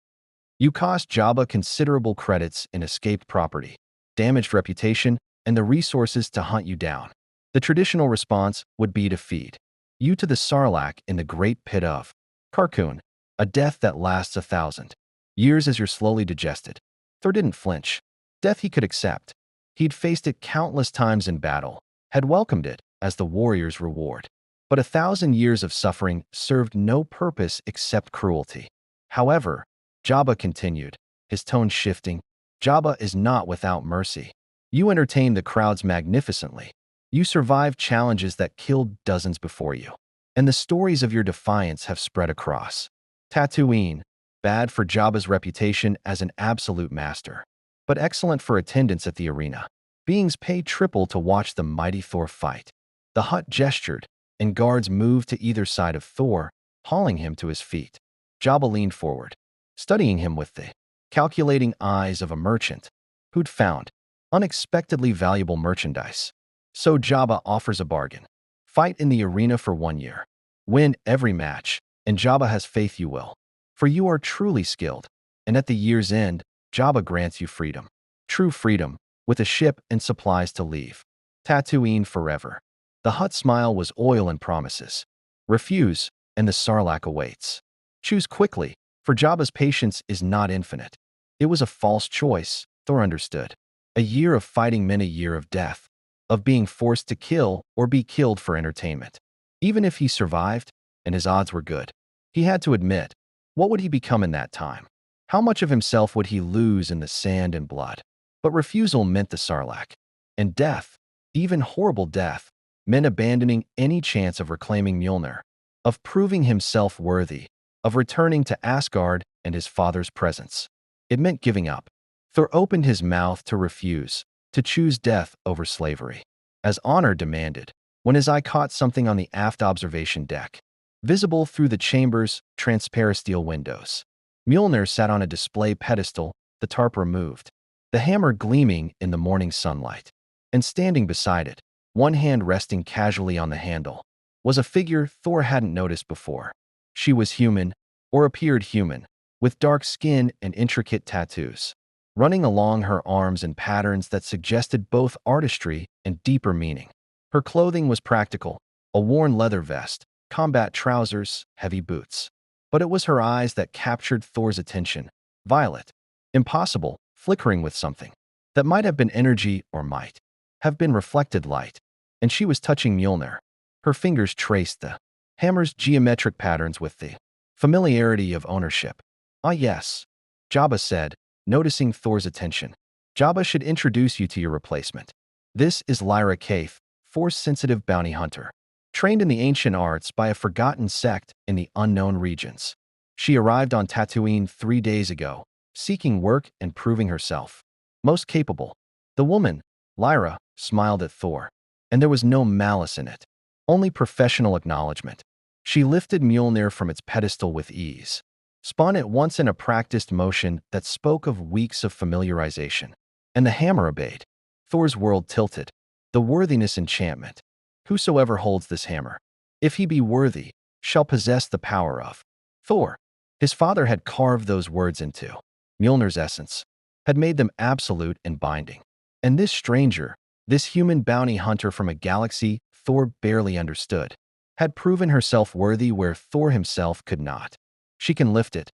You cost Jabba considerable credits in escaped property, damaged reputation, and the resources to hunt you down. The traditional response would be to feed you to the Sarlacc in the great pit of Carcoon, a death that lasts 1,000 years as you're slowly digested. Thor didn't flinch. Death he could accept. He'd faced it countless times in battle, had welcomed it as the warrior's reward. But 1,000 years of suffering served no purpose except cruelty. However, Jabba continued, his tone shifting. Jabba is not without mercy. You entertained the crowds magnificently. You survived challenges that killed dozens before you. And the stories of your defiance have spread across Tatooine, bad for Jabba's reputation as an absolute master, but excellent for attendance at the arena. Beings paid triple to watch the mighty Thor fight. The Hutt gestured, and guards moved to either side of Thor, hauling him to his feet. Jabba leaned forward, studying him with the calculating eyes of a merchant who'd found unexpectedly valuable merchandise. So Jabba offers a bargain. Fight in the arena for 1 year. Win every match, and Jabba has faith you will. For you are truly skilled, and at the year's end, Jabba grants you freedom. True freedom, with a ship and supplies to leave. Tatooine forever. The Hutt smile was oil and promises. Refuse, and the Sarlacc awaits. Choose quickly, for Jabba's patience is not infinite. It was a false choice, Thor understood. A year of fighting meant a year of death, of being forced to kill or be killed for entertainment. Even if he survived, and his odds were good, he had to admit, what would he become in that time? How much of himself would he lose in the sand and blood? But refusal meant the Sarlacc. And death, even horrible death, meant abandoning any chance of reclaiming Mjolnir, of proving himself worthy, of returning to Asgard and his father's presence. It meant giving up. Thor opened his mouth to refuse, to choose death over slavery, as honor demanded, when his eye caught something on the aft observation deck, visible through the chamber's transparent steel windows. Mjolnir sat on a display pedestal, the tarp removed, the hammer gleaming in the morning sunlight. And standing beside it, one hand resting casually on the handle, was a figure Thor hadn't noticed before. She was human, or appeared human, with dark skin and intricate tattoos, running along her arms in patterns that suggested both artistry and deeper meaning. Her clothing was practical, a worn leather vest, combat trousers, heavy boots. But it was her eyes that captured Thor's attention, violet, impossible, flickering with something that might have been energy or might have been reflected light. And she was touching Mjolnir. Her fingers traced the hammer's geometric patterns with the familiarity of ownership. Ah yes, Jabba said, noticing Thor's attention. Jabba should introduce you to your replacement. This is Lyra Caith, Force-sensitive bounty hunter, trained in the ancient arts by a forgotten sect in the unknown regions. She arrived on Tatooine 3 days ago, seeking work and proving herself most capable. The woman, Lyra, smiled at Thor, and there was no malice in it, only professional acknowledgement. She lifted Mjolnir from its pedestal with ease, spun it once in a practiced motion that spoke of weeks of familiarization, and the hammer obeyed. Thor's world tilted. The worthiness enchantment. Whosoever holds this hammer, if he be worthy, shall possess the power of Thor. His father had carved those words into Mjolnir's essence, had made them absolute and binding. And this stranger, this human bounty hunter from a galaxy Thor barely understood, had proven herself worthy where Thor himself could not. She can lift it,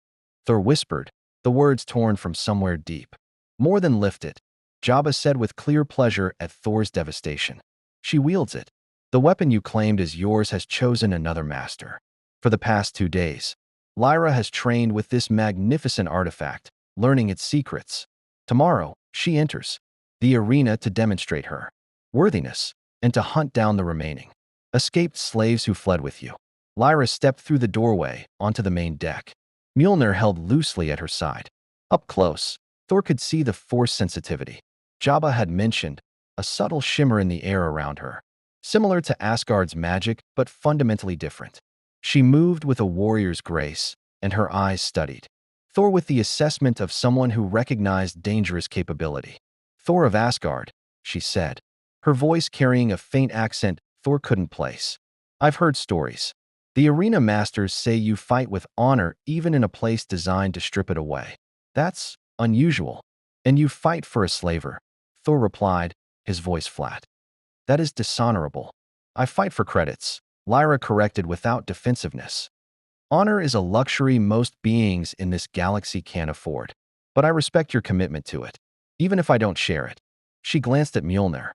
Thor whispered, the words torn from somewhere deep. More than lift it, Jabba said with clear pleasure at Thor's devastation. She wields it. The weapon you claimed as yours has chosen another master. For the past 2 days, Lyra has trained with this magnificent artifact, learning its secrets. Tomorrow, she enters the arena to demonstrate her worthiness and to hunt down the remaining escaped slaves who fled with you. Lyra stepped through the doorway onto the main deck, Mjolnir held loosely at her side. Up close, Thor could see the force sensitivity Jabba had mentioned, a subtle shimmer in the air around her, similar to Asgard's magic but fundamentally different. She moved with a warrior's grace, and her eyes studied Thor with the assessment of someone who recognized dangerous capability. Thor of Asgard, she said, her voice carrying a faint accent Thor couldn't place. I've heard stories. The arena masters say you fight with honor even in a place designed to strip it away. That's unusual. And you fight for a slaver, Thor replied, his voice flat. That is dishonorable. I fight for credits, Lyra corrected without defensiveness. Honor is a luxury most beings in this galaxy can't afford, but I respect your commitment to it. even if I don't share it. She glanced at Mjolnir.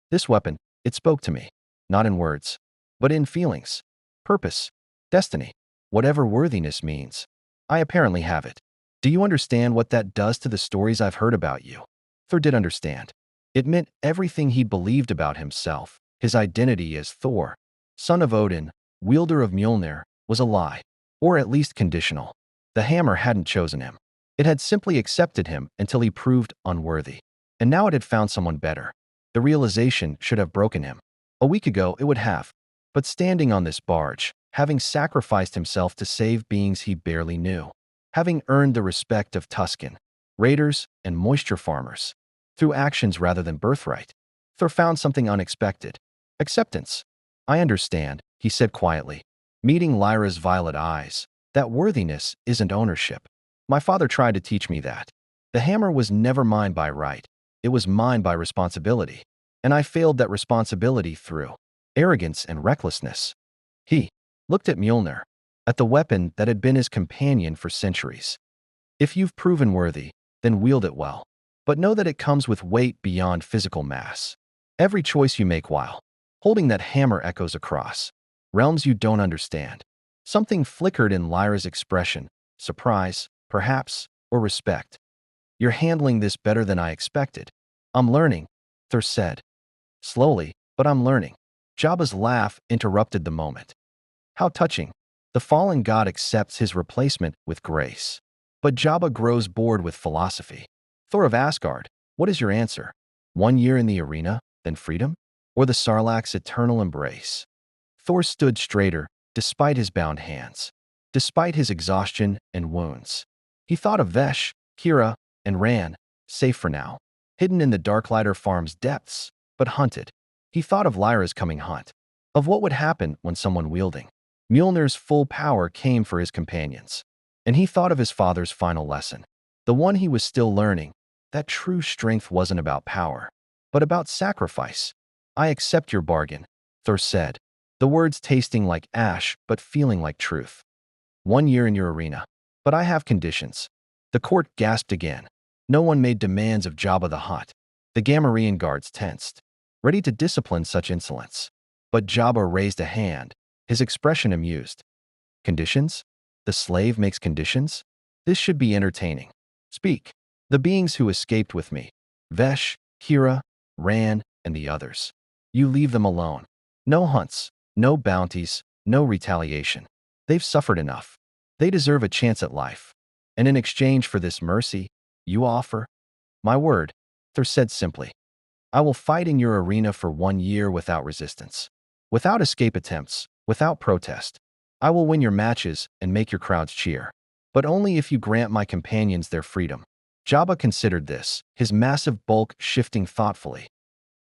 This weapon, it spoke to me, not in words, but in feelings, purpose, destiny, whatever worthiness means. I apparently have it. Do you understand what that does to the stories I've heard about you? Thor did understand. It meant everything he believed about himself, his identity as Thor, son of Odin, wielder of Mjolnir, was a lie, or at least conditional. The hammer hadn't chosen him. It had simply accepted him until he proved unworthy. And now it had found someone better. The realization should have broken him. A week ago, it would have. But standing on this barge, having sacrificed himself to save beings he barely knew, having earned the respect of Tusken, raiders, and moisture farmers, through actions rather than birthright, Thor found something unexpected. Acceptance. I understand, he said quietly, meeting Lyra's violet eyes. That worthiness isn't ownership. My father tried to teach me that. The hammer was never mine by right. It was mine by responsibility. And I failed that responsibility through arrogance and recklessness. He looked at Mjolnir, at the weapon that had been his companion for centuries. If you've proven worthy, then wield it well. But know that it comes with weight beyond physical mass. Every choice you make while holding that hammer echoes across realms you don't understand. Something flickered in Lyra's expression, surprise, perhaps, or respect. You're handling this better than I expected. I'm learning, Thor said. Slowly, but I'm learning. Jabba's laugh interrupted the moment. How touching. The fallen god accepts his replacement with grace. But Jabba grows bored with philosophy. Thor of Asgard, what is your answer? 1 year in the arena, then freedom? Or the Sarlacc's eternal embrace? Thor stood straighter, despite his bound hands, despite his exhaustion and wounds. He thought of Vesh, Kira, and Ran, safe for now, hidden in the Darklighter farm's depths, but hunted. He thought of Lyra's coming hunt, of what would happen when someone wielding Mjolnir's full power came for his companions. And he thought of his father's final lesson, the one he was still learning, that true strength wasn't about power, but about sacrifice. I accept your bargain, Thor said, the words tasting like ash but feeling like truth. 1 year in your arena. But I have conditions. The court gasped again. No one made demands of Jabba the Hutt. The Gamorrean guards tensed, ready to discipline such insolence. But Jabba raised a hand, his expression amused. Conditions? The slave makes conditions? This should be entertaining. Speak. The beings who escaped with me, Vesh, Kira, Ran, and the others. You leave them alone. No hunts, no bounties, no retaliation. They've suffered enough. They deserve a chance at life. And in exchange for this mercy, you offer? My word, Thor said simply. I will fight in your arena for 1 year without resistance, without escape attempts, without protest. I will win your matches and make your crowds cheer, but only if you grant my companions their freedom. Jabba considered this, his massive bulk shifting thoughtfully.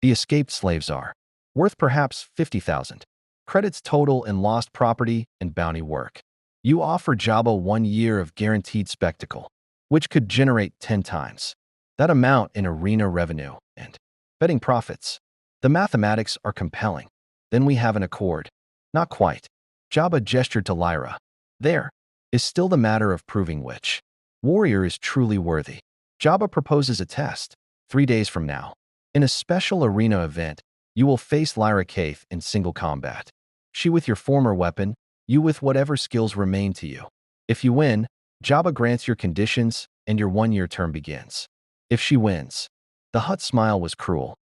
The escaped slaves are worth perhaps 50,000 credits total in lost property and bounty work. You offer Jabba 1 year of guaranteed spectacle, which could generate 10 times that amount in arena revenue and betting profits. The mathematics are compelling. Then we have an accord. Not quite. Jabba gestured to Lyra. There is still the matter of proving which warrior is truly worthy. Jabba proposes a test. 3 days from now, in a special arena event, you will face Lyra Kaith in single combat. She with your former weapon, you with whatever skills remain to you. If you win, Jabba grants your conditions and your 1-year term begins. If she wins, the Hutt smile was cruel.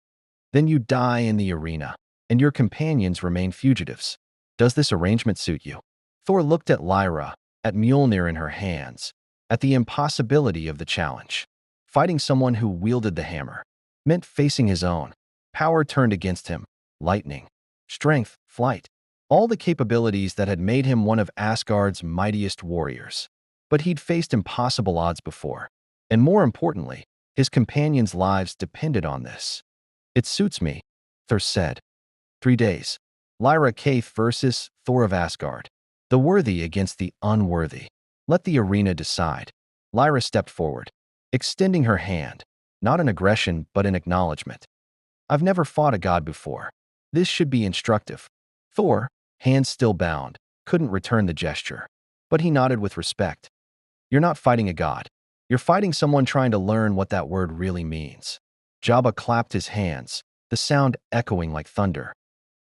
Then you die in the arena, and your companions remain fugitives. Does this arrangement suit you? Thor looked at Lyra, at Mjolnir in her hands, at the impossibility of the challenge. Fighting someone who wielded the hammer meant facing his own. Power turned against him, lightning, strength, flight, all the capabilities that had made him one of Asgard's mightiest warriors. But he'd faced impossible odds before, and more importantly, his companions' lives depended on this. It suits me, Thor said. 3 days. Lyra Kaith versus Thor of Asgard. The worthy against the unworthy. Let the arena decide. Lyra stepped forward, extending her hand, not in aggression but in acknowledgement. I've never fought a god before. This should be instructive. Thor, hands still bound, couldn't return the gesture, but he nodded with respect. You're not fighting a god. You're fighting someone trying to learn what that word really means. Jabba clapped his hands, the sound echoing like thunder.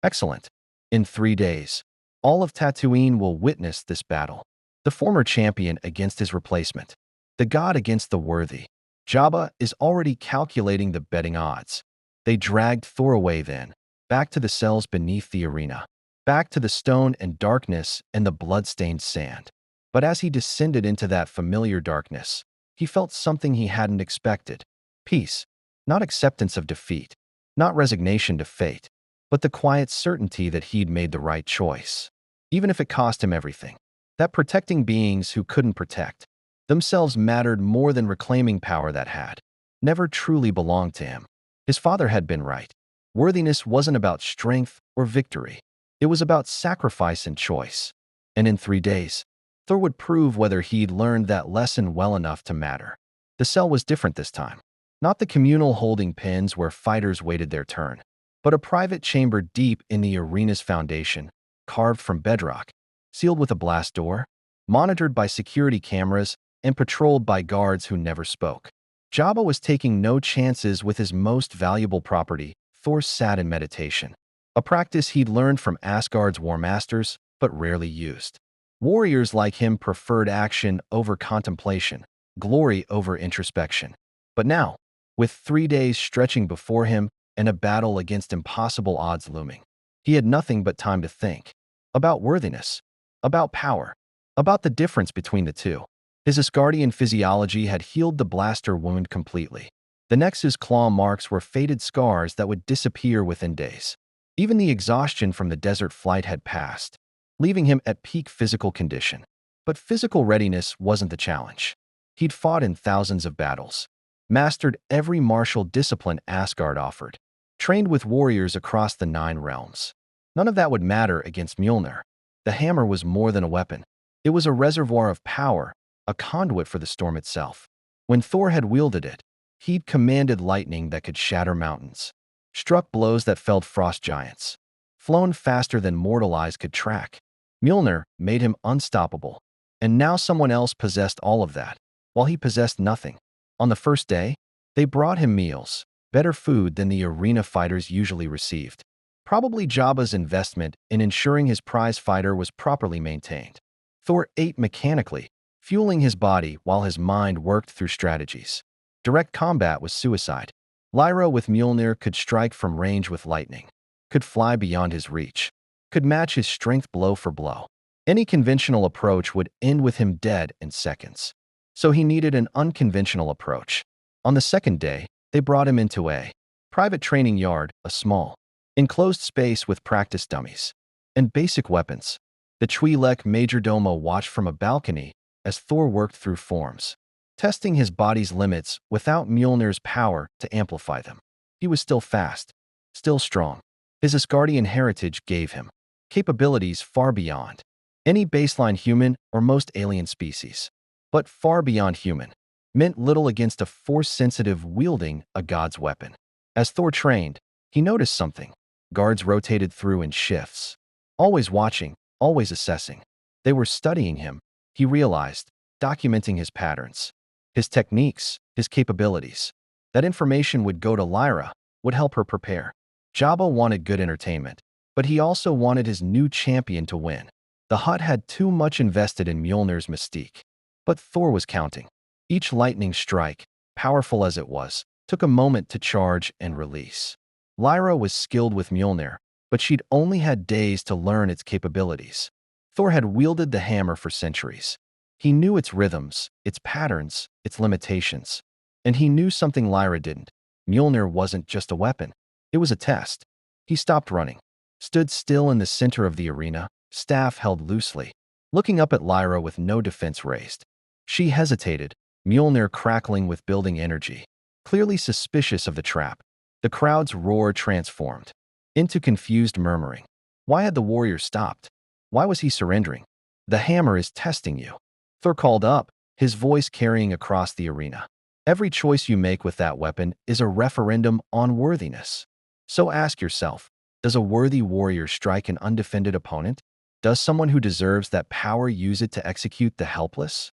Excellent. In 3 days, all of Tatooine will witness this battle. The former champion against his replacement. The god against the worthy. Jabba is already calculating the betting odds. They dragged Thor away then, back to the cells beneath the arena, back to the stone and darkness and the blood-stained sand. But as he descended into that familiar darkness, he felt something he hadn't expected. Peace, not acceptance of defeat, not resignation to fate, but the quiet certainty that he'd made the right choice, even if it cost him everything. That protecting beings who couldn't protect themselves mattered more than reclaiming power that had never truly belonged to him. His father had been right. Worthiness wasn't about strength or victory. It was about sacrifice and choice. And in 3 days, Thor would prove whether he'd learned that lesson well enough to matter. The cell was different this time. Not the communal holding pens where fighters waited their turn, but a private chamber deep in the arena's foundation, carved from bedrock, sealed with a blast door, monitored by security cameras, and patrolled by guards who never spoke. Jabba was taking no chances with his most valuable property. Thor sat in meditation, a practice he'd learned from Asgard's war masters, but rarely used. Warriors like him preferred action over contemplation, glory over introspection. But now, with 3 days stretching before him and a battle against impossible odds looming, he had nothing but time to think. About worthiness, about power, about the difference between the two. His Asgardian physiology had healed the blaster wound completely. The Nex's claw marks were faded scars that would disappear within days. Even the exhaustion from the desert flight had passed, leaving him at peak physical condition. But physical readiness wasn't the challenge. He'd fought in thousands of battles, mastered every martial discipline Asgard offered, trained with warriors across the 9 realms. None of that would matter against Mjolnir. The hammer was more than a weapon. It was a reservoir of power, a conduit for the storm itself. When Thor had wielded it, he'd commanded lightning that could shatter mountains, struck blows that felled frost giants, flown faster than mortal eyes could track. Mjolnir made him unstoppable, and now someone else possessed all of that, while he possessed nothing. On the first day, they brought him meals, better food than the arena fighters usually received. Probably Jabba's investment in ensuring his prize fighter was properly maintained. Thor ate mechanically, fueling his body while his mind worked through strategies. Direct combat was suicide. Lyra with Mjolnir could strike from range with lightning, could fly beyond his reach, could match his strength blow for blow. Any conventional approach would end with him dead in seconds. So he needed an unconventional approach. On the second day, they brought him into a private training yard, a small, enclosed space with practice dummies and basic weapons. The Twi'lek Majordomo watched from a balcony as Thor worked through forms, testing his body's limits without Mjolnir's power to amplify them. He was still fast, still strong. His Asgardian heritage gave him capabilities far beyond any baseline human or most alien species. But far beyond human meant little against a force-sensitive wielding a god's weapon. As Thor trained, he noticed something. Guards rotated through in shifts, always watching, always assessing. They were studying him, he realized, documenting his patterns, his techniques, his capabilities. That information would go to Lyra, would help her prepare. Jabba wanted good entertainment, but he also wanted his new champion to win. The Hutt had too much invested in Mjolnir's mystique. But Thor was counting. Each lightning strike, powerful as it was, took a moment to charge and release. Lyra was skilled with Mjolnir, but she'd only had days to learn its capabilities. Thor had wielded the hammer for centuries. He knew its rhythms, its patterns, its limitations. And he knew something Lyra didn't. Mjolnir wasn't just a weapon. It was a test. He stopped running, stood still in the center of the arena, staff held loosely, looking up at Lyra with no defense raised. She hesitated, Mjolnir crackling with building energy, clearly suspicious of the trap. The crowd's roar transformed into confused murmuring. Why had the warrior stopped? Why was he surrendering? The hammer is testing you. Thor called up, his voice carrying across the arena. Every choice you make with that weapon is a referendum on worthiness. So ask yourself, does a worthy warrior strike an undefended opponent? Does someone who deserves that power use it to execute the helpless?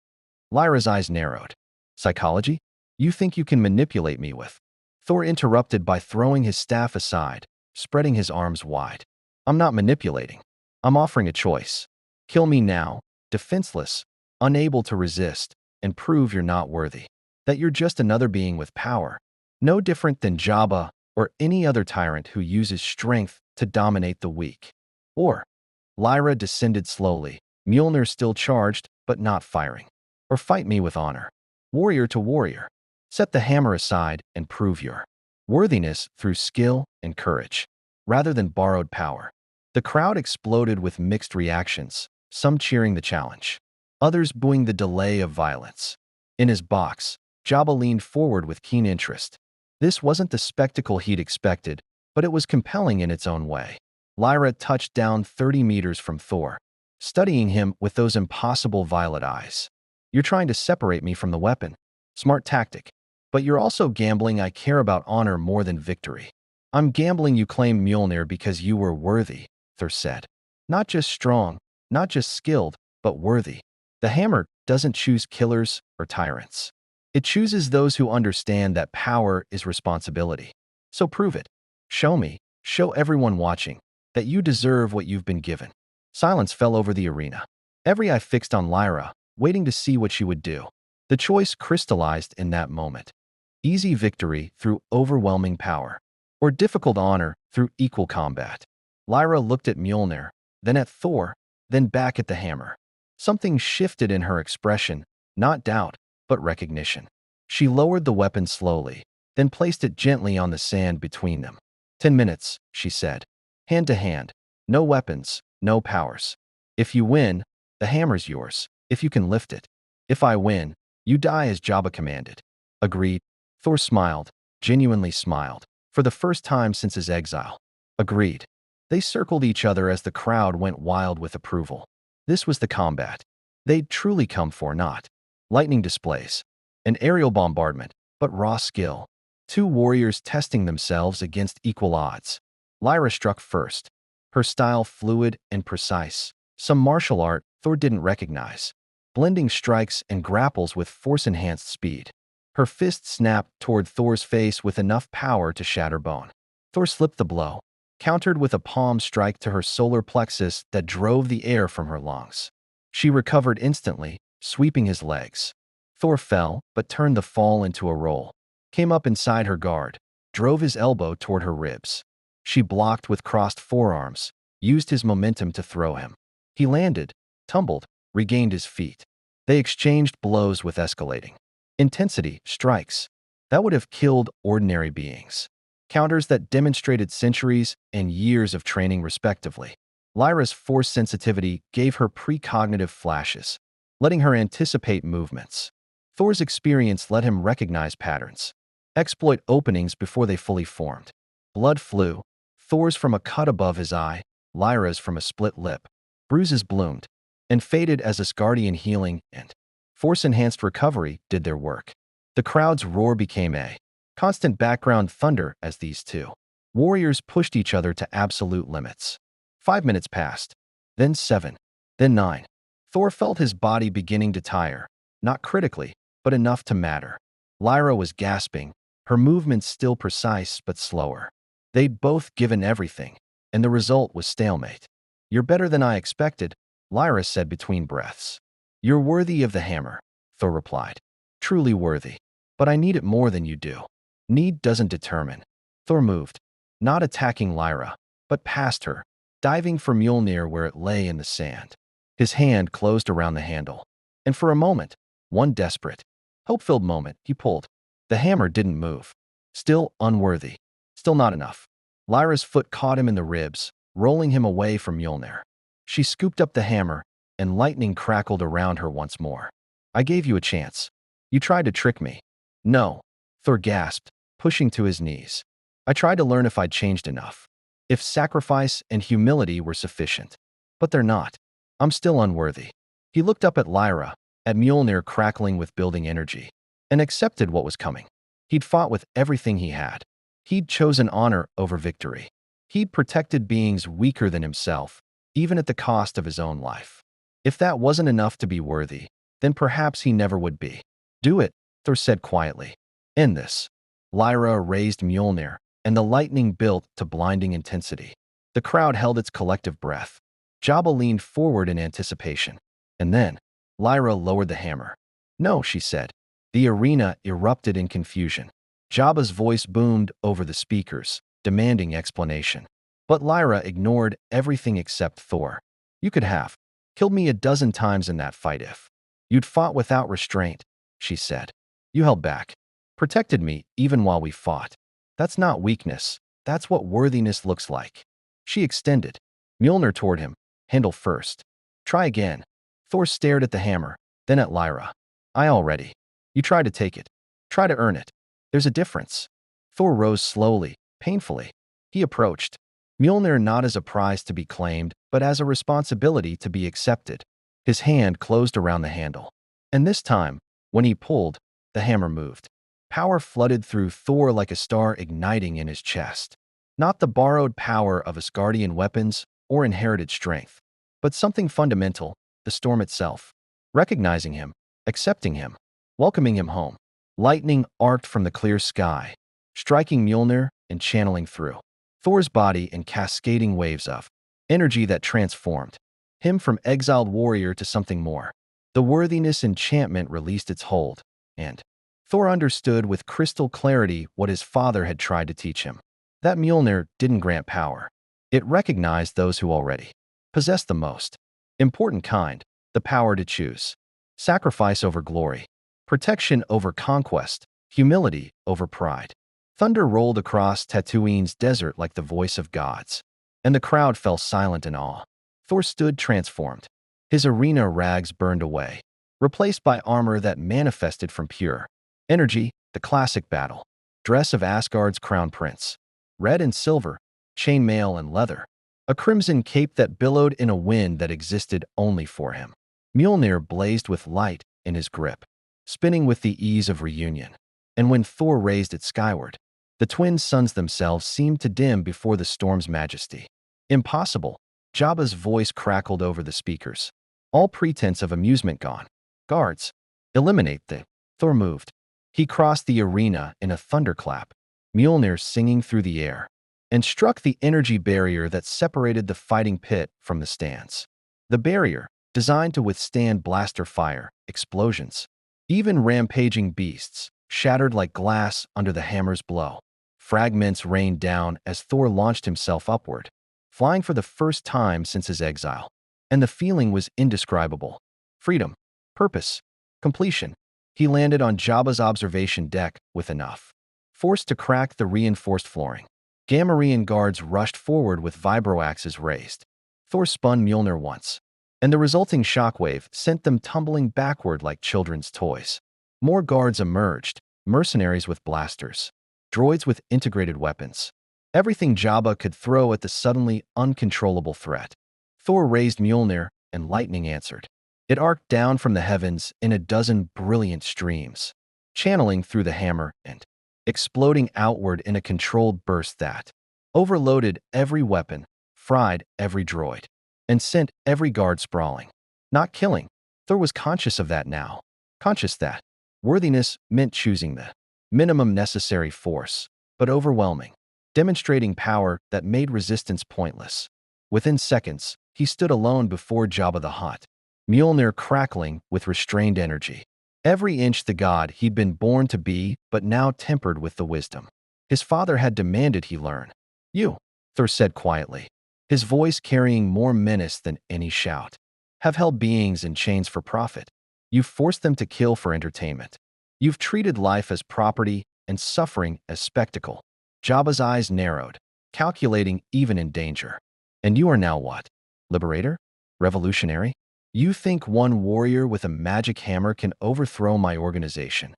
Lyra's eyes narrowed. Psychology? You think you can manipulate me with? Thor interrupted by throwing his staff aside, spreading his arms wide. I'm not manipulating. I'm offering a choice. Kill me now, defenseless, unable to resist, and prove you're not worthy. That you're just another being with power, no different than Jabba or any other tyrant who uses strength to dominate the weak. Or, Lyra descended slowly, Mjolnir still charged but not firing. Or fight me with honor. Warrior to warrior. Set the hammer aside and prove your worthiness through skill and courage, rather than borrowed power. The crowd exploded with mixed reactions, some cheering the challenge, others booing the delay of violence. In his box, Jabba leaned forward with keen interest. This wasn't the spectacle he'd expected, but it was compelling in its own way. Lyra touched down 30 meters from Thor, studying him with those impossible violet eyes. You're trying to separate me from the weapon. Smart tactic. But you're also gambling I care about honor more than victory. I'm gambling you claim Mjolnir because you were worthy, Thor said. Not just strong, not just skilled, but worthy. The hammer doesn't choose killers or tyrants. It chooses those who understand that power is responsibility. So prove it. Show me, show everyone watching, that you deserve what you've been given. Silence fell over the arena. Every eye fixed on Lyra, waiting to see what she would do. The choice crystallized in that moment. Easy victory through overwhelming power, or difficult honor through equal combat. Lyra looked at Mjolnir, then at Thor, then back at the hammer. Something shifted in her expression, not doubt, but recognition. She lowered the weapon slowly, then placed it gently on the sand between them. 10 minutes, she said. Hand to hand. No weapons, no powers. If you win, the hammer's yours, if you can lift it. If I win, you die as Jabba commanded. Agreed. Thor smiled, genuinely smiled, for the first time since his exile. Agreed. They circled each other as the crowd went wild with approval. This was the combat they'd truly come for, not lightning displays, an aerial bombardment, but raw skill. Two warriors testing themselves against equal odds. Lyra struck first, her style fluid and precise, some martial art Thor didn't recognize, blending strikes and grapples with force-enhanced speed. Her fist snapped toward Thor's face with enough power to shatter bone. Thor slipped the blow, countered with a palm strike to her solar plexus that drove the air from her lungs. She recovered instantly, sweeping his legs. Thor fell, but turned the fall into a roll, came up inside her guard, drove his elbow toward her ribs. She blocked with crossed forearms, used his momentum to throw him. He landed, tumbled, regained his feet. They exchanged blows with escalating intensity, strikes that would have killed ordinary beings. Counters that demonstrated centuries and years of training respectively. Lyra's force sensitivity gave her precognitive flashes, letting her anticipate movements. Thor's experience let him recognize patterns, exploit openings before they fully formed. Blood flew, Thor's from a cut above his eye, Lyra's from a split lip. Bruises bloomed and faded as Asgardian healing and force-enhanced recovery did their work. The crowd's roar became a constant background thunder as these two warriors pushed each other to absolute limits. 5 minutes passed, then 7, then 9. Thor felt his body beginning to tire, not critically, but enough to matter. Lyra was gasping, her movements still precise but slower. They'd both given everything, and the result was stalemate. You're better than I expected, Lyra said between breaths. You're worthy of the hammer, Thor replied. Truly worthy. But I need it more than you do. Need doesn't determine. Thor moved, not attacking Lyra, but past her, diving for Mjolnir where it lay in the sand. His hand closed around the handle, and for a moment, one desperate, hope-filled moment, he pulled. The hammer didn't move. Still unworthy. Still not enough. Lyra's foot caught him in the ribs, rolling him away from Mjolnir. She scooped up the hammer, and lightning crackled around her once more. I gave you a chance. You tried to trick me. No, Thor gasped, pushing to his knees. I tried to learn if I'd changed enough. If sacrifice and humility were sufficient. But they're not. I'm still unworthy. He looked up at Lyra, at Mjolnir crackling with building energy, and accepted what was coming. He'd fought with everything he had. He'd chosen honor over victory. He'd protected beings weaker than himself, even at the cost of his own life. If that wasn't enough to be worthy, then perhaps he never would be. Do it, Thor said quietly. In this, Lyra raised Mjolnir, and the lightning built to blinding intensity. The crowd held its collective breath. Jabba leaned forward in anticipation. And then, Lyra lowered the hammer. No, she said. The arena erupted in confusion. Jabba's voice boomed over the speakers, demanding explanation. But Lyra ignored everything except Thor. You could have killed me a dozen times in that fight if you'd fought without restraint, she said. You held back, protected me even while we fought. That's not weakness. That's what worthiness looks like. She extended Mjolnir toward him, handle first. Try again. Thor stared at the hammer, then at Lyra. I already. You try to take it. Try to earn it. There's a difference. Thor rose slowly, painfully. He approached Mjolnir not as a prize to be claimed, but as a responsibility to be accepted. His hand closed around the handle. And this time, when he pulled, the hammer moved. Power flooded through Thor like a star igniting in his chest. Not the borrowed power of Asgardian weapons or inherited strength, but something fundamental, the storm itself. Recognizing him, accepting him, welcoming him home. Lightning arced from the clear sky, striking Mjolnir and channeling through Thor's body in cascading waves of energy that transformed him from exiled warrior to something more. The worthiness enchantment released its hold, and Thor understood with crystal clarity what his father had tried to teach him. That Mjolnir didn't grant power. It recognized those who already possessed the most important kind, the power to choose. Sacrifice over glory, protection over conquest, humility over pride. Thunder rolled across Tatooine's desert like the voice of gods, and the crowd fell silent in awe. Thor stood transformed. His arena rags burned away, replaced by armor that manifested from pure energy, the classic battle dress of Asgard's crown prince. Red and silver, chainmail and leather. A crimson cape that billowed in a wind that existed only for him. Mjolnir blazed with light in his grip, spinning with the ease of reunion. And when Thor raised it skyward, the twin suns themselves seemed to dim before the storm's majesty. Impossible. Jabba's voice crackled over the speakers. All pretense of amusement gone. Guards, eliminate the. Thor moved. He crossed the arena in a thunderclap, Mjolnir singing through the air, and struck the energy barrier that separated the fighting pit from the stands. The barrier, designed to withstand blaster fire, explosions, even rampaging beasts, shattered like glass under the hammer's blow. Fragments rained down as Thor launched himself upward, flying for the first time since his exile. And the feeling was indescribable. Freedom, purpose, completion. He landed on Jabba's observation deck with enough force to crack the reinforced flooring. Gamorrean guards rushed forward with vibroaxes raised. Thor spun Mjolnir once, and the resulting shockwave sent them tumbling backward like children's toys. More guards emerged, mercenaries with blasters, droids with integrated weapons. Everything Jabba could throw at the suddenly uncontrollable threat. Thor raised Mjolnir, and lightning answered. It arced down from the heavens in a dozen brilliant streams, channeling through the hammer and exploding outward in a controlled burst that overloaded every weapon, fried every droid, and sent every guard sprawling. Not killing. Thor was conscious of that now. Conscious that worthiness meant choosing the minimum necessary force, but overwhelming, demonstrating power that made resistance pointless. Within seconds, he stood alone before Jabba the Hutt, Mjolnir crackling with restrained energy. Every inch the god he'd been born to be, but now tempered with the wisdom his father had demanded he learn. You, Thor said quietly, his voice carrying more menace than any shout, have held beings in chains for profit. You've forced them to kill for entertainment. You've treated life as property and suffering as spectacle. Jabba's eyes narrowed, calculating even in danger. And you are now what? Liberator? Revolutionary? You think one warrior with a magic hammer can overthrow my organization?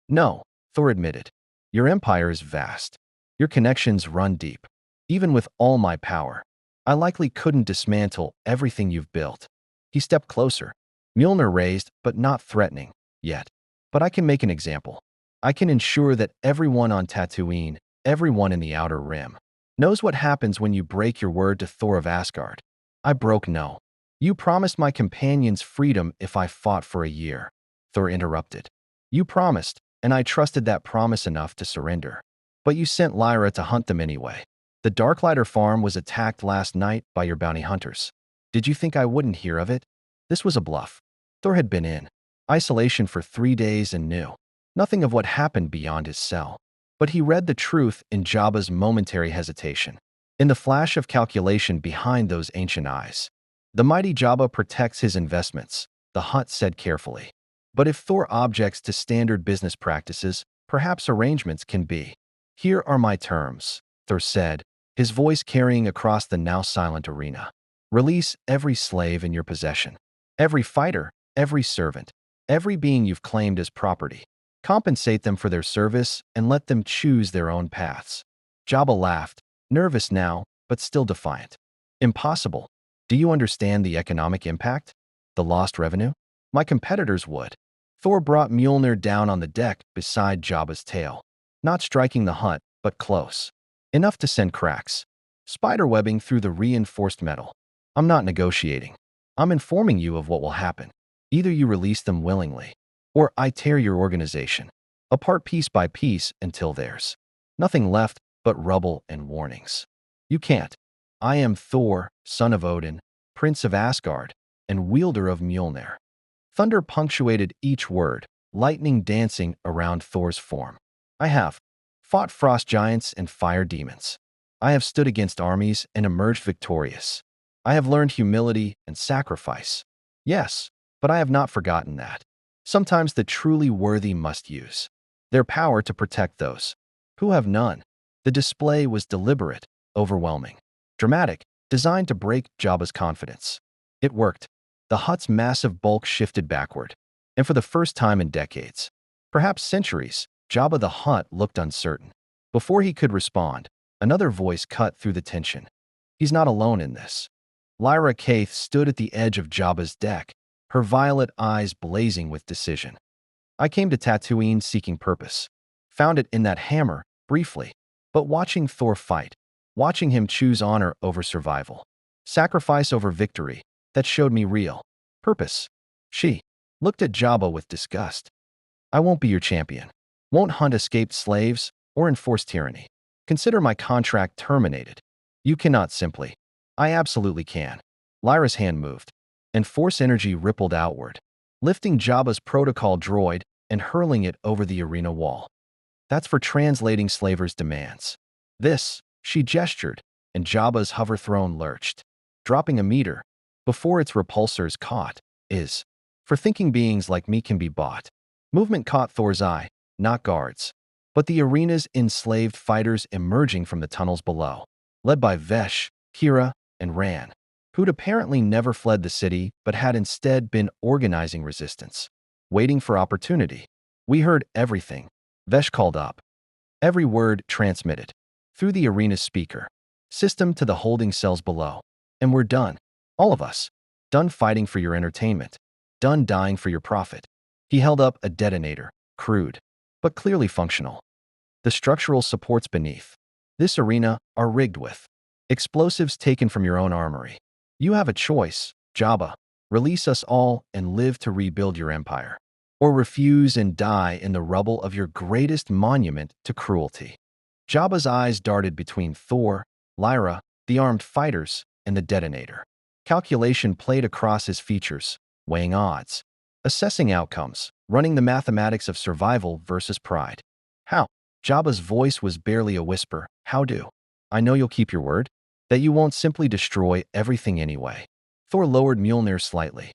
No, Thor admitted. Your empire is vast. Your connections run deep. Even with all my power, I likely couldn't dismantle everything you've built. He stepped closer, Mjolnir raised but not threatening yet. But I can make an example. I can ensure that everyone on Tatooine, everyone in the Outer Rim, knows what happens when you break your word to Thor of Asgard. I broke no. You promised my companions freedom if I fought for a year. Thor interrupted. You promised, and I trusted that promise enough to surrender. But you sent Lyra to hunt them anyway. The Darklighter farm was attacked last night by your bounty hunters. Did you think I wouldn't hear of it? This was a bluff. Thor had been in isolation for 3 days and knew nothing of what happened beyond his cell. But he read the truth in Jabba's momentary hesitation, in the flash of calculation behind those ancient eyes. The mighty Jabba protects his investments, the Hutt said carefully. But if Thor objects to standard business practices, perhaps arrangements can be. Here are my terms, Thor said, his voice carrying across the now silent arena. Release every slave in your possession. Every fighter, every servant, every being you've claimed as property. Compensate them for their service and let them choose their own paths. Jabba laughed, nervous now, but still defiant. Impossible. Do you understand the economic impact? The lost revenue? My competitors would. Thor brought Mjolnir down on the deck beside Jabba's tail, not striking the Hutt, but close. Enough to send cracks. Spiderwebbing through the reinforced metal. I'm not negotiating. I'm informing you of what will happen. Either you release them willingly, or I tear your organization apart piece by piece until there's nothing left but rubble and warnings. You can't. I am Thor, son of Odin, prince of Asgard, and wielder of Mjolnir. Thunder punctuated each word, lightning dancing around Thor's form. I have fought frost giants and fire demons. I have stood against armies and emerged victorious. I have learned humility and sacrifice. Yes, but I have not forgotten that. Sometimes the truly worthy must use their power to protect those who have none. The display was deliberate, overwhelming, dramatic, designed to break Jabba's confidence. It worked. The Hutt's massive bulk shifted backward, and for the first time in decades, perhaps centuries, Jabba the Hutt looked uncertain. Before he could respond, another voice cut through the tension. He's not alone in this. Lyra Kaith stood at the edge of Jabba's deck, her violet eyes blazing with decision. I came to Tatooine seeking purpose. Found it in that hammer, briefly. But watching Thor fight, watching him choose honor over survival, sacrifice over victory, that showed me real purpose. She looked at Jabba with disgust. I won't be your champion. Won't hunt escaped slaves or enforce tyranny. Consider my contract terminated. You cannot simply. I absolutely can. Lyra's hand moved, and force energy rippled outward, lifting Jabba's protocol droid and hurling it over the arena wall. That's for translating slavers' demands. This, she gestured, and Jabba's hover throne lurched, dropping a meter before its repulsors caught, is for thinking beings like me can be bought. Movement caught Thor's eye, not guards, but the arena's enslaved fighters emerging from the tunnels below, led by Vesh, Kira, and Ran, who'd apparently never fled the city but had instead been organizing resistance, waiting for opportunity. We heard everything, Vesh called up. Every word transmitted through the arena's speaker system to the holding cells below. And we're done. All of us. Done fighting for your entertainment. Done dying for your profit. He held up a detonator, crude, but clearly functional. The structural supports beneath this arena are rigged with explosives taken from your own armory. You have a choice, Jabba. Release us all and live to rebuild your empire, or refuse and die in the rubble of your greatest monument to cruelty. Jabba's eyes darted between Thor, Lyra, the armed fighters, and the detonator. Calculation played across his features, weighing odds, assessing outcomes, running the mathematics of survival versus pride. How? Jabba's voice was barely a whisper. How do? I know you'll keep your word? That you won't simply destroy everything anyway. Thor lowered Mjolnir slightly.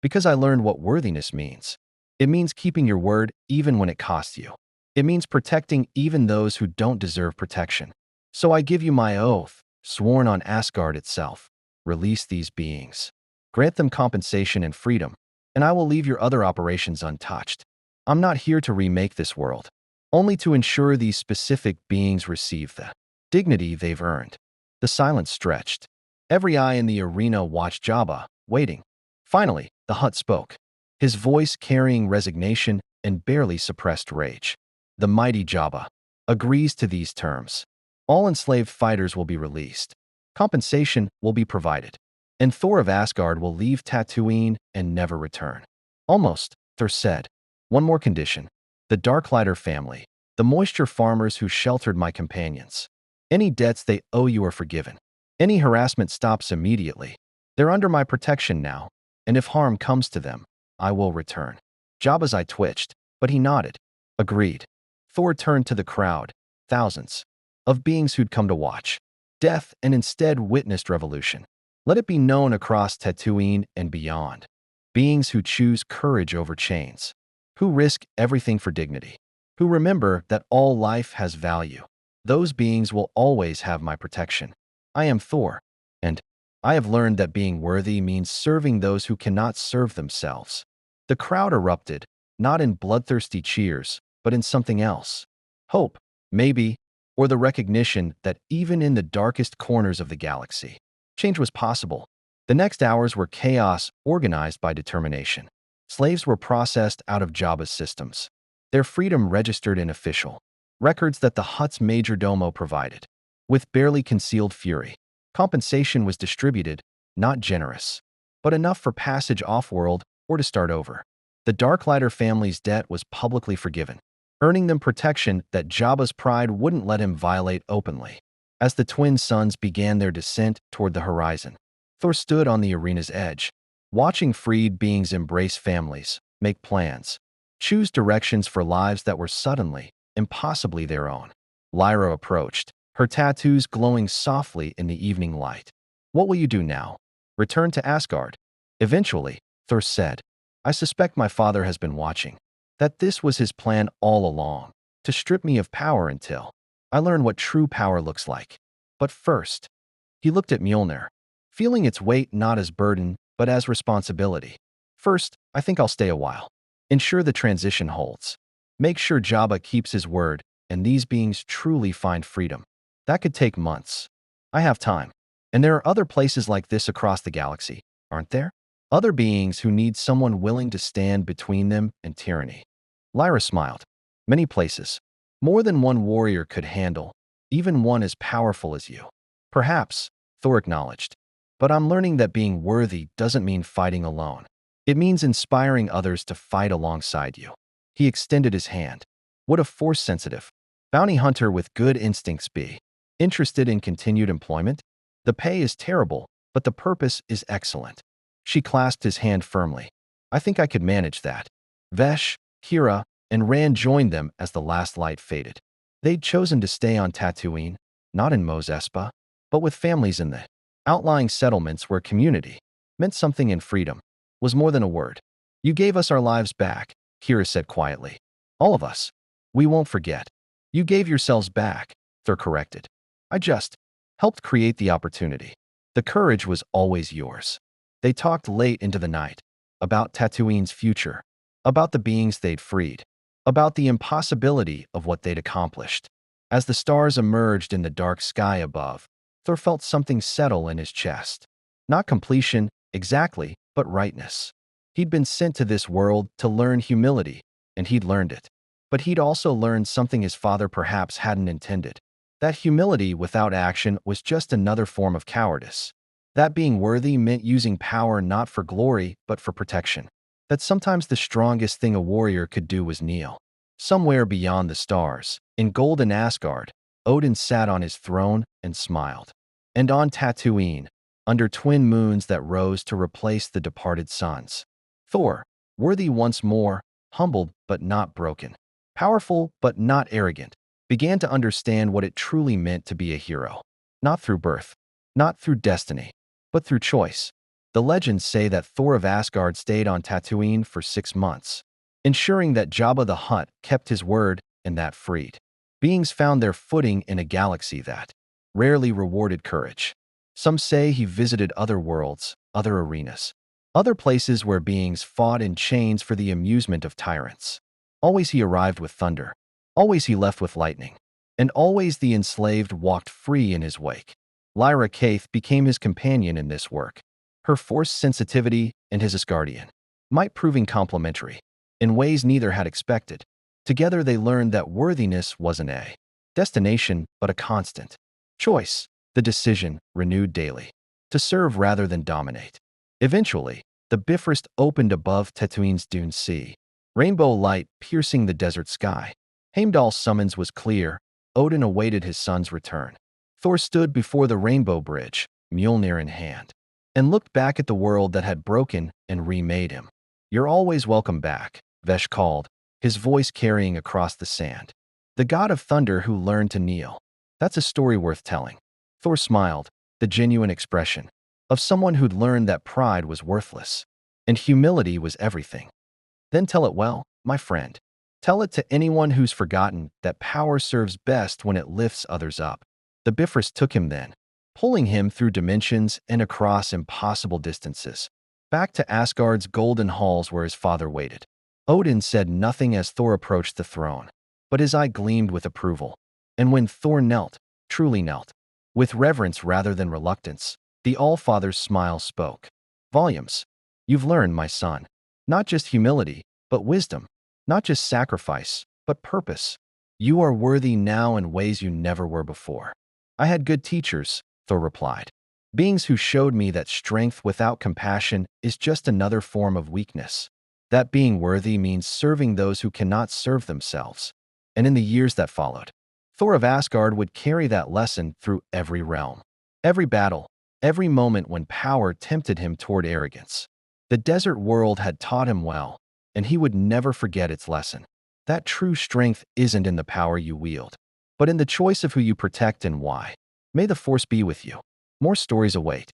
Because I learned what worthiness means. It means keeping your word even when it costs you. It means protecting even those who don't deserve protection. So I give you my oath, sworn on Asgard itself. Release these beings. Grant them compensation and freedom, and I will leave your other operations untouched. I'm not here to remake this world, only to ensure these specific beings receive the dignity they've earned. The silence stretched. Every eye in the arena watched Jabba, waiting. Finally, the Hutt spoke, his voice carrying resignation and barely suppressed rage. The mighty Jabba agrees to these terms. All enslaved fighters will be released. Compensation will be provided. And Thor of Asgard will leave Tatooine and never return. Almost, Thor said. One more condition. The Darklighter family, the moisture farmers who sheltered my companions. Any debts they owe you are forgiven. Any harassment stops immediately. They're under my protection now, and if harm comes to them, I will return. Jabba's eye twitched, but he nodded. Agreed. Thor turned to the crowd, thousands of beings who'd come to watch death and instead witnessed revolution. Let it be known across Tatooine and beyond. Beings who choose courage over chains, who risk everything for dignity, who remember that all life has value. Those beings will always have my protection. I am Thor, and I have learned that being worthy means serving those who cannot serve themselves. The crowd erupted, not in bloodthirsty cheers, but in something else. Hope, maybe, or the recognition that even in the darkest corners of the galaxy, change was possible. The next hours were chaos organized by determination. Slaves were processed out of Jabba's systems, their freedom registered in official records that the Hutt's major domo provided. With barely concealed fury, compensation was distributed, not generous, but enough for passage off-world or to start over. The Darklighter family's debt was publicly forgiven, earning them protection that Jabba's pride wouldn't let him violate openly. As the twin sons began their descent toward the horizon, Thor stood on the arena's edge, watching freed beings embrace families, make plans, choose directions for lives that were suddenly, impossibly their own. Lyra approached, her tattoos glowing softly in the evening light. What will you do now? Return to Asgard? Eventually, Thor said, I suspect my father has been watching, that this was his plan all along, to strip me of power until I learn what true power looks like. But first, he looked at Mjolnir, feeling its weight not as burden, but as responsibility. First, I think I'll stay a while. Ensure the transition holds. Make sure Jabba keeps his word, and these beings truly find freedom. That could take months. I have time. And there are other places like this across the galaxy, aren't there? Other beings who need someone willing to stand between them and tyranny. Lyra smiled. Many places. More than one warrior could handle, even one as powerful as you. Perhaps, Thor acknowledged. But I'm learning that being worthy doesn't mean fighting alone. It means inspiring others to fight alongside you. He extended his hand. Would a Force-sensitive bounty hunter with good instincts be interested in continued employment? The pay is terrible, but the purpose is excellent. She clasped his hand firmly. I think I could manage that. Vesh, Kira, and Rand joined them as the last light faded. They'd chosen to stay on Tatooine, not in Mos Espa, but with families in the outlying settlements where community meant something and freedom was more than a word. You gave us our lives back, Kira said quietly. All of us. We won't forget. You gave yourselves back, Thor corrected. I just helped create the opportunity. The courage was always yours. They talked late into the night, about Tatooine's future, about the beings they'd freed, about the impossibility of what they'd accomplished. As the stars emerged in the dark sky above, Thor felt something settle in his chest. Not completion, exactly, but rightness. He'd been sent to this world to learn humility, and he'd learned it. But he'd also learned something his father perhaps hadn't intended. That humility without action was just another form of cowardice. That being worthy meant using power not for glory, but for protection. That sometimes the strongest thing a warrior could do was kneel. Somewhere beyond the stars, in golden Asgard, Odin sat on his throne and smiled. And on Tatooine, under twin moons that rose to replace the departed suns, Thor, worthy once more, humbled but not broken, powerful but not arrogant, began to understand what it truly meant to be a hero. Not through birth, not through destiny, but through choice. The legends say that Thor of Asgard stayed on Tatooine for 6 months, ensuring that Jabba the Hutt kept his word and that freed beings found their footing in a galaxy that rarely rewarded courage. Some say he visited other worlds, other arenas, other places where beings fought in chains for the amusement of tyrants. Always he arrived with thunder. Always he left with lightning. And always the enslaved walked free in his wake. Lyra Caith became his companion in this work. Her Force sensitivity and his Asgardian might proving complementary, in ways neither had expected. Together they learned that worthiness wasn't a destination, but a constant choice, the decision, renewed daily, to serve rather than dominate. Eventually, the Bifrost opened above Tatooine's dune sea. rainbow light piercing the desert sky. Heimdall's summons was clear. Odin awaited his son's return. Thor stood before the rainbow bridge, Mjolnir in hand, and looked back at the world that had broken and remade him. "You're always welcome back," Vesh called, his voice carrying across the sand. "The god of thunder who learned to kneel. That's a story worth telling." Thor smiled, the genuine expression of someone who'd learned that pride was worthless and humility was everything. "Then tell it well, my friend. Tell it to anyone who's forgotten that power serves best when it lifts others up." The Bifrost took him then, pulling him through dimensions and across impossible distances, back to Asgard's golden halls where his father waited. Odin said nothing as Thor approached the throne, but his eye gleamed with approval. And when Thor knelt, truly knelt, with reverence rather than reluctance, the Allfather's smile spoke volumes. "You've learned, my son, not just humility, but wisdom, not just sacrifice, but purpose. You are worthy now in ways you never were before." "I had good teachers," Thor replied. "Beings who showed me that strength without compassion is just another form of weakness. That being worthy means serving those who cannot serve themselves." And in the years that followed, Thor of Asgard would carry that lesson through every realm, every battle, every moment when power tempted him toward arrogance. The desert world had taught him well, and he would never forget its lesson. That true strength isn't in the power you wield, but in the choice of who you protect and why. May the Force be with you. More stories await.